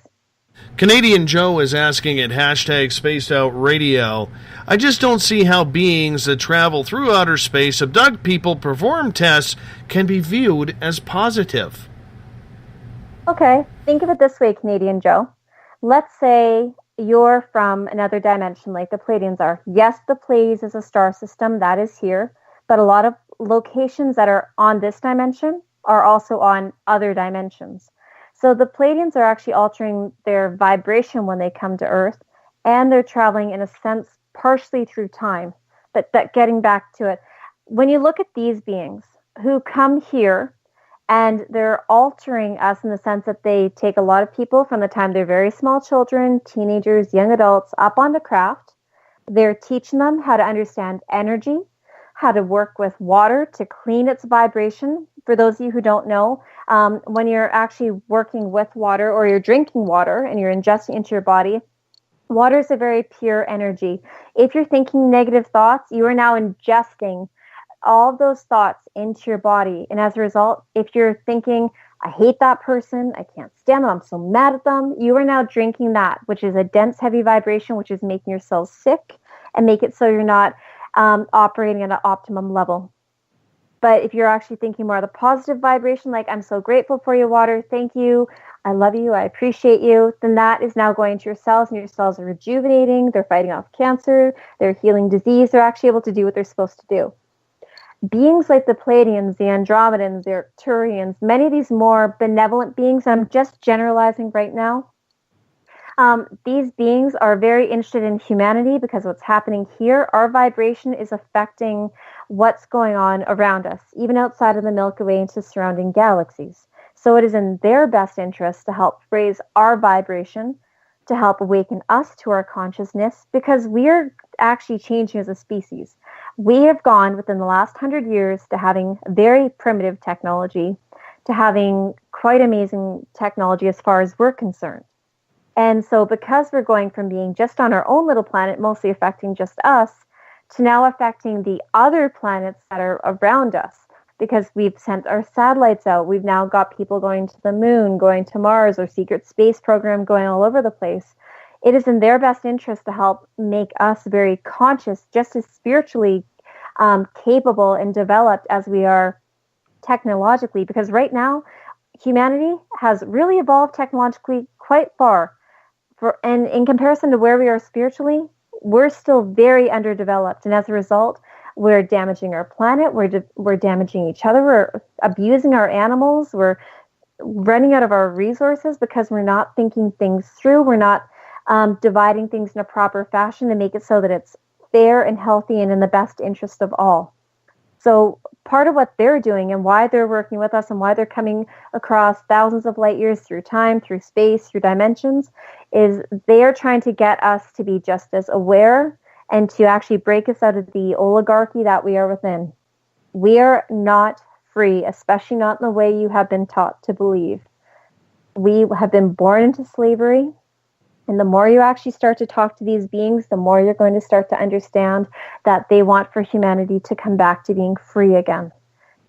Canadian Joe is asking at #SpacedOutRadio, I just don't see how beings that travel through outer space, abduct people, perform tests, can be viewed as positive. Okay, think of it this way, Canadian Joe. Let's say you're from another dimension like the Pleiadians are. Yes, the Pleiades is a star system that is here, but a lot of locations that are on this dimension are also on other dimensions. So the Pleiadians are actually altering their vibration when they come to Earth, and they're traveling in a sense partially through time. But getting back to it, when you look at these beings, who come here, and they're altering us in the sense that they take a lot of people from the time they're very small children, teenagers, young adults, up on the craft. They're teaching them how to understand energy, how to work with water to clean its vibration. For those of you who don't know, when you're actually working with water or you're drinking water and you're ingesting into your body, water is a very pure energy. If you're thinking negative thoughts, you are now ingesting all of those thoughts into your body. And as a result, if you're thinking, I hate that person, I can't stand them, I'm so mad at them, you are now drinking that, which is a dense, heavy vibration, which is making your cells sick and make it so you're not operating at an optimum level. But if you're actually thinking more of the positive vibration, like, I'm so grateful for you, water, thank you, I love you, I appreciate you, then that is now going to your cells, and your cells are rejuvenating, they're fighting off cancer, they're healing disease, they're actually able to do what they're supposed to do. Beings like the Pleiadians, the Andromedans, the Arcturians, many of these more benevolent beings, I'm just generalizing right now, these beings are very interested in humanity because what's happening here, our vibration is affecting what's going on around us, even outside of the Milky Way into surrounding galaxies. So it is in their best interest to help raise our vibration, to help awaken us to our consciousness, because we're actually changing as a species. We have gone within the last 100 years to having very primitive technology, to having quite amazing technology as far as we're concerned. And so because we're going from being just on our own little planet, mostly affecting just us, to now affecting the other planets that are around us, because we've sent our satellites out, we've now got people going to the moon, going to Mars, our secret space program going all over the place. It is in their best interest to help make us very conscious, just as spiritually capable and developed as we are technologically, because right now humanity has really evolved technologically quite far. And in comparison to where we are spiritually, we're still very underdeveloped. And as a result, we're damaging our planet, we're damaging each other, we're abusing our animals, we're running out of our resources because we're not thinking things through, we're not dividing things in a proper fashion to make it so that it's fair and healthy and in the best interest of all. So part of what they're doing and why they're working with us and why they're coming across thousands of light years through time, through space, through dimensions, is they are trying to get us to be just as aware and to actually break us out of the oligarchy that we are within. We are not free, especially not in the way you have been taught to believe. We have been born into slavery. And the more you actually start to talk to these beings, the more you're going to start to understand that they want for humanity to come back to being free again.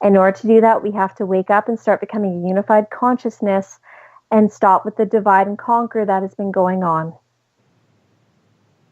In order to do that, we have to wake up and start becoming a unified consciousness and stop with the divide and conquer that has been going on.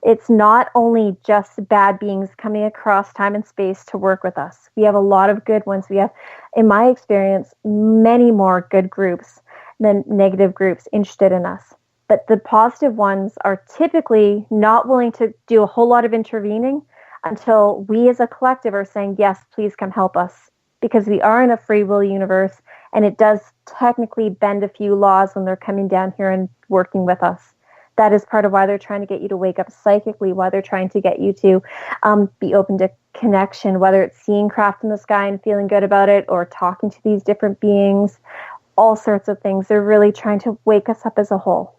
It's not only just bad beings coming across time and space to work with us. We have a lot of good ones. We have, in my experience, many more good groups than negative groups interested in us. But the positive ones are typically not willing to do a whole lot of intervening until we as a collective are saying, yes, please come help us. Because we are in a free will universe, and it does technically bend a few laws when they're coming down here and working with us. That is part of why they're trying to get you to wake up psychically, why they're trying to get you to be open to connection, whether it's seeing craft in the sky and feeling good about it, or talking to these different beings, all sorts of things. They're really trying to wake us up as a whole.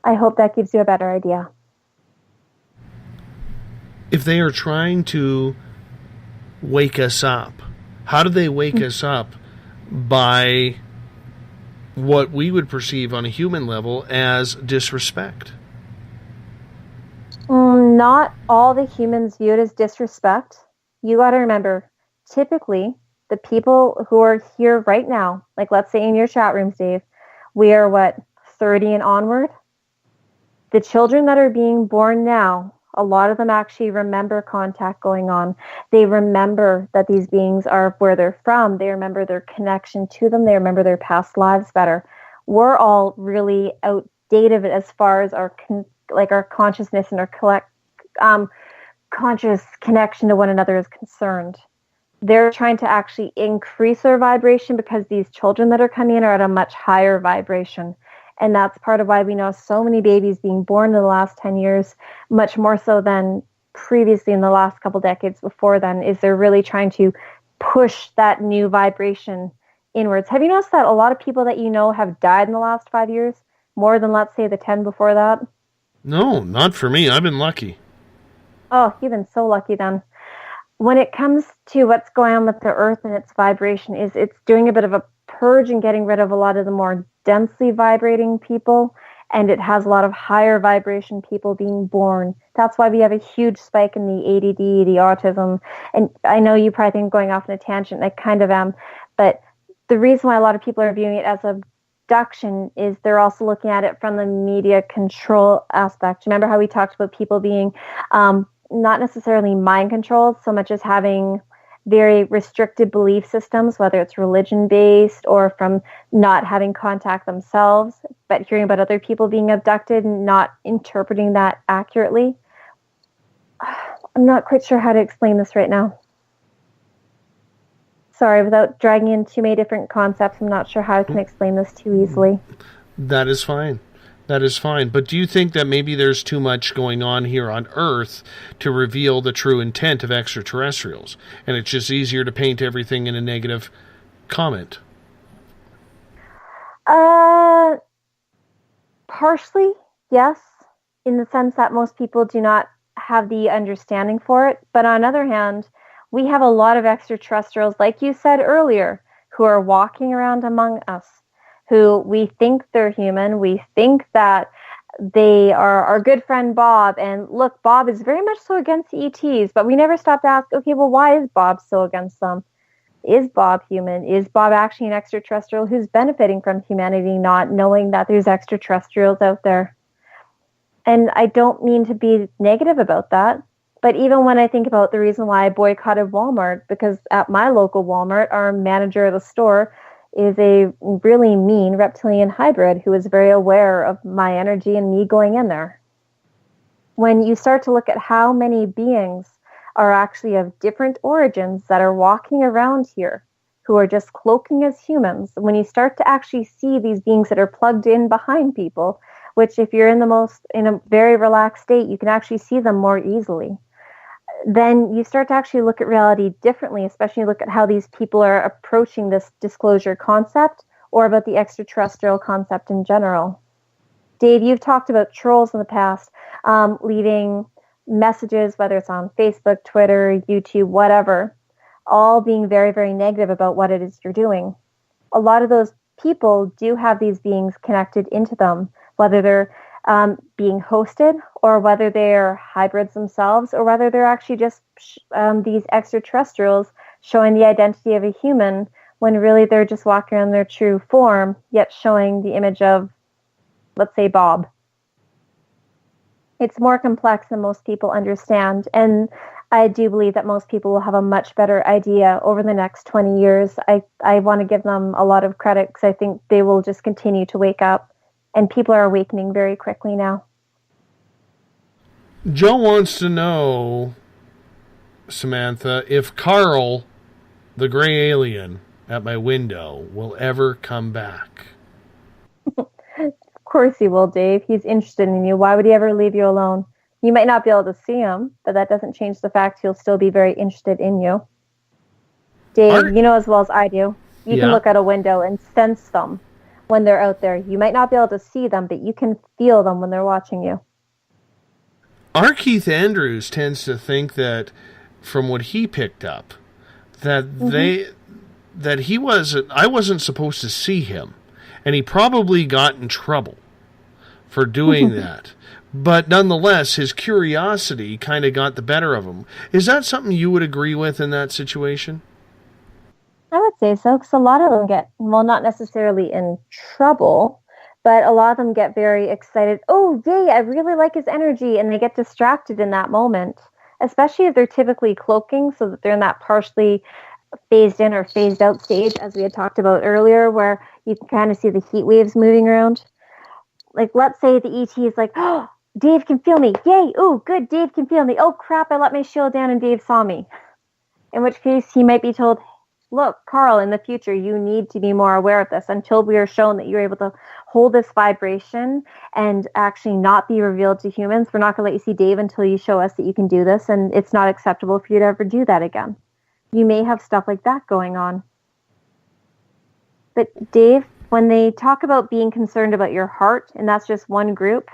I hope that gives you a better idea. If they are trying to wake us up, how do they wake us up? By what we would perceive on a human level as disrespect. Not all the humans view it as disrespect. You got to remember, typically, the people who are here right now, like let's say in your chat rooms, Dave, we are 30 and onward? The children that are being born now, a lot of them actually remember contact going on. They remember that these beings are where they're from. They remember their connection to them. They remember their past lives better. We're all really outdated as far as our consciousness and our conscious connection to one another is concerned. They're trying to actually increase their vibration because these children that are coming in are at a much higher vibration. And that's part of why we know so many babies being born in the last 10 years, much more so than previously in the last couple decades before then, is they're really trying to push that new vibration inwards. Have you noticed that a lot of people that you know have died in the last 5 years? More than, let's say, the 10 before that? No, not for me. I've been lucky. Oh, you've been so lucky then. When it comes to what's going on with the earth and its vibration, is it's doing a bit of a purge and getting rid of a lot of the more densely vibrating people, and it has a lot of higher vibration people being born. That's why we have a huge spike in the ADD, the autism, and I know you probably think I'm going off on a tangent, and I kind of am, but the reason why a lot of people are viewing it as abduction is they're also looking at it from the media control aspect. Remember how we talked about people being not necessarily mind controlled so much as having very restricted belief systems, whether it's religion-based or from not having contact themselves, but hearing about other people being abducted and not interpreting that accurately. I'm not quite sure how to explain this right now. Sorry, without dragging in too many different concepts, I'm not sure how I can explain this too easily. That is fine. That is fine. But do you think that maybe there's too much going on here on Earth to reveal the true intent of extraterrestrials? And it's just easier to paint everything in a negative comment? Partially, yes, in the sense that most people do not have the understanding for it. But on the other hand, we have a lot of extraterrestrials, like you said earlier, who are walking around among us, who we think they're human. We think that they are our good friend Bob. And look, Bob is very much so against ETs, but we never stop to ask, okay, well, why is Bob so against them? Is Bob human? Is Bob actually an extraterrestrial who's benefiting from humanity, not knowing that there's extraterrestrials out there? And I don't mean to be negative about that. But even when I think about the reason why I boycotted Walmart, because at my local Walmart, our manager of the store is a really mean reptilian hybrid who is very aware of my energy and me going in there. When you start to look at how many beings are actually of different origins that are walking around here, who are just cloaking as humans, when you start to actually see these beings that are plugged in behind people, which if you're in a very relaxed state, you can actually see them more easily, then you start to actually look at reality differently, especially look at how these people are approaching this disclosure concept or about the extraterrestrial concept in general. Dave, you've talked about trolls in the past, leaving messages, whether it's on Facebook, Twitter, YouTube, whatever, all being very, very negative about what it is you're doing. A lot of those people do have these beings connected into them, whether they're being hosted or whether they're hybrids themselves or whether they're actually just these extraterrestrials showing the identity of a human when really they're just walking around their true form, yet showing the image of, let's say, Bob. It's more complex than most people understand, and I do believe that most people will have a much better idea over the next 20 years. I want to give them a lot of credit because I think they will just continue to wake up. And people are awakening very quickly now. Joe wants to know, Samantha, if Carl, the gray alien at my window, will ever come back. Of course he will, Dave. He's interested in you. Why would he ever leave you alone? You might not be able to see him, but that doesn't change the fact he'll still be very interested in you. Dave, you know as well as I do, you can look out a window and sense them. When they're out there, you might not be able to see them, but you can feel them when they're watching you. Our Keith Andrews tends to think that, from what he picked up, that I wasn't supposed to see him, and he probably got in trouble for doing that. But nonetheless, his curiosity kind of got the better of him. Is that something you would agree with in that situation? I would say so, because a lot of them get, well, not necessarily in trouble, but a lot of them get very excited. Oh, yay, I really like his energy, and they get distracted in that moment, especially if they're typically cloaking, so that they're in that partially phased in or phased out stage, as we had talked about earlier, where you can kind of see the heat waves moving around. Like, let's say the ET is like, oh, Dave can feel me. Yay, oh, good, Dave can feel me. Oh, crap, I let my shield down and Dave saw me. In which case, he might be told, look, Carl, in the future, you need to be more aware of this until we are shown that you're able to hold this vibration and actually not be revealed to humans. We're not going to let you see Dave until you show us that you can do this, and it's not acceptable for you to ever do that again. you may have stuff like that going on. But Dave, when they talk about being concerned about your heart, and that's just one group,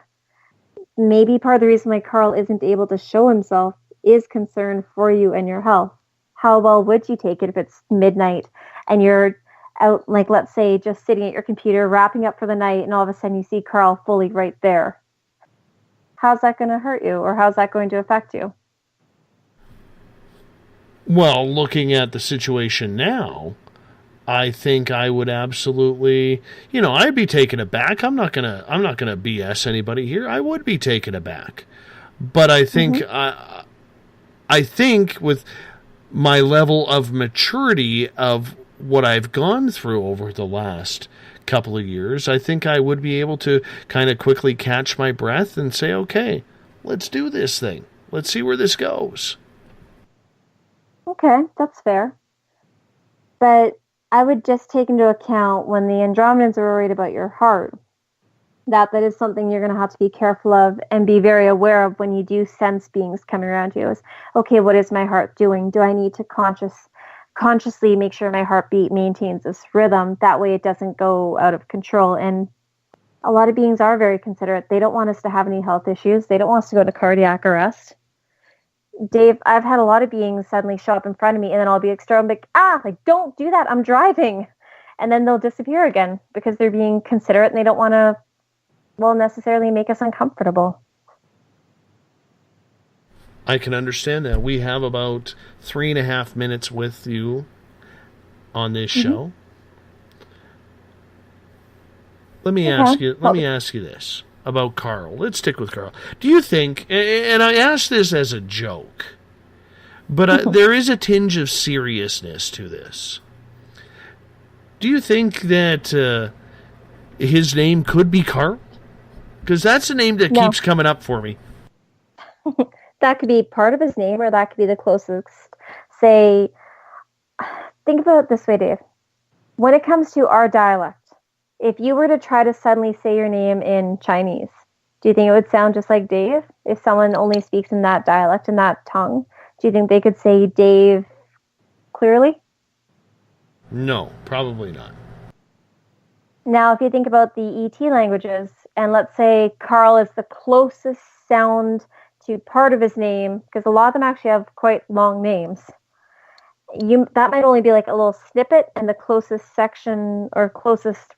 maybe part of the reason why Carl isn't able to show himself is concern for you and your health. How well would you take it if it's midnight and you're out, like, let's say, just sitting at your computer, wrapping up for the night, and all of a sudden you see Carl fully right there? How's that going to hurt you, or how's that going to affect you? Well, looking at the situation now, I think I would absolutely, I'd be taken aback. I'm not gonna BS anybody here. I would be taken aback, but I think I think with my level of maturity of what I've gone through over the last couple of years, I think I would be able to kind of quickly catch my breath and say, okay, let's do this thing. Let's see where this goes. Okay, that's fair. But I would just take into account when the Andromedans are worried about your heart, that is something you're going to have to be careful of and be very aware of when you do sense beings coming around you. Is, okay, what is my heart doing? Do I need to consciously make sure my heartbeat maintains this rhythm? That way it doesn't go out of control. And a lot of beings are very considerate. They don't want us to have any health issues. They don't want us to go into cardiac arrest. Dave, I've had a lot of beings suddenly show up in front of me, and then I'll be don't do that, I'm driving. And then they'll disappear again because they're being considerate and they don't want to, necessarily make us uncomfortable. I can understand that. We have about 3.5 minutes with you on this show. Let me ask you this about Carl. Let's stick with Carl. Do you think, and I ask this as a joke, but there is a tinge of seriousness to this. Do you think that his name could be Carl? Because that's a name that keeps coming up for me. That could be part of his name, or that could be the closest. Say, think about it this way, Dave. When it comes to our dialect, if you were to try to suddenly say your name in Chinese, do you think it would sound just like Dave? If someone only speaks in that dialect, in that tongue, do you think they could say Dave clearly? No, probably not. Now, if you think about the ET languages, and let's say Carl is the closest sound to part of his name, because a lot of them actually have quite long names, that might only be like a little snippet and the closest section or closest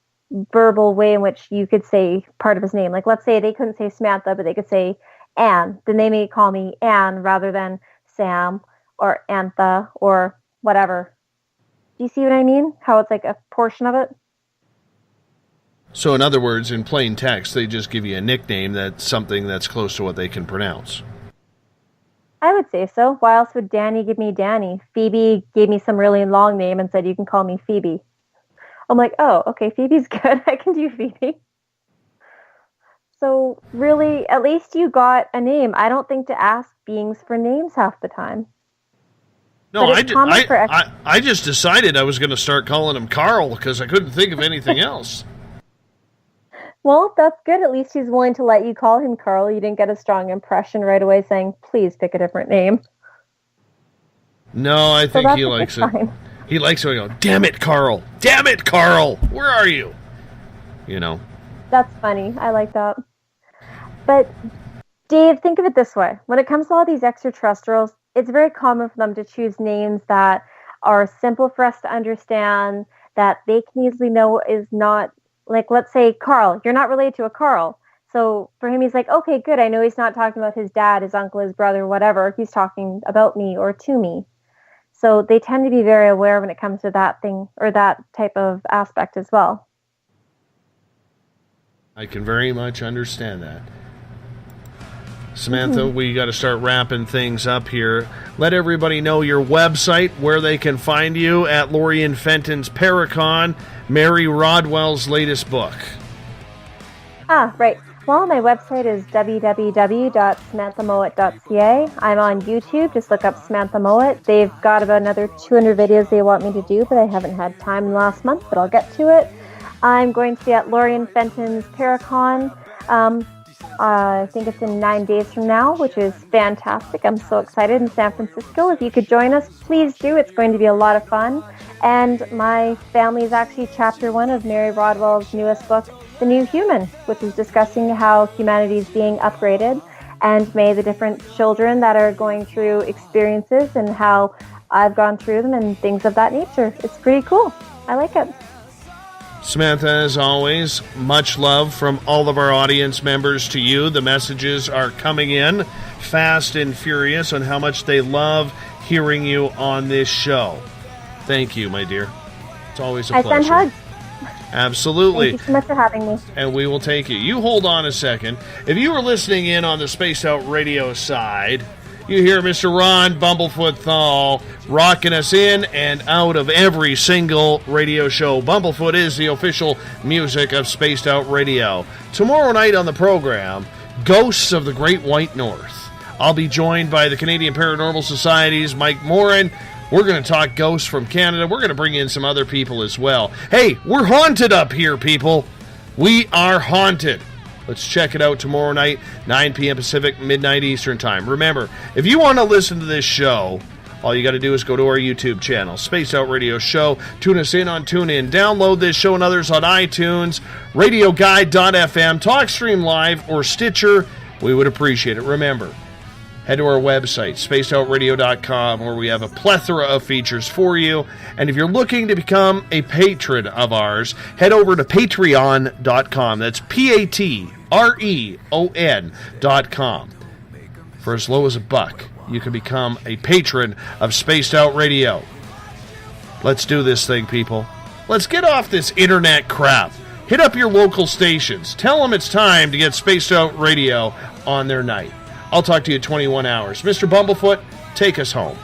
verbal way in which you could say part of his name. Like, let's say they couldn't say Samantha, but they could say Anne. Then they may call me Anne rather than Sam or Antha or whatever. Do you see what I mean? How it's like a portion of it? So in other words, in plain text, they just give you a nickname that's something that's close to what they can pronounce. I would say so. Why else would Danny give me Danny? Phoebe gave me some really long name and said, you can call me Phoebe. I'm like, oh, okay, Phoebe's good. I can do Phoebe. So really, at least you got a name. I don't think to ask beings for names half the time. No, I just decided I was going to start calling him Carl because I couldn't think of anything else. Well, that's good. At least he's willing to let you call him Carl. You didn't get a strong impression right away saying, please pick a different name. No, I think he likes it. Fine. He likes it when I go, damn it, Carl. Damn it, Carl. Where are you? You know. That's funny. I like that. But, Dave, think of it this way. When it comes to all these extraterrestrials, it's very common for them to choose names that are simple for us to understand, that they can easily know is not, like, let's say Carl. You're not related to a Carl. So for him, he's like, okay, good. I know he's not talking about his dad, his uncle, his brother, whatever. He's talking about me or to me. So they tend to be very aware when it comes to that thing or that type of aspect as well. I can very much understand that. Samantha, we got to start wrapping things up here. Let everybody know your website, where they can find you at Lorien Fenton's Paracon, Mary Rodwell's latest book. Right. Well, my website is www.samanthamowat.ca. I'm on YouTube. Just look up Samantha Mowat. They've got about another 200 videos they want me to do, but I haven't had time in the last month, but I'll get to it. I'm going to be at Lorien Fenton's Paracon I think it's in 9 days from now, which is fantastic. I'm so excited in San Francisco. If you could join us, please do. It's going to be a lot of fun. And my family is actually chapter 1 of Mary Rodwell's newest book, The New Human, which is discussing how humanity is being upgraded and the different children that are going through experiences and how I've gone through them and things of that nature. It's pretty cool. I like it. Samantha, as always, much love from all of our audience members to you. The messages are coming in fast and furious on how much they love hearing you on this show. Thank you, my dear. It's always a pleasure. I send hugs. Absolutely. Thank you so much for having me. And we will take it. You hold on a second. If you were listening in on the Spaced Out Radio side, you hear Mr. Ron Bumblefoot THAL rocking us in and out of every single radio show. Bumblefoot is the official music of Spaced Out Radio. Tomorrow night on the program, Ghosts of the Great White North. I'll be joined by the Canadian Paranormal Society's Mike Morin. We're going to talk ghosts from Canada. We're going to bring in some other people as well. Hey, we're haunted up here, people. We are haunted. Let's check it out tomorrow night, 9 p.m. Pacific, midnight Eastern Time. Remember, if you want to listen to this show, all you got to do is go to our YouTube channel, Spaced Out Radio Show. Tune us in on TuneIn. Download this show and others on iTunes, RadioGuide.fm, TalkStream Live, or Stitcher. We would appreciate it. Remember, head to our website, spacedoutradio.com, where we have a plethora of features for you. And if you're looking to become a patron of ours, head over to patreon.com. That's Patreon.com. For as low as $1, you can become a patron of Spaced Out Radio. Let's do this thing, people. Let's get off this internet crap. Hit up your local stations. Tell them it's time to get Spaced Out Radio on their night. I'll talk to you in 21 hours. Mr. Bumblefoot, take us home.